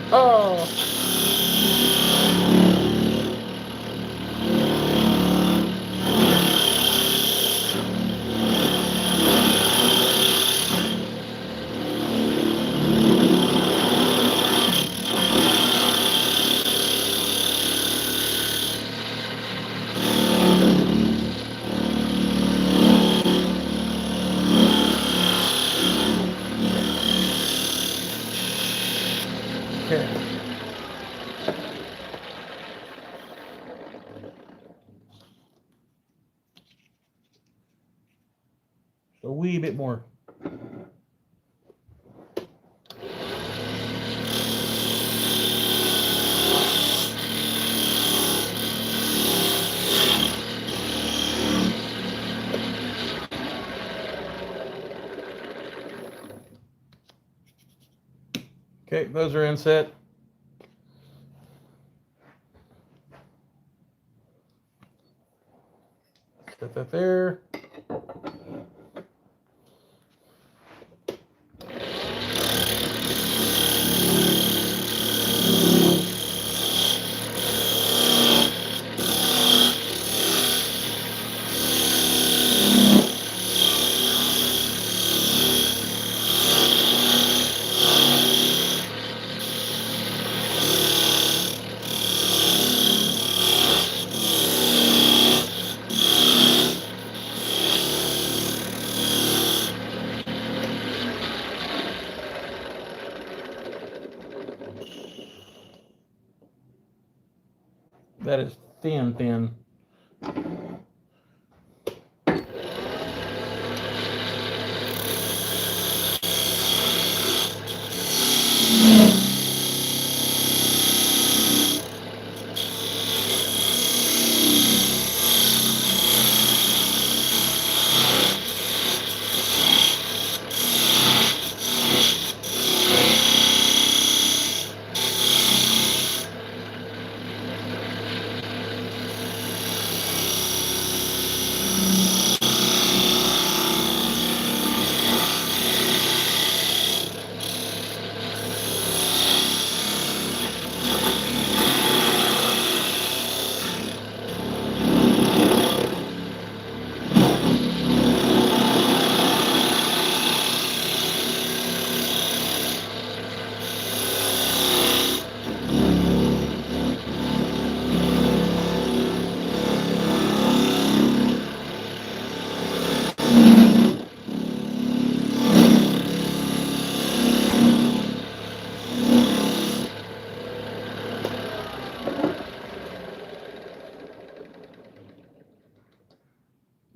Oh. Okay. A wee bit more. Okay, those are inset. Set that there. That is thin.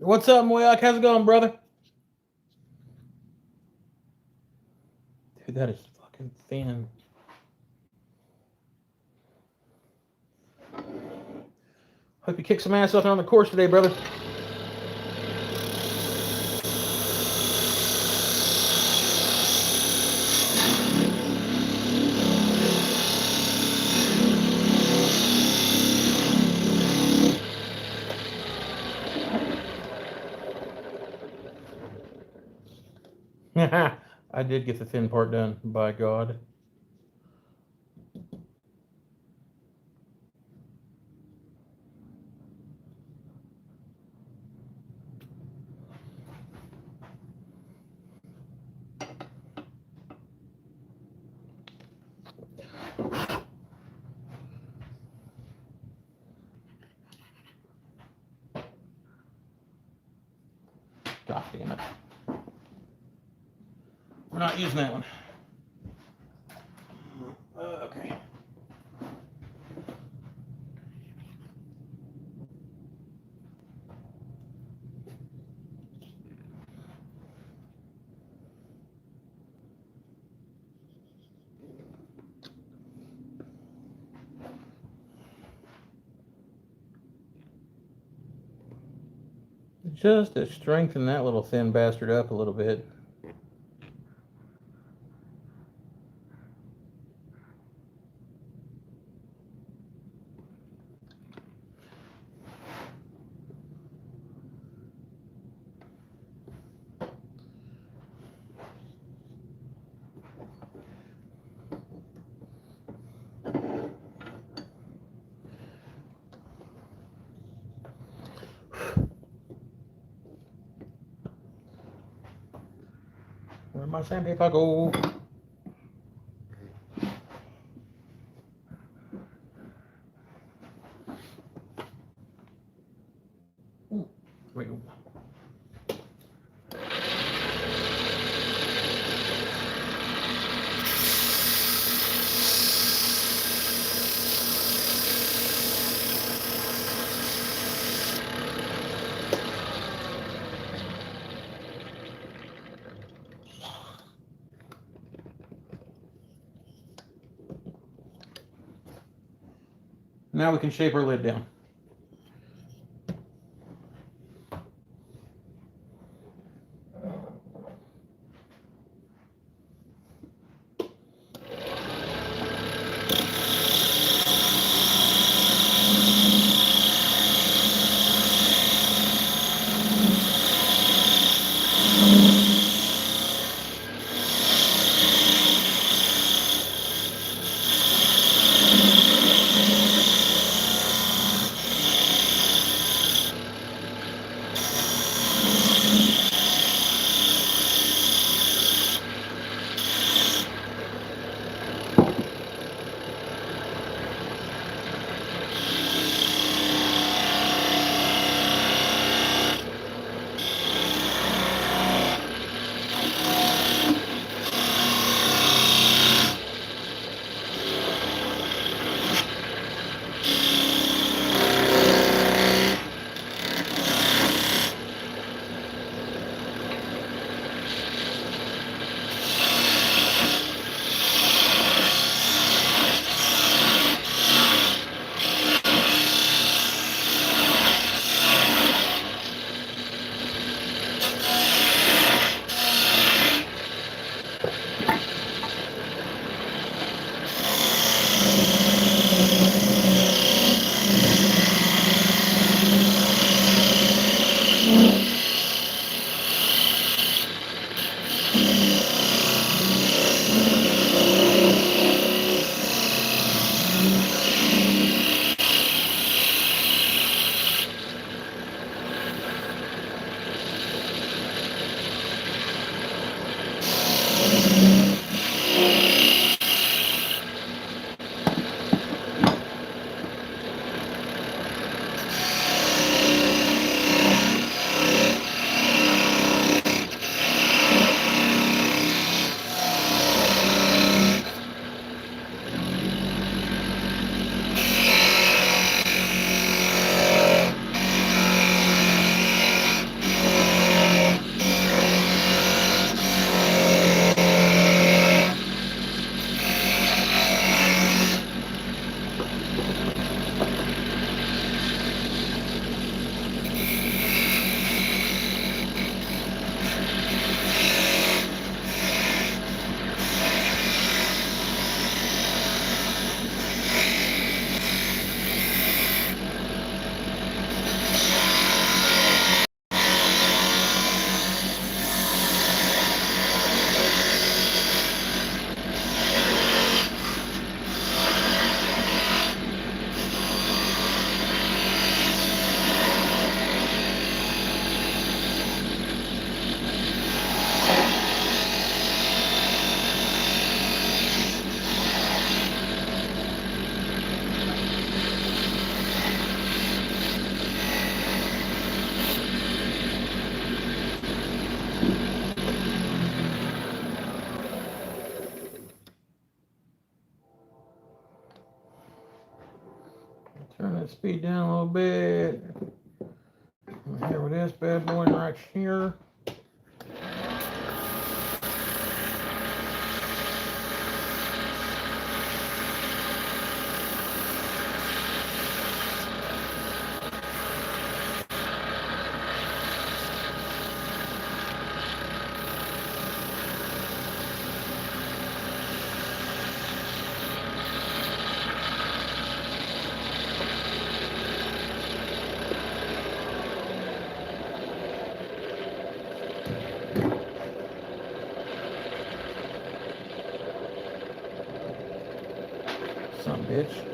What's up, Moyak? How's it going, brother? Dude, that is fucking thin. Hope you kick some ass out there on the course today, brother. I did get the thin part done, by God. God damn it. We're not using that one. Okay. Just to strengthen that little thin bastard up a little bit. Where'd my sandpaper go? Wait. Now we can shape our lid down. speed down a little bit. Here with this bad boy right here. Son of a bitch.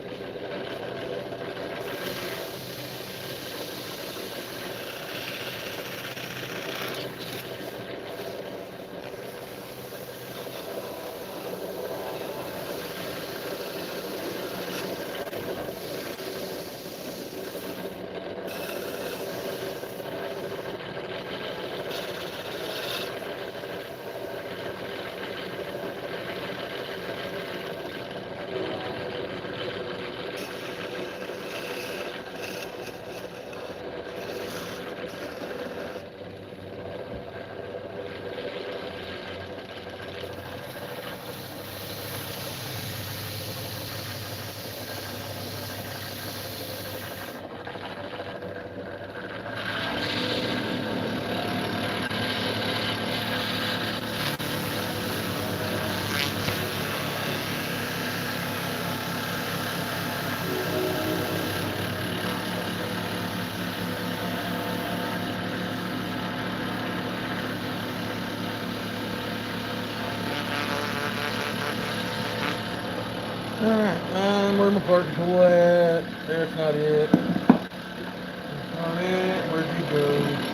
Alright, where's my parking tool at? There's not it. That's not it. Where'd you go?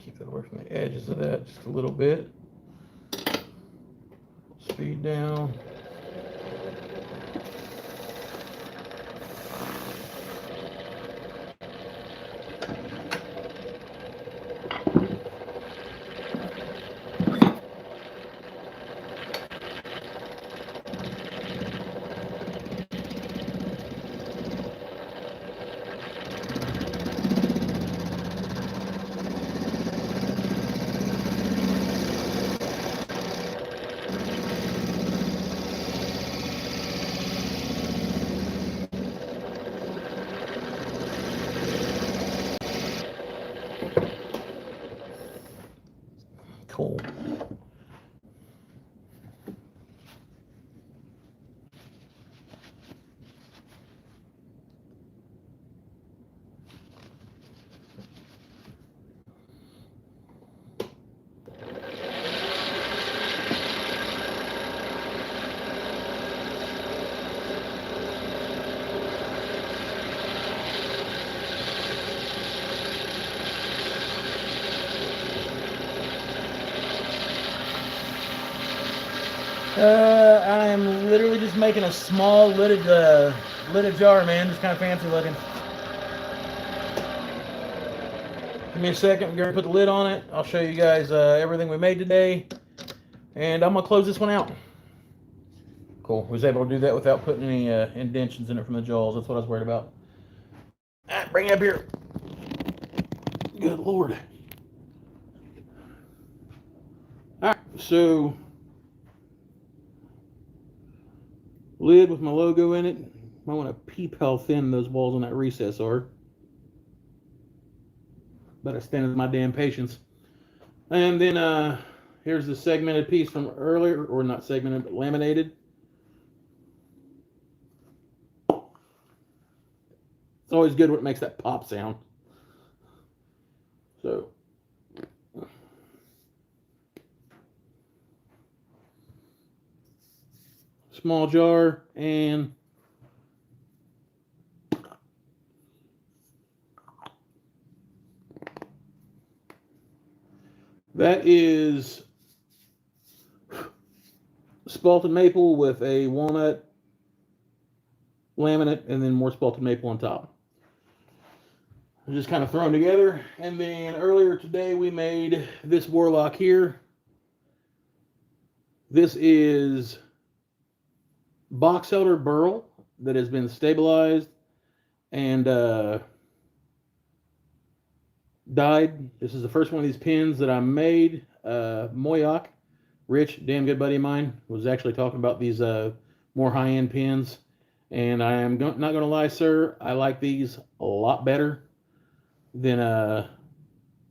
Keep that away from the edges of that just a little bit. Speed down. Cool. I am literally just making a small lidded jar, man. Just kind of fancy looking. Give me a second. We're going to put the lid on it. I'll show you guys everything we made today. And I'm going to close this one out. Cool. Was able to do that without putting any indentions in it from the jaws. That's what I was worried about. All right, bring it up here. Good Lord. All right, so lid with my logo in it. Might want to peep how thin those walls on that recess are. But as thin as my damn patience. And then here's the segmented piece from earlier, or not segmented, but laminated. It's always good when it makes that pop sound. So small jar, and that is spalted maple with a walnut laminate and then more spalted maple on top. Just kind of thrown together. And then earlier today we made this warlock here. This is box elder burl that has been stabilized and dyed. This is the first one of these pins that I made. Moyoc, Rich, damn good buddy of mine, was actually talking about these more high-end pins. And I am not going to lie, sir, I like these a lot better than the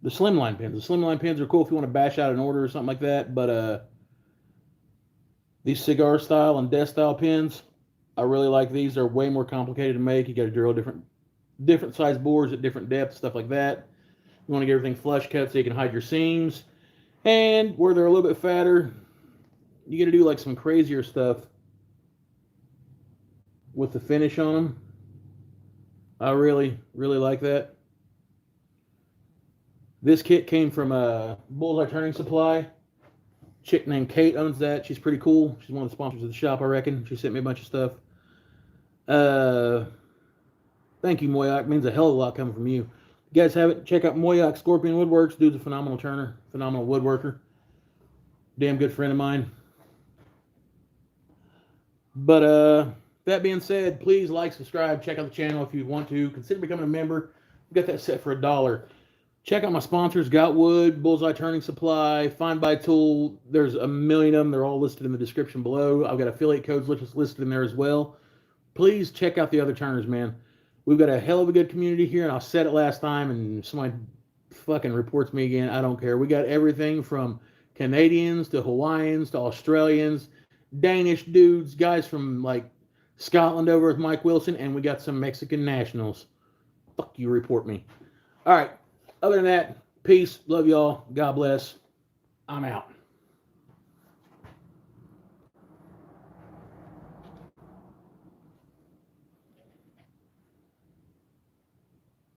slimline pins. The slimline pins are cool if you want to bash out an order or something like that, but these cigar style and death style pins, I really like these. They're way more complicated to make. You got to drill different size bores at different depths, stuff like that. You want to get everything flush cut so you can hide your seams. And where they're a little bit fatter, you got to do like some crazier stuff with the finish on them. I really, really like that. This kit came from a Bullseye Turning Supply. Chick named Kate owns that. She's pretty cool. She's one of the sponsors of the shop, I reckon. She sent me a bunch of stuff. Thank you, Moyoc. It means a hell of a lot coming from you. If you guys haven't, check out Moyoc Scorpion Woodworks. Dude's a phenomenal turner, phenomenal woodworker. Damn good friend of mine. But that being said, please like, subscribe, check out the channel if you want to. Consider becoming a member. We've got that set for $1. Check out my sponsors, Goutwood, Bullseye Turning Supply, Find by Tool. There's a million of them. They're all listed in the description below. I've got affiliate codes listed in there as well. Please check out the other turners, man. We've got a hell of a good community here, and I said it last time, and somebody fucking reports me again. I don't care. We got everything from Canadians to Hawaiians to Australians, Danish dudes, guys from like Scotland over with Mike Wilson, and we got some Mexican nationals. Fuck you, report me. All right. Other than that, peace. Love y'all. God bless. I'm out.